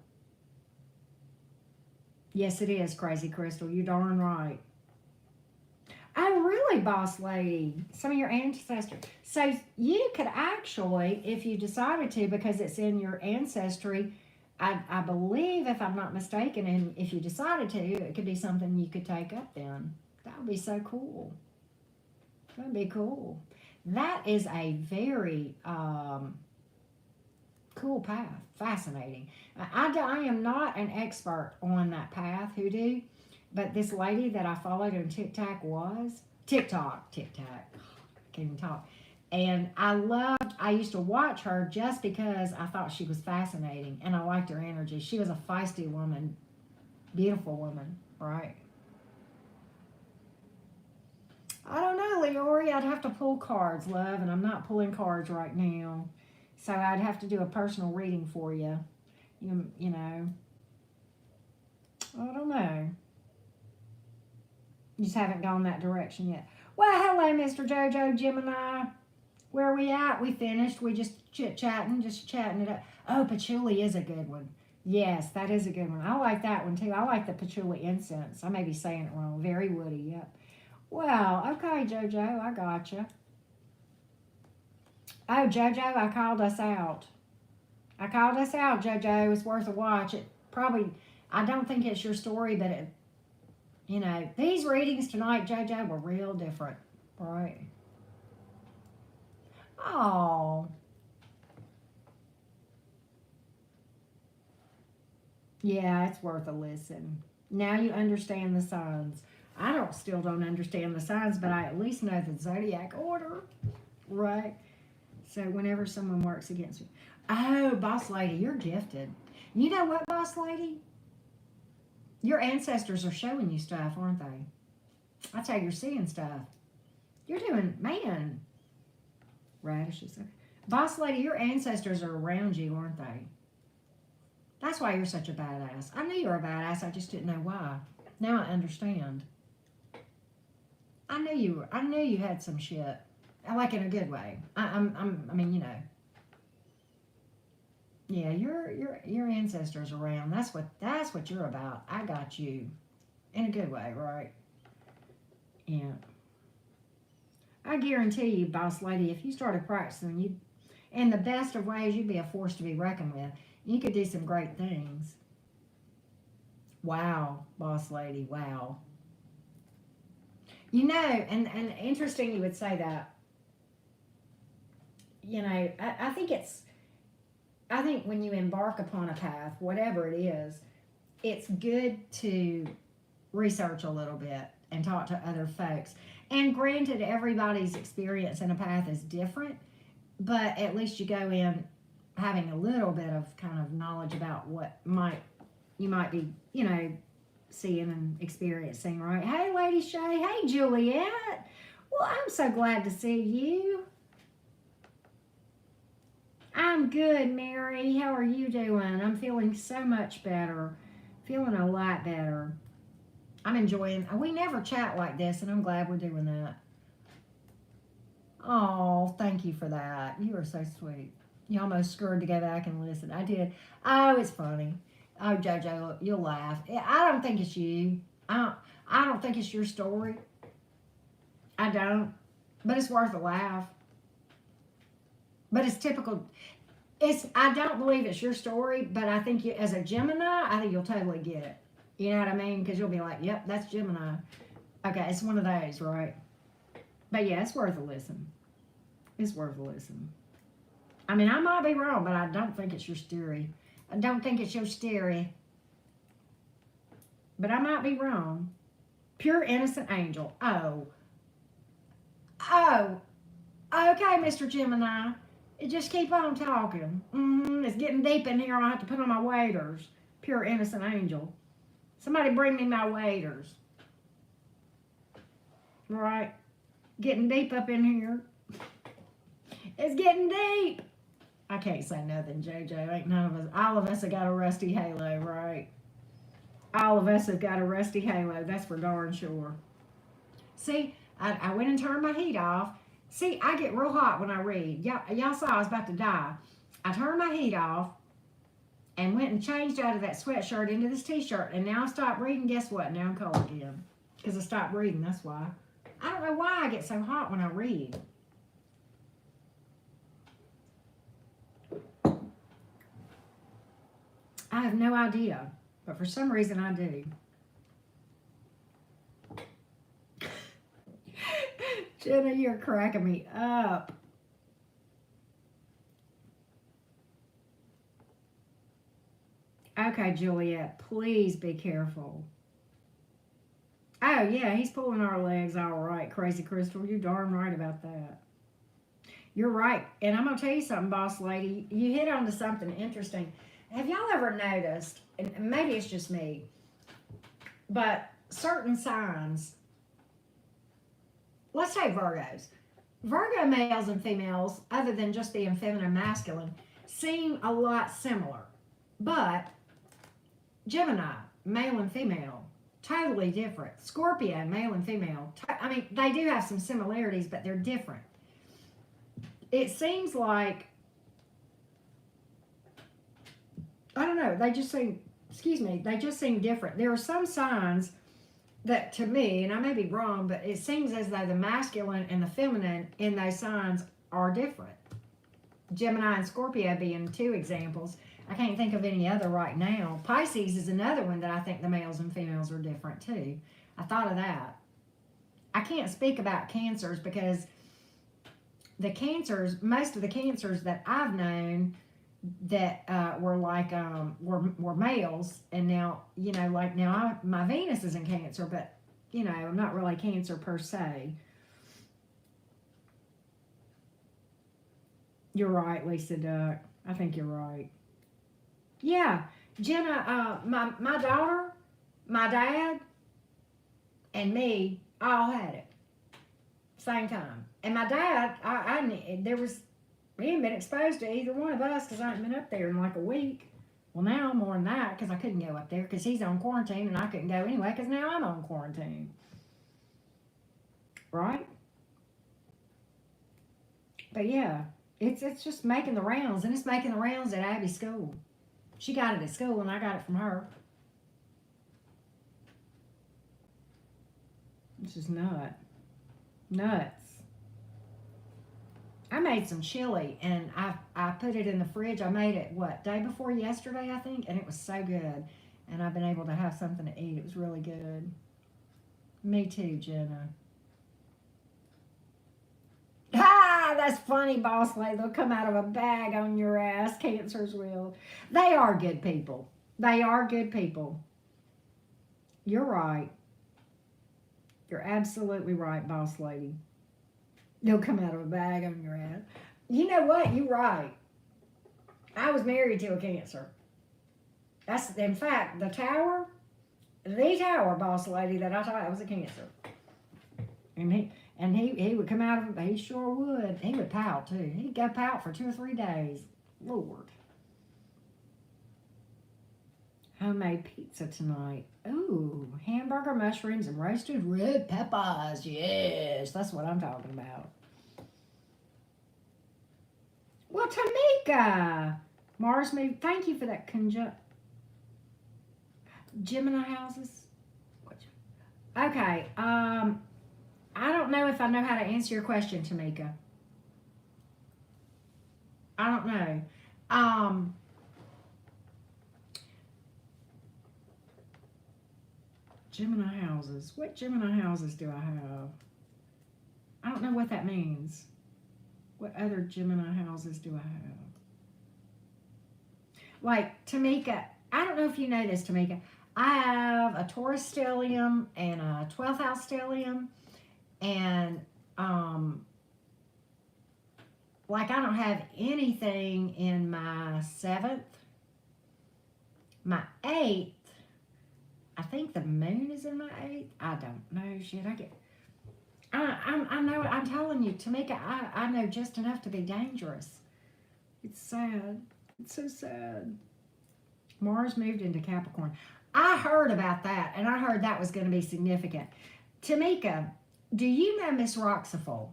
A: Yes, it is, Crazy Crystal. You're darn right. Oh, really, boss lady? Some of your ancestors. So you could actually, if you decided to, because it's in your ancestry, I believe, if I'm not mistaken, and if you decided to, it could be something you could take up then. That would be so cool. That would be cool. That is a very cool path. Fascinating. I am not an expert on that path, hoodoo, but this lady that I followed on TikTok was. TikTok. I can't even talk. And I used to watch her just because I thought she was fascinating and I liked her energy. She was a feisty woman, beautiful woman, right? I don't know, Leori. I'd have to pull cards, love, and I'm not pulling cards right now. So I'd have to do a personal reading for you. You know, I don't know. You just haven't gone that direction yet. Well, hello, Mr. JoJo Gemini. Where are we at? We finished. We just chit-chatting, just chatting it up. Oh, patchouli is a good one. Yes, that is a good one. I like that one too. I like the patchouli incense. I may be saying it wrong. Very woody, yep. Well, okay, JoJo, I gotcha. Oh, JoJo, I called us out. JoJo. It's worth a watch. It probably, I don't think it's your story, but these readings tonight, JoJo, were real different, right? Oh, Yeah, it's worth a listen. Now you understand the signs. Still don't understand the signs, but I at least know the zodiac order, right? So whenever someone works against me, oh, boss lady, you're gifted. You know what, boss lady? Your ancestors are showing you stuff, aren't they? That's how you're seeing stuff. You're doing, man, radishes. Boss lady, your ancestors are around you, aren't they? That's why you're such a badass. I knew you were a badass. I just didn't know why. Now I understand. I knew you were. I knew you had some shit. I like in a good way. I mean, you know. Yeah, your ancestors around. That's what you're about. I got you, in a good way, right? Yeah. I guarantee you, boss lady, if you started practicing, you, in the best of ways, you'd be a force to be reckoned with. You could do some great things. Wow, boss lady, wow. You know, and interesting you would say that. You know, I think when you embark upon a path, whatever it is, it's good to research a little bit and talk to other folks. And granted, everybody's experience in a path is different, but at least you go in having a little bit of kind of knowledge about what you might be, you know, seeing and experiencing, right? Hey, Lady Shay. Hey, Juliet. Well, I'm so glad to see you. I'm good, Mary. How are you doing? I'm feeling so much better. Feeling a lot better. I'm enjoying. We never chat like this, and I'm glad we're doing that. Oh, thank you for that. You are so sweet. You almost scared to go back and listen. I did. Oh, it's funny. Oh, JoJo, you'll laugh. I don't think it's you. I don't think it's your story. I don't. But it's worth a laugh. But it's typical. I don't believe it's your story, but I think you, as a Gemini, I think you'll totally get it. You know what I mean? Because you'll be like, yep, that's Gemini. Okay, it's one of those, right? But yeah, it's worth a listen. It's worth a listen. I mean, I might be wrong, but I don't think it's your story. I don't think it's your story. But I might be wrong. Pure innocent angel. Oh. Oh. Okay, Mr. Gemini. Just keep on talking. It's getting deep in here. I'll have to put on my waders. Pure innocent angel. Somebody bring me my waders. Right? Getting deep up in here. It's getting deep. I can't say nothing, JoJo. Ain't none of us. All of us have got a rusty halo, right? All of us have got a rusty halo. That's for darn sure. See, I went and turned my heat off. See, I get real hot when I read. Y'all saw I was about to die. I turned my heat off and went and changed out of that sweatshirt into this t-shirt. And now I stopped reading. Guess what? Now I'm cold again. Because I stopped reading. That's why. I don't know why I get so hot when I read. I have no idea. But for some reason I do. Jenna, you're cracking me up. Okay, Juliet, please be careful. Oh, yeah, he's pulling our legs all right, Crazy Crystal. You're darn right about that. You're right. And I'm going to tell you something, boss lady. You hit on to something interesting. Have y'all ever noticed, and maybe it's just me, but certain signs, let's say Virgos. Virgo males and females, other than just being feminine and masculine, seem a lot similar. But Gemini, male and female, totally different. Scorpio, male and female, I mean, they do have some similarities, but they're different. It seems like, I don't know, they just seem different. There are some signs that to me, and I may be wrong, but it seems as though the masculine and the feminine in those signs are different. Gemini and Scorpio being two examples. I can't think of any other right now. Pisces is another one that I think the males and females are different too. I thought of that. I can't speak about cancers because the cancers, most of the cancers that I've known, that were like were males, and now like now my Venus is in Cancer, but I'm not really Cancer per se. You're right, Lisa Duck. I think you're right. Yeah, Jenna, my daughter, my dad, and me all had it same time. And my dad, there was he hadn't been exposed to either one of us because I hadn't been up there in like a week. Well, now more than that because I couldn't go up there because he's on quarantine and I couldn't go anyway because now I'm on quarantine. Right? But yeah, it's just making the rounds, and it's making the rounds at Abby's school. She got it at school, and I got it from her. This is nuts. I made some chili, and I put it in the fridge. I made it day before yesterday, I think, and it was so good. And I've been able to have something to eat. It was really good. Me too, Jenna. Ah, that's funny, boss lady. They'll come out of a bag on your ass. Cancers will. They are good people. They are good people. You're right. You're absolutely right, boss lady. They'll come out of a bag on your ass. You know what? You're right. I was married to a Cancer. That's, in fact, the tower, boss lady, that I thought was a Cancer. And he would come out of it, he sure would. He would pout too. He'd go pout for 2 or 3 days. Lord. Homemade pizza tonight. Ooh, hamburger, mushrooms, and roasted red peppers. Yes, that's what I'm talking about. Well, Tamika. Mars moved. Thank you for that conjunct. Gemini houses. Okay. I don't know if I know how to answer your question, Tamika. I don't know. Gemini houses. What Gemini houses do I have? I don't know what that means. What other Gemini houses do I have? Like, Tamika, I don't know if you know this, Tamika. I have a Taurus stellium and a 12th house stellium. And, like, I don't have anything in my 7th. My 8th, I think the moon is in my 8th. I don't know. Shit, I know, I'm telling you, Tamika, I know just enough to be dangerous. It's sad. It's so sad. Mars moved into Capricorn. I heard about that, and I heard that was going to be significant. Tamika, do you know Miss Roxaful?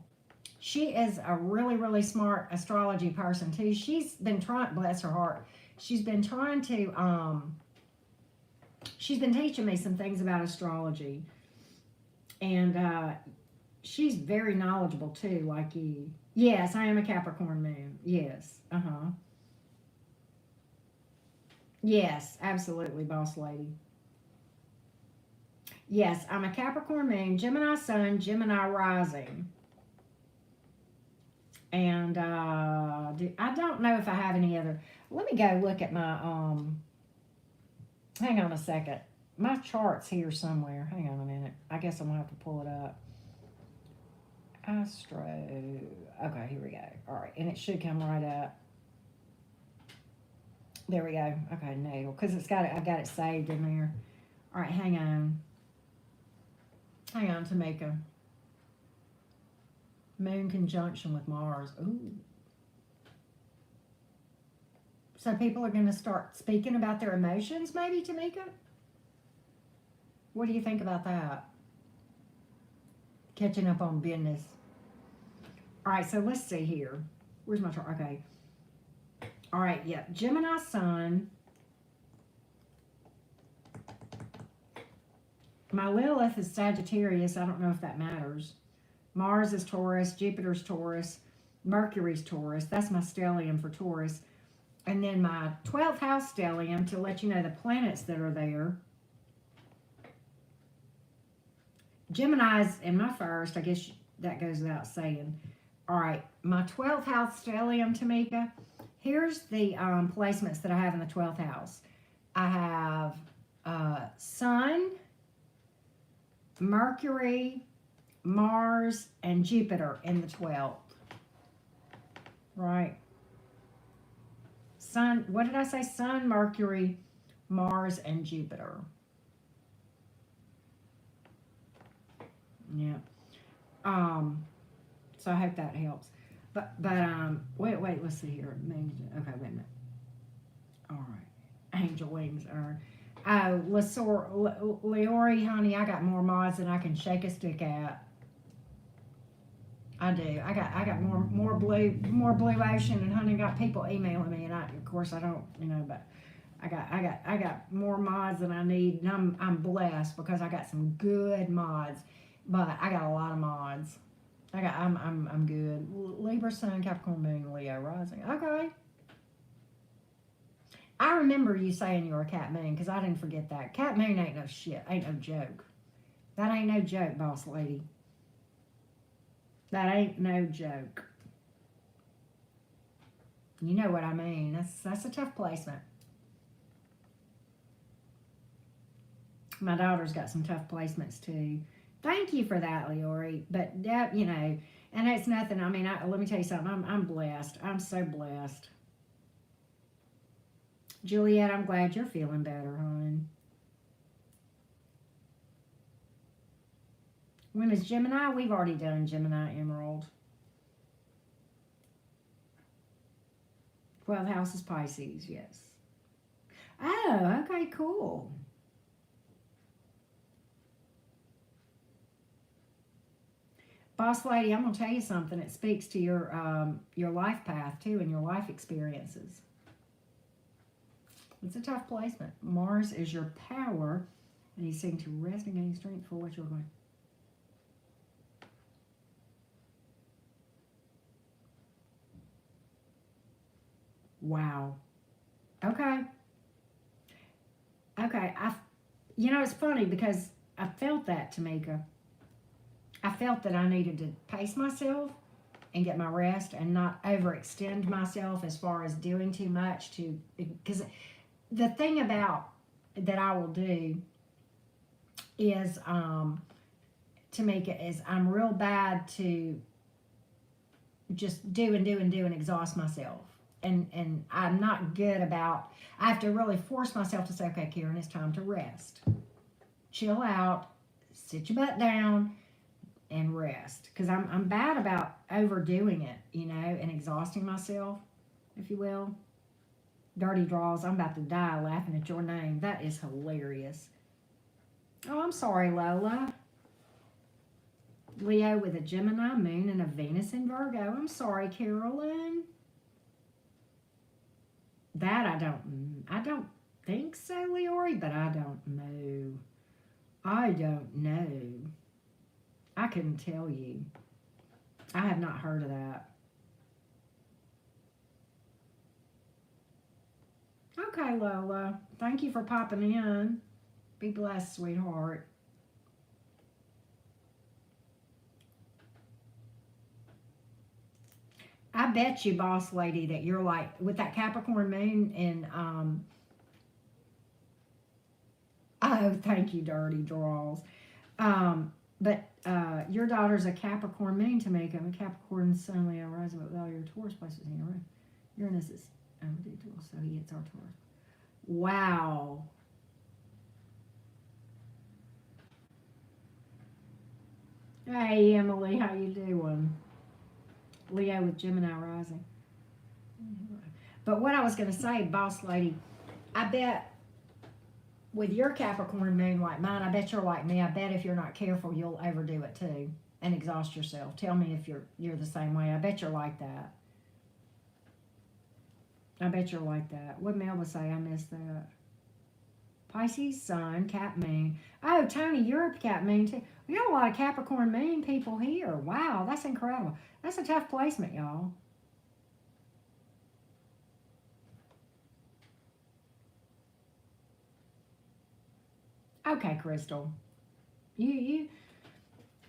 A: She is a really, really smart astrology person, too. She's been trying, bless her heart, she's been trying to, she's been teaching me some things about astrology. And she's very knowledgeable, too, like you. Yes, I am a Capricorn moon. Yes, Yes, absolutely, boss lady. Yes, I'm a Capricorn moon, Gemini sun, Gemini rising. And I don't know if I have any other. Let me go look at my, hang on a second. My chart's here somewhere. Hang on a minute. I guess I'm going to have to pull it up. Astro. Okay, here we go. All right, and it should come right up. There we go. Okay, natal, because I've got it saved in there. All right, hang on. Hang on, Tamika. Moon conjunction with Mars. Ooh. So people are going to start speaking about their emotions, maybe, Tamika? What do you think about that? Catching up on business. All right, so let's see here. Where's my chart? Okay. All right, yeah. Gemini sun. My Lilith is Sagittarius. I don't know if that matters. Mars is Taurus. Jupiter's Taurus. Mercury's Taurus. That's my stellium for Taurus. And then my 12th house stellium, to let you know the planets that are there. Gemini's in my first. I guess that goes without saying. All right, my 12th house stellium, Tamika, Here's the placements that I have in the 12th house. I have Sun, Mercury, Mars, and Jupiter in the 12th. Right. Sun, what did I say? Sun, Mercury, Mars, and Jupiter. Yeah. So I hope that helps. But wait, let's see here. Okay, wait a minute. All right. Angel wings are. Oh, Leori, honey, I got more mods than I can shake a stick at. I do. I got more blue ocean, and honey, got people emailing me, and of course I don't, but I got more mods than I need, and I'm blessed because I got some good mods, but I got a lot of mods. I'm good. Libra, Sun, Capricorn, Moon, Leo, Rising. Okay. I remember you saying you were a Cat Moon because I didn't forget that. Cat Moon ain't no shit. Ain't no joke. That ain't no joke, boss lady. That ain't no joke. You know what I mean. That's a tough placement. My daughter's got some tough placements too. Thank you for that, Leori. But that, and it's nothing. I mean, let me tell you something. I'm blessed. I'm so blessed. Juliet, I'm glad you're feeling better, hon. When is Gemini? We've already done Gemini Emerald. 12th house is Pisces, yes. Oh, okay, cool. Boss lady, I'm going to tell you something. It speaks to your life path, too, and your life experiences. It's a tough placement. Mars is your power, and he's saying to rest and gain strength for what you're going. Wow. Okay. Okay. It's funny because I felt that, Tamika. I felt that I needed to pace myself and get my rest and not overextend myself as far as doing too much because the thing about that I will do is Tamika, is I'm real bad to just do and exhaust myself. And I'm not good about, I have to really force myself to say, okay, Karen, it's time to rest. Chill out, sit your butt down, and rest. Because I'm bad about overdoing it, and exhausting myself, if you will. Dirty draws, I'm about to die laughing at your name. That is hilarious. Oh, I'm sorry, Lola. Leo with a Gemini moon and a Venus in Virgo. I'm sorry, Carolyn. That I don't think so, Leori, but I don't know. I don't know. I couldn't tell you. I have not heard of that. Okay, Lola. Thank you for popping in. Be blessed, sweetheart. I bet you, boss lady, that you're like, with that Capricorn moon and, oh, thank you, dirty draws. But your daughter's a Capricorn moon to make him a Capricorn sun, Leo, rising, but all your Taurus places in your room. Uranus is ridiculous, so he hits our Taurus. Wow. Hey, Emily, how you doing? Leo with Gemini rising. But what I was going to say, boss lady, I bet with your Capricorn moon like mine, I bet you're like me. I bet if you're not careful, you'll overdo it too and exhaust yourself. Tell me if you're the same way. I bet you're like that. I bet you're like that. What Mel would say, I missed that. Pisces sun, Cap moon. Oh, Tony, you're a Cap moon too. We got a lot of Capricorn moon people here. Wow, that's incredible. That's a tough placement, y'all. Okay, Crystal. You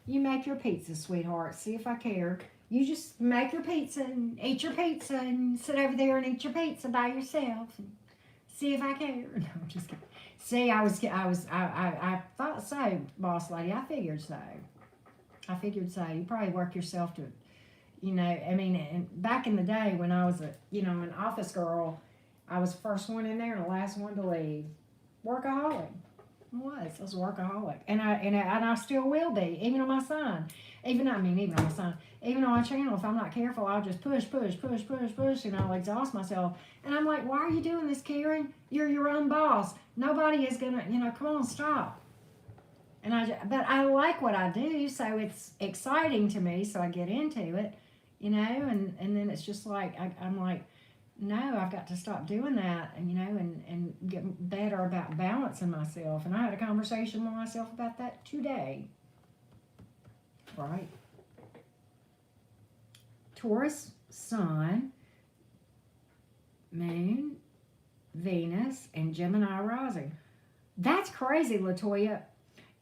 A: make your pizza, sweetheart. See if I care. You just make your pizza and eat your pizza and sit over there and eat your pizza by yourself and see if I care. No, I'm just kidding. See, I thought so, boss lady. I figured so. You probably work yourself to, you know, I mean, and back in the day when I was an office girl, I was the first one in there and the last one to leave. Workaholic. I was a workaholic. And I still will be, even on my son. Even on my son. Even on my channel, if I'm not careful, I'll just push, and I'll exhaust myself. And I'm like, why are you doing this, Karen? You're your own boss. Nobody is gonna, come on, stop. But I like what I do, so it's exciting to me, so I get into it, and then it's just like, I'm like, no, I've got to stop doing that, and get better about balancing myself. And I had a conversation with myself about that today. Right. Taurus, Sun, Moon, Venus, and Gemini rising. That's crazy, Latoya.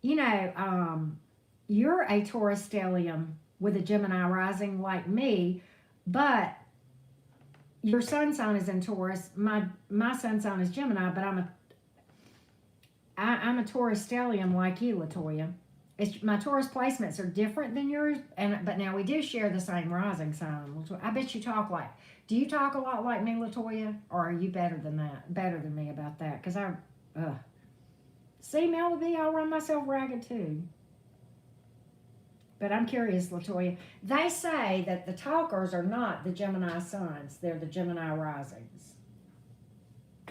A: You're a Taurus stellium with a Gemini rising like me, but your sun sign is in Taurus. My sun sign is Gemini, but I'm a Taurus stellium like you, Latoya. My Taurus placements are different than yours, but now we do share the same rising sign. I bet you do you talk a lot like me, Latoya, or are you better than me about that? Because see, Melody, I'll run myself ragged too. But I'm curious, Latoya. They say that the talkers are not the Gemini suns; they're the Gemini risings,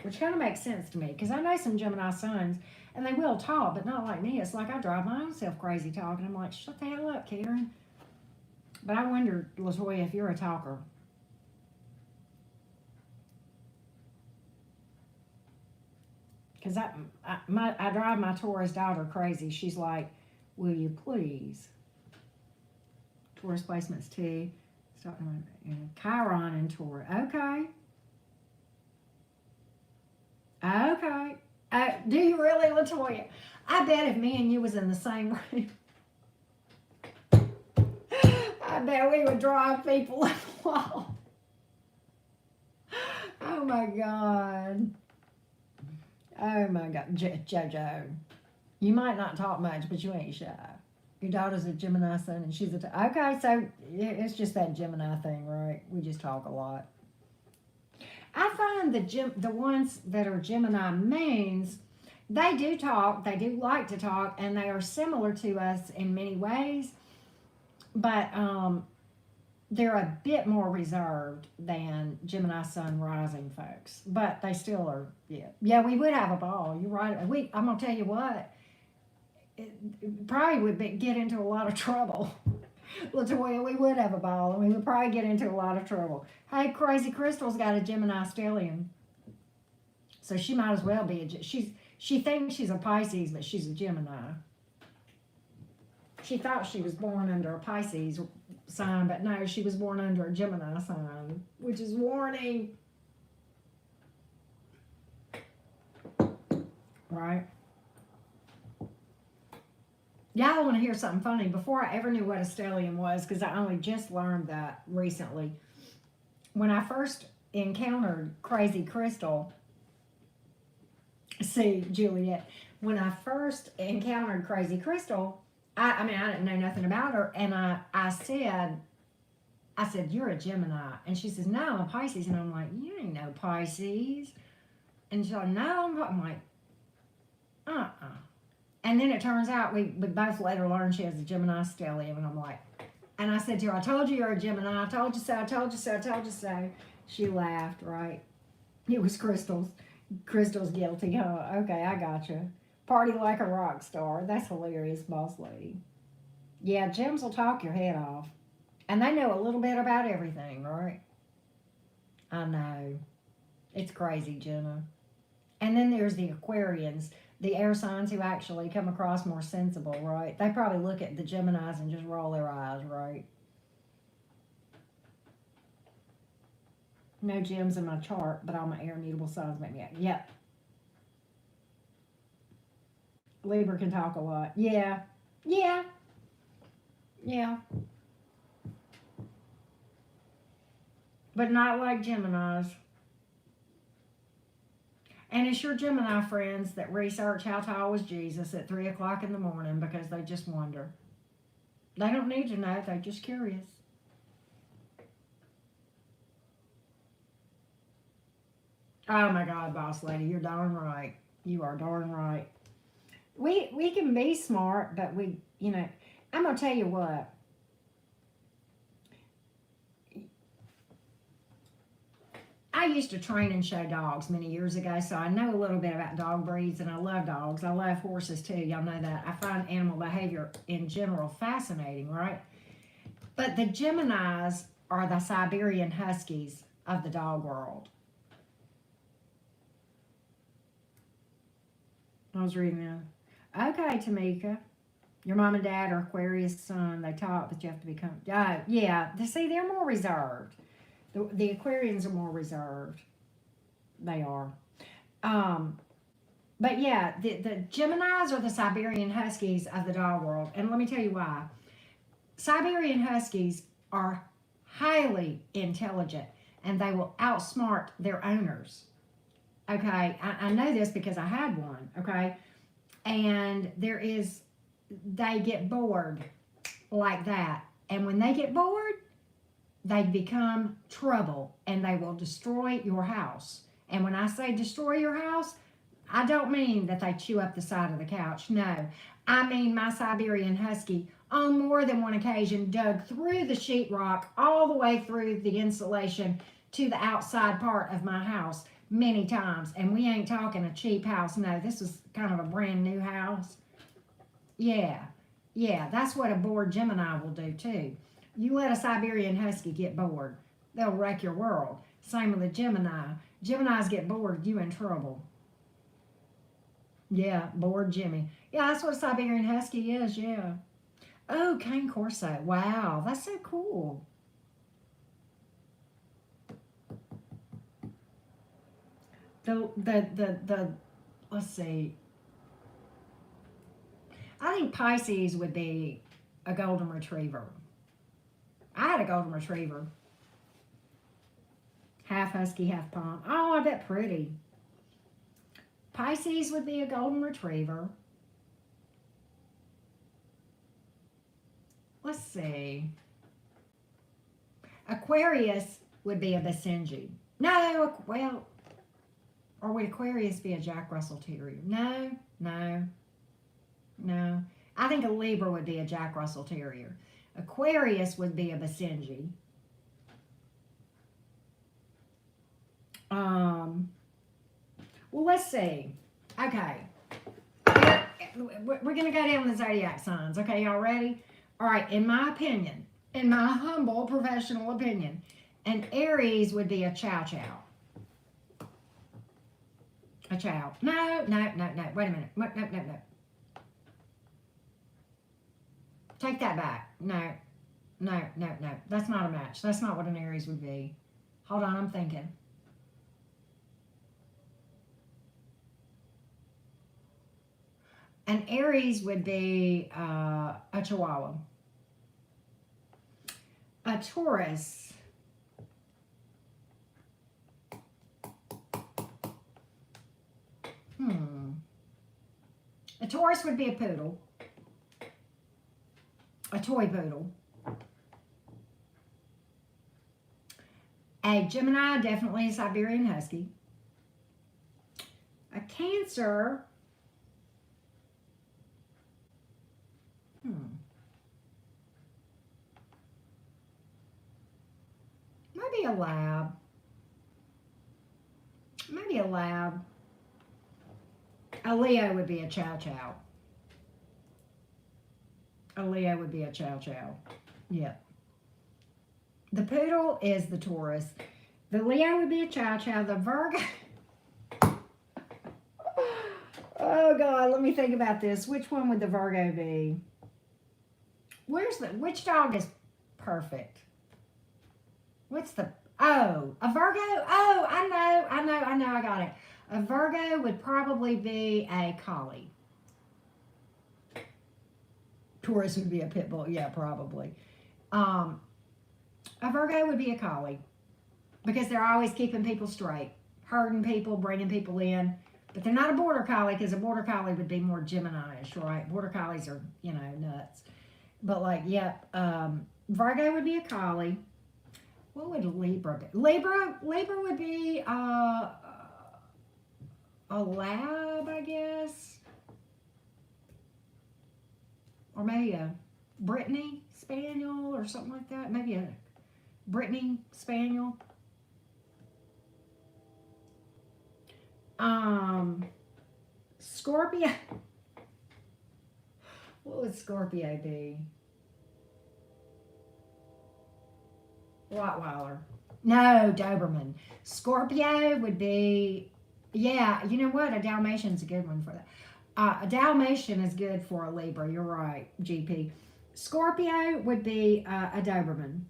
A: which kind of makes sense to me because I know some Gemini suns. And they will talk, but not like me. It's like I drive my own self crazy talking. I'm like, shut the hell up, Karen. But I wonder, Latoya, if you're a talker. Because I drive my Taurus daughter crazy. She's like, will you please? Taurus placements too. Chiron and Taurus. Okay. Do you really, Latoya? I bet if me and you was in the same room, I bet we would drive people up the wall. Oh my God. Jojo. You might not talk much, but you ain't shy. Your daughter's a Gemini sun and she's okay, so it's just that Gemini thing, right? We just talk a lot. I find the ones that are Gemini moons, they do talk, they do like to talk, and they are similar to us in many ways, but they're a bit more reserved than Gemini sun rising folks, but they still are, yeah, we would have a ball. You're right. I'm going to tell you what, it probably would get into a lot of trouble. Latoya, we would have a ball, and we would probably get into a lot of trouble. Hey, Crazy Crystal's got a Gemini stellium, so she might as well be she thinks she's a Pisces, but she's a Gemini. She thought she was born under a Pisces sign, but no, she was born under a Gemini sign, which is warning. Right? Y'all want to hear something funny? Before I ever knew what a stellium was, because I only just learned that recently, when I first encountered Crazy Crystal, see, Juliet, when I first encountered Crazy Crystal, I didn't know nothing about her, and I said, you're a Gemini, and she says, no, I'm a Pisces, and I'm like, you ain't no Pisces, and she's like, no, I'm like, and then it turns out we both later learned she has a Gemini stellium, and I'm like, and I said to her, I told you you're a Gemini, I told you so, I told you so, I told you so. She laughed, right? It was Crystal's guilty, huh? Okay, I gotcha. Party like a rock star. That's hilarious, boss lady. Yeah, gems will talk your head off. And they know a little bit about everything, right? I know. It's crazy, Jenna. And then there's the Aquarians, the air signs who actually come across more sensible, right? They probably look at the Geminis and just roll their eyes, right? No gems in my chart, but all my air mutable signs make me act. Yep. Libra can talk a lot. Yeah. but not like Geminis. And it's your Gemini friends that research how tall was Jesus at 3 o'clock in the morning because they just wonder. They don't need to know, they're just curious. Oh my God, boss lady, you're darn right. You are darn right. We can be smart, but I'm going to tell you what. I used to train and show dogs many years ago, so I know a little bit about dog breeds, and I love dogs. I love horses too. Y'all know that. I find animal behavior in general fascinating, right? But the Geminis are the Siberian Huskies of the dog world. I was reading that. Okay, Tamika. Your mom and dad are Aquarius sun. They talk, but you have to become. Yeah. See, they're more reserved. The Aquarians are more reserved. They are. But yeah, the Geminis are the Siberian Huskies of the dog world. And let me tell you why. Siberian Huskies are highly intelligent and they will outsmart their owners. Okay, I know this because I had one. Okay, and they get bored like that. And when they get bored, they become trouble and they will destroy your house. And when I say destroy your house, I don't mean that they chew up the side of the couch. No, I mean my Siberian Husky on more than one occasion dug through the sheetrock all the way through the insulation to the outside part of my house many times. And we ain't talking a cheap house. No, this was kind of a brand new house. Yeah, that's what a bored Gemini will do too. You let a Siberian Husky get bored, they'll wreck your world. Same with a Gemini. Geminis get bored, you in trouble. Yeah, bored Jimmy. Yeah, that's what a Siberian Husky is, yeah. Oh, Cane Corso. Wow, that's so cool. The let's see. I think Pisces would be a golden retriever. I had a golden retriever. Half husky, half pom. Oh, I bet pretty. Pisces would be a golden retriever. Let's see. Aquarius would be a Basenji. No, well, or would Aquarius be a Jack Russell Terrier? No. I think a Libra would be a Jack Russell Terrier. Aquarius would be a Basenji. Well, let's see. Okay. We're going to go down the zodiac signs. Okay, y'all ready? All right, in my opinion, in my humble professional opinion, an Aries would be a chow chow. A chow. No. Wait a minute. No. Take that back. No. That's not a match. That's not what an Aries would be. Hold on, I'm thinking. An Aries would be a Chihuahua. A Taurus. A Taurus would be a poodle. A toy poodle. A Gemini, definitely a Siberian Husky. A Cancer. Maybe a lab. Maybe a lab. A Leo would be a chow chow. A Leo would be a chow chow. Yep. The poodle is the Taurus. The Leo would be a chow chow. The Virgo. Oh God, let me think about this. Which one would the Virgo be? Which dog is perfect? What's the, oh, a Virgo? Oh, I know, I got it. A Virgo would probably be a collie. Taurus would be a pit bull. Yeah, probably. A Virgo would be a collie. because they're always keeping people straight, hurting people, bringing people in. But they're not a border collie, because a border collie would be more Gemini-ish, right? Border collies are, you know, nuts. But like, yep, Virgo would be a collie. What would Libra be? Libra would be a lab, I guess. Or maybe a Brittany Spaniel or something like that. Maybe a Brittany Spaniel. Scorpio. What would Scorpio be? Rottweiler. No, Doberman. Scorpio would be, yeah, you know what? A Dalmatian's a good one for that. A Dalmatian is good for a Libra. You're right, GP. Scorpio would be a Doberman.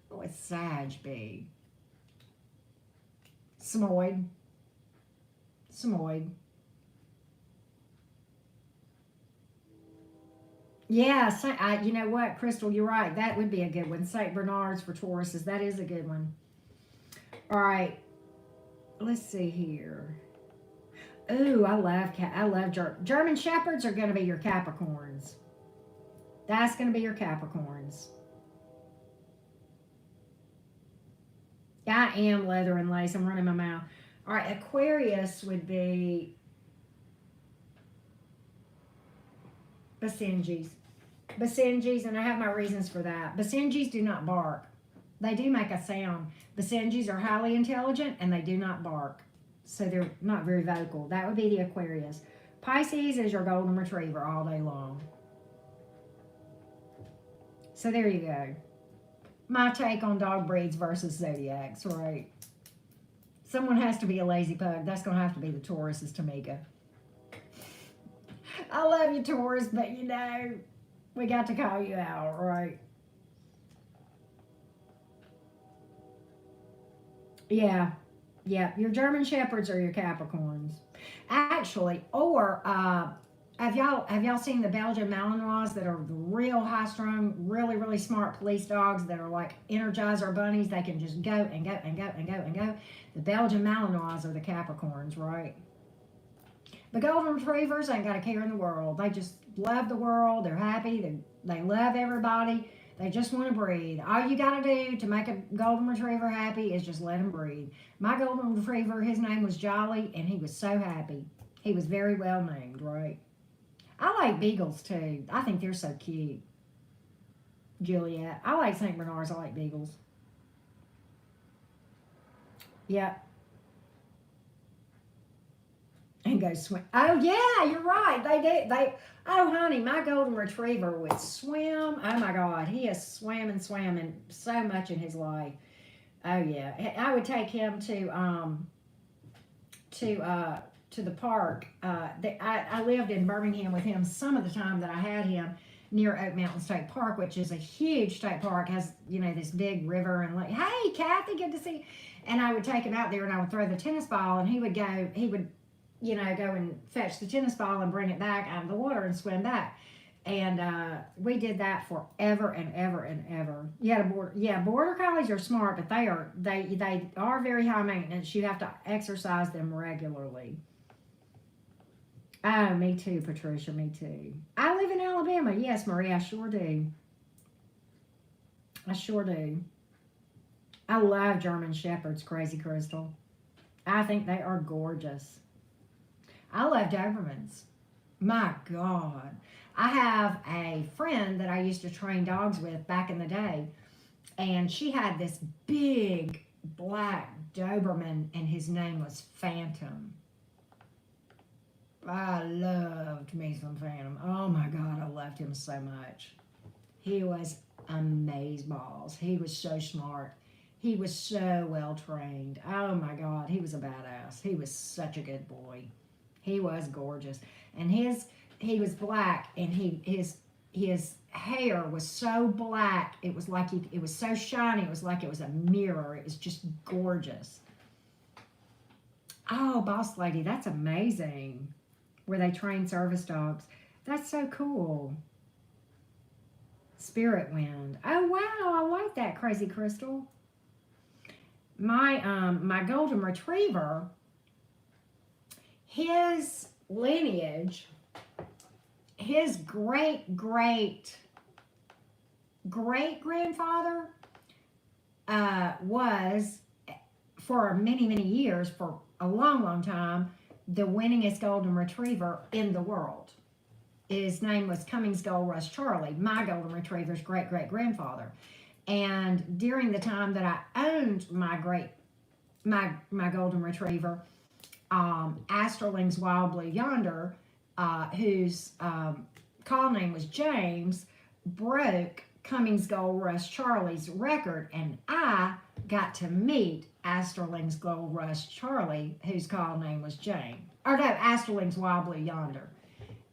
A: What would Sag be? Samoyed. Samoyed. Yeah, you know what, Crystal, you're right. That would be a good one. St. Bernards for Tauruses. That is a good one. All right. Let's see here. Ooh, I love German Shepherds are going to be your Capricorns. That's going to be your Capricorns. I am leather and lace. I'm running my mouth. All right, Aquarius would be Basenjis. Basenjis, and I have my reasons for that. Basenjis do not bark. They do make a sound. Basenjis are highly intelligent, and they do not bark. So they're not very vocal. That would be the Aquarius. Pisces is your golden retriever all day long. So there you go. My take on dog breeds versus zodiacs, right? Someone has to be a lazy pug. That's going to have to be the Taurus, Tamika. I love you, Taurus, but you know, we got to call you out, right? Yeah. Your German Shepherds are your Capricorns. Actually, or have y'all seen the Belgian Malinois that are the real high-strung, really, really smart police dogs that are like Energizer bunnies? They can just go and go and go and go and go. The Belgian Malinois are the Capricorns, right? The Golden Retrievers ain't got a care in the world. They just love the world. They're happy. They love everybody. They just want to breathe. All you got to do to make a Golden Retriever happy is just let him breathe. My Golden Retriever, his name was Jolly, and he was so happy. He was very well named, right? I like Beagles, too. I think they're so cute. Juliet. I like St. Bernards. I like Beagles. Yep. And go swim. Oh, yeah, you're right. They do. Oh, honey, my Golden Retriever would swim. Oh, my God. He has swam and so much in his life. Oh, yeah. I would take him to the park. I lived in Birmingham with him some of the time that I had him near Oak Mountain State Park, which is a huge state park. Has, you know, this big river and like, hey, Kathy, good to see you. And I would take him out there and I would throw the tennis ball and he would, you know, go and fetch the tennis ball and bring it back out of the water and swim back. And we did that forever and ever and ever. Border collies are smart, but they are very high maintenance. You have to exercise them regularly. Oh, me too, Patricia, me too. I live in Alabama. Yes, Marie, I sure do. I sure do. I love German Shepherds, Crazy Crystal. I think they are gorgeous. I love Dobermans. My God. I have a friend that I used to train dogs with back in the day, and she had this big black Doberman, and his name was Phantom. I loved me some Phantom. Oh my God, I loved him so much. He was amazeballs. He was so smart. He was so well trained. Oh my God, he was a badass. He was such a good boy. He was gorgeous, and he was black, and his hair was so black. It was like it was so shiny. It was like it was a mirror. It was just gorgeous. Oh, boss lady, that's amazing. Where they train service dogs. That's so cool. Spirit wind. Oh, wow. I like that, Crazy Crystal. My golden retriever, his lineage, his great-great-great-grandfather was, for many, many years, for a long, long time, the winningest golden retriever in the world. His name was Cummings Gold Rush Charlie, my golden retriever's great-great-grandfather. And during the time that I owned my golden retriever, Asterling's Wild Blue Yonder, whose call name was James, broke Cummings Gold Rush Charlie's record, and I got to meet Asterling's Gold Rush Charlie, whose call name was James. Or no, Asterling's Wild Blue Yonder.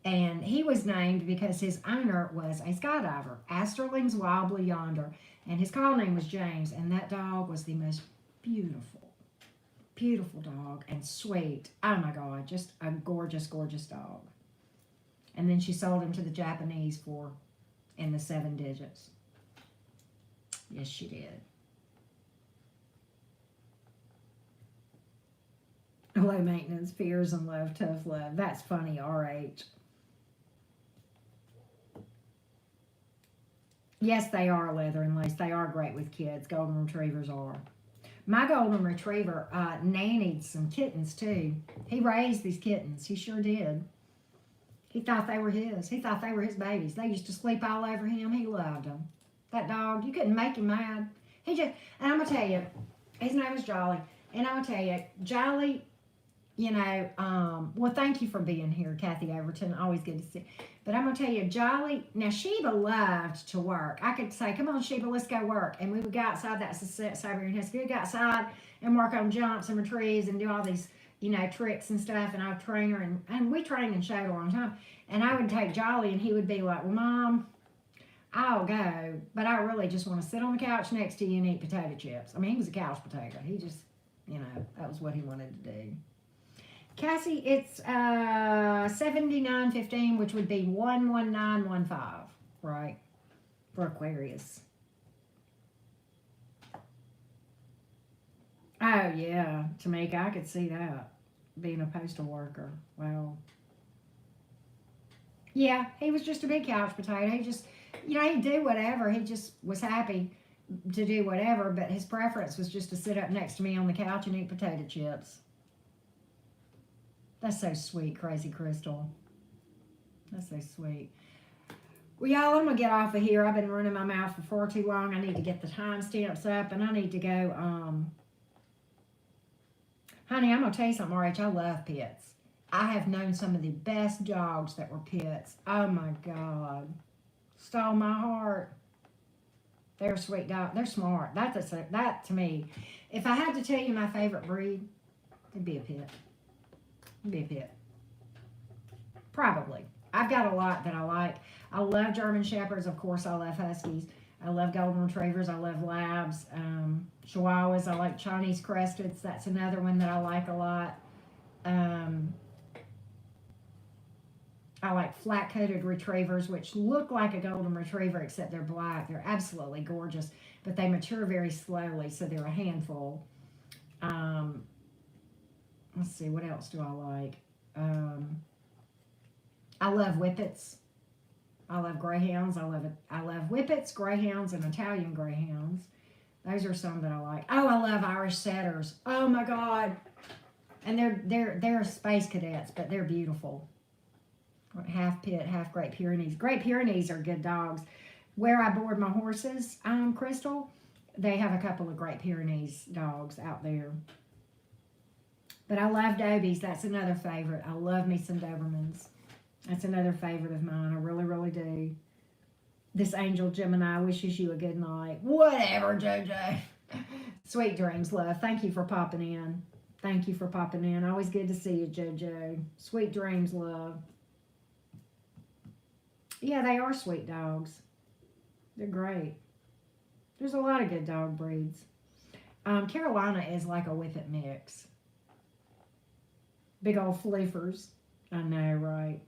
A: And he was named because his owner was a skydiver, Asterling's Wild Blue Yonder, and his call name was James, and that dog was the most beautiful, beautiful dog, and sweet. Oh my God, just a gorgeous, gorgeous dog. And then she sold him to the Japanese for in the 7 digits. Yes, she did. Low maintenance, fears and love, tough love. That's funny, RH. Yes, they are leather and lace. They are great with kids. Golden retrievers are. My golden retriever nannied some kittens too. He raised these kittens. He sure did. He thought they were his. He thought they were his babies. They used to sleep all over him. He loved them. That dog, you couldn't make him mad. And I'm going to tell you, his name was Jolly. And I'm going to tell you, Jolly, well, thank you for being here, Kathy Overton. Always good to see. But I'm going to tell you, Jolly, now Sheba loved to work. I could say, come on, Sheba, let's go work. And we would go outside, that's the Siberian Husky. We would go outside and work on jumps and retrieves and do all these, tricks and stuff. And I would train her, and we trained and showed a long time. And I would take Jolly, and he would be like, well, Mom, I'll go, but I really just want to sit on the couch next to you and eat potato chips. I mean, he was a couch potato. He just, that was what he wanted to do. Cassie, it's 7915, which would be 11915, right? For Aquarius. Oh, yeah. Tamika, I could see that. Being a postal worker. Wow. Yeah, he was just a big couch potato. He just, he'd do whatever. He just was happy to do whatever, but his preference was just to sit up next to me on the couch and eat potato chips. That's so sweet, Crazy Crystal. That's so sweet. Well, y'all, I'm going to get off of here. I've been running my mouth for far too long. I need to get the timestamps up, and I need to go, honey, I'm going to tell you something, RH. I love pits. I have known some of the best dogs that were pits. Oh, my God. Stole my heart. They're sweet dogs. They're smart. That, to me, if I had to tell you my favorite breed, it'd be a pit. Be a pit. Probably. I've got a lot that I like. I love German Shepherds. Of course, I love Huskies. I love Golden Retrievers. I love Labs. Chihuahuas. I like Chinese Cresteds. That's another one that I like a lot. I like flat-coated Retrievers, which look like a Golden Retriever, except they're black. They're absolutely gorgeous, but they mature very slowly, so they're a handful. Let's see, what else do I like? I love Whippets. I love Greyhounds. I love Whippets, Greyhounds, and Italian Greyhounds. Those are some that I like. Oh, I love Irish Setters. Oh my God. And they're Space Cadets, but they're beautiful. Half Pit, half Great Pyrenees. Great Pyrenees are good dogs. Where I board my horses, Crystal, they have a couple of Great Pyrenees dogs out there. But I love Dobies. That's another favorite. I love me some Dobermans. That's another favorite of mine. I really, really do. This angel Gemini wishes you a good night. Whatever, JoJo. Sweet dreams, love. Thank you for popping in. Thank you for popping in. Always good to see you, JoJo. Sweet dreams, love. Yeah, they are sweet dogs. They're great. There's a lot of good dog breeds. Carolina is like a Whippet mix. Big old floofers. I know, right?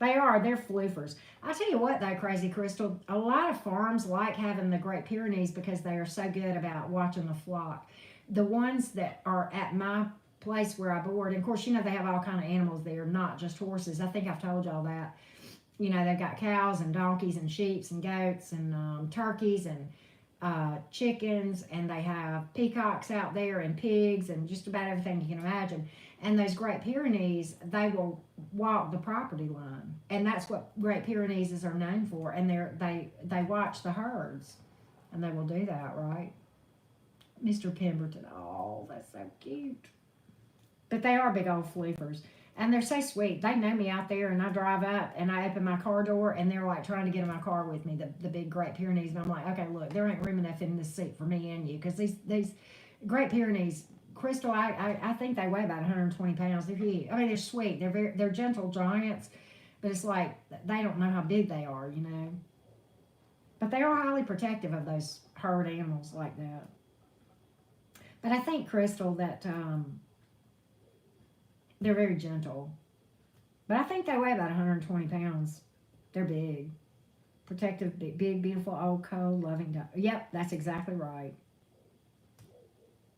A: They are. They're floofers. I tell you what, though, Crazy Crystal, a lot of farms like having the Great Pyrenees because they are so good about watching the flock. The ones that are at my place where I board, and of course, you know, they have all kind of animals there, not just horses. I think I've told y'all that. You know, they've got cows and donkeys and sheep and goats and turkeys and chickens, and they have peacocks out there and pigs and just about everything you can imagine. And those Great Pyrenees, they will walk the property line, and that's what Great Pyrenees are known for. And they watch the herds, and they will do that, right? Mr. Pemberton, oh, that's so cute. But they are big old floofers. And they're so sweet. They know me out there, and I drive up, and I open my car door, and they're like trying to get in my car with me, the big Great Pyrenees. And I'm like, okay, look, there ain't room enough in this seat for me and you, because these Great Pyrenees, Crystal, I think they weigh about 120 pounds. They're huge. I mean, they're sweet. They're gentle giants, but it's like they don't know how big they are, you know. But they are highly protective of those herd animals like that. But I think, Crystal, that they're very gentle. But I think they weigh about 120 pounds. They're big. Protective, big, beautiful, old, cold, loving dog. Yep, that's exactly right.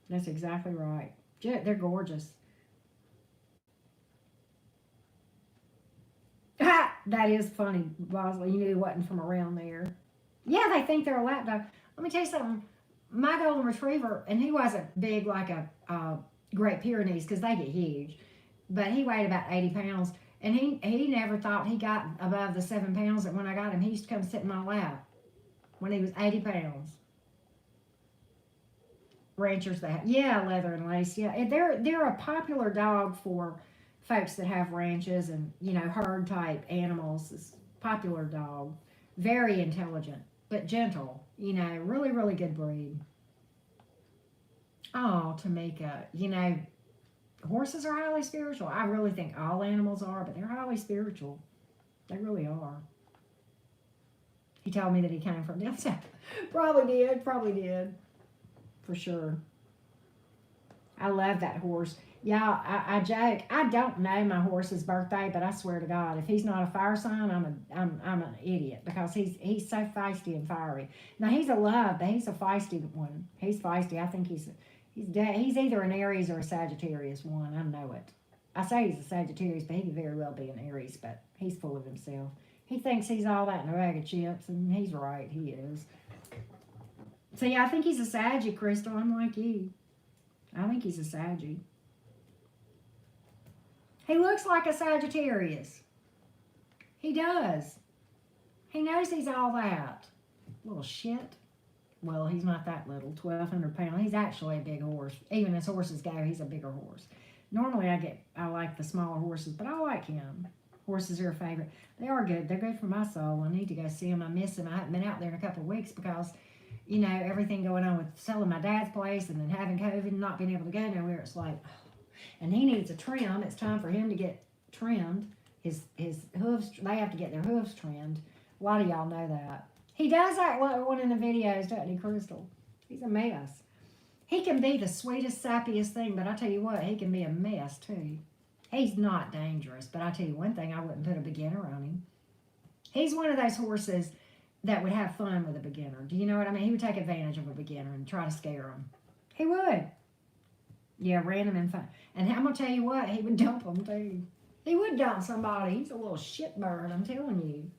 A: That's exactly right. They're gorgeous. That is funny, Bosley. You knew it wasn't from around there. Yeah, they think they're a lap dog. Let me tell you something. My golden retriever, and he wasn't big like a Great Pyrenees because they get huge, but he weighed about 80 pounds, and he never thought he got above the 7 pounds. And when I got him, he used to come sit in my lap when he was 80 pounds. Ranchers that yeah, leather and lace, yeah, they're a popular dog for folks that have ranches and, you know, herd type animals. It's a popular dog, very intelligent but gentle, you know, really, really good breed. Oh, Tamika, you know, horses are highly spiritual. I really think all animals are, but they're highly spiritual. They really are. He told me that he came from down south. Probably did. For sure. I love that horse. Yeah, I joke. I don't know my horse's birthday, but I swear to God, if he's not a fire sign, I'm an idiot, because he's so feisty and fiery. Now he's a love, but he's a feisty one. He's feisty. I think he's either an Aries or a Sagittarius one. I know it. I say he's a Sagittarius, but he could very well be an Aries. But he's full of himself. He thinks he's all that in a bag of chips, and he's right. He is. So yeah, I think he's a Saggy, Crystal. I'm like you. I think he's a Saggy. He looks like a Sagittarius. He does. He knows he's all that. Little shit. Well, he's not that little, 1,200 pounds. He's actually a big horse. Even as horses go, he's a bigger horse. Normally I like the smaller horses, but I like him. Horses are a favorite. They are good. They're good for my soul. I need to go see them. I miss them. I haven't been out there in a couple of weeks because, you know, everything going on with selling my dad's place and then having COVID and not being able to go nowhere. It's like, and he needs a trim. It's time for him to get trimmed. His hooves, they have to get their hooves trimmed. A lot of y'all know that. He does act like one in the videos, doesn't he, Crystal? He's a mess. He can be the sweetest, sappiest thing, but I tell you what, he can be a mess too. He's not dangerous, but I tell you one thing, I wouldn't put a beginner on him. He's one of those horses that would have fun with a beginner. Do you know what I mean? He would take advantage of a beginner and try to scare him. He would. Yeah, random and fun. And I'm going to tell you what, he would dump them too. He would dump somebody. He's a little shitbird, I'm telling you.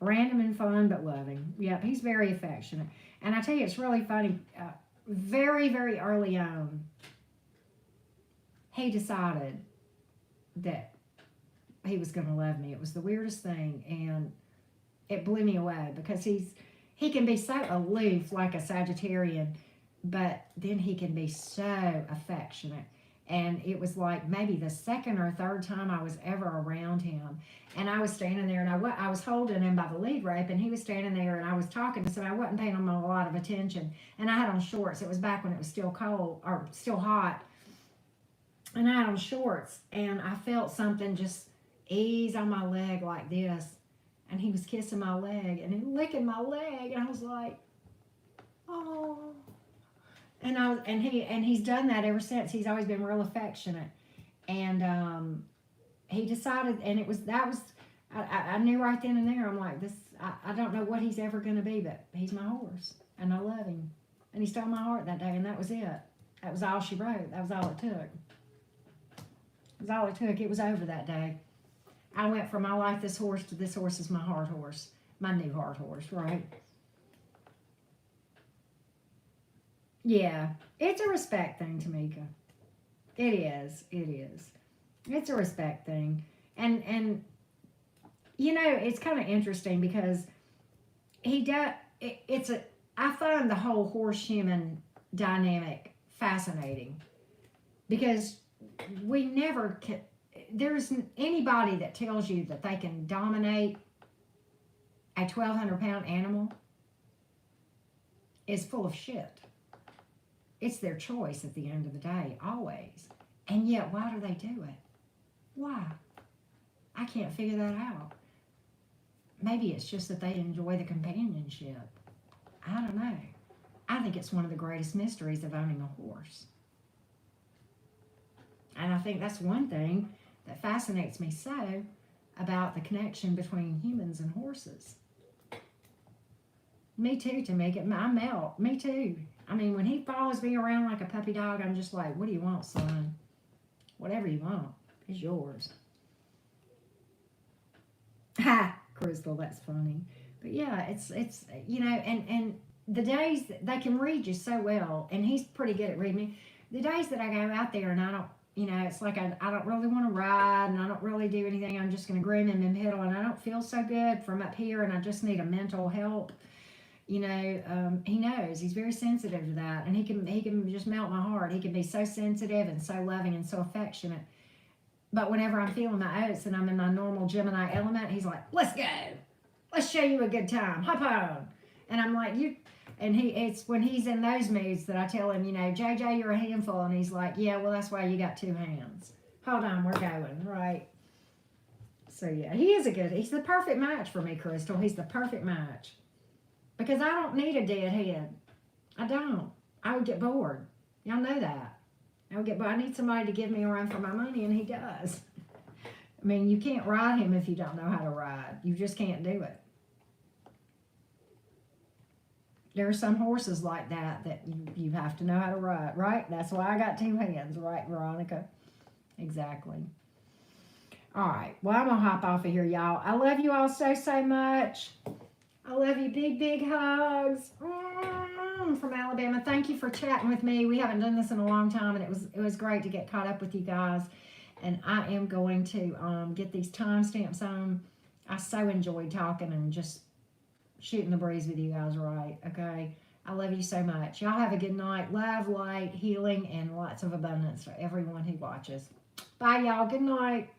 A: Random and fun, but loving. Yep, he's very affectionate. And I tell you, it's really funny. Very, very early on, he decided that he was going to love me. It was the weirdest thing, and it blew me away because he can be so aloof like a Sagittarian, but then he can be so affectionate. And it was like maybe the second or third time I was ever around him. And I was standing there, and I was holding him by the lead rope, and he was standing there, and I was talking, so I wasn't paying him a lot of attention. And I had on shorts. It was back when it was still cold, or still hot. And I had on shorts, and I felt something just ease on my leg like this. And he was kissing my leg, and he licking my leg, and I was like, oh. And he's done that ever since. He's always been real affectionate. And he decided, and I knew right then and there, I'm like, I don't know what he's ever going to be, but he's my horse, and I love him. And he stole my heart that day, and that was it. That was all she wrote. That was all it took. It was all it took. It was over that day. I went from I like this horse to this horse is my heart horse, my new heart horse, right? Yeah, it's a respect thing, Tamika. It is. It is. It's a respect thing, and you know, it's kind of interesting because he does. It's a. I find the whole horse human dynamic fascinating because we never can. There's anybody that tells you that they can dominate a 1,200-pound animal is full of shit. It's their choice at the end of the day, always. And yet, why do they do it? Why? I can't figure that out. Maybe it's just that they enjoy the companionship. I don't know. I think it's one of the greatest mysteries of owning a horse. And I think that's one thing that fascinates me so about the connection between humans and horses. Me too, Tamika. I melt. Me too. I mean, when he follows me around like a puppy dog, I'm just like, what do you want, son? Whatever you want is yours. Ha! Crystal, that's funny. But yeah, it's you know, and the days that they can read you so well, and he's pretty good at reading me. The days that I go out there and I don't, you know, it's like I don't really want to ride and I don't really do anything. I'm just going to groom him and pedal, and I don't feel so good from up here, and I just need a mental help. You know, he knows he's very sensitive to that, and he can just melt my heart. He can be so sensitive and so loving and so affectionate. But whenever I'm feeling my oats and I'm in my normal Gemini element, he's like, "Let's go, let's show you a good time, hop on." And I'm like, "You." And it's when he's in those moods that I tell him, you know, JJ, you're a handful, and he's like, "Yeah, well, that's why you got two hands. Hold on, we're going right." So yeah, he's the perfect match for me, Crystal. He's the perfect match. Because I don't need a dead head. I don't. I would get bored. Y'all know that. I would get bored. I need somebody to give me a run for my money, and he does. I mean, you can't ride him if you don't know how to ride. You just can't do it. There are some horses like that you have to know how to ride, right? That's why I got two hands, right, Veronica? Exactly. All right. Well, I'm going to hop off of here, y'all. I love you all so, so much. I love you. Big, big hugs from Alabama. Thank you for chatting with me. We haven't done this in a long time, and it was great to get caught up with you guys. And I am going to get these timestamps on. I so enjoyed talking and just shooting the breeze with you guys, right? Okay. I love you so much. Y'all have a good night. Love, light, healing, and lots of abundance for everyone who watches. Bye, y'all. Good night.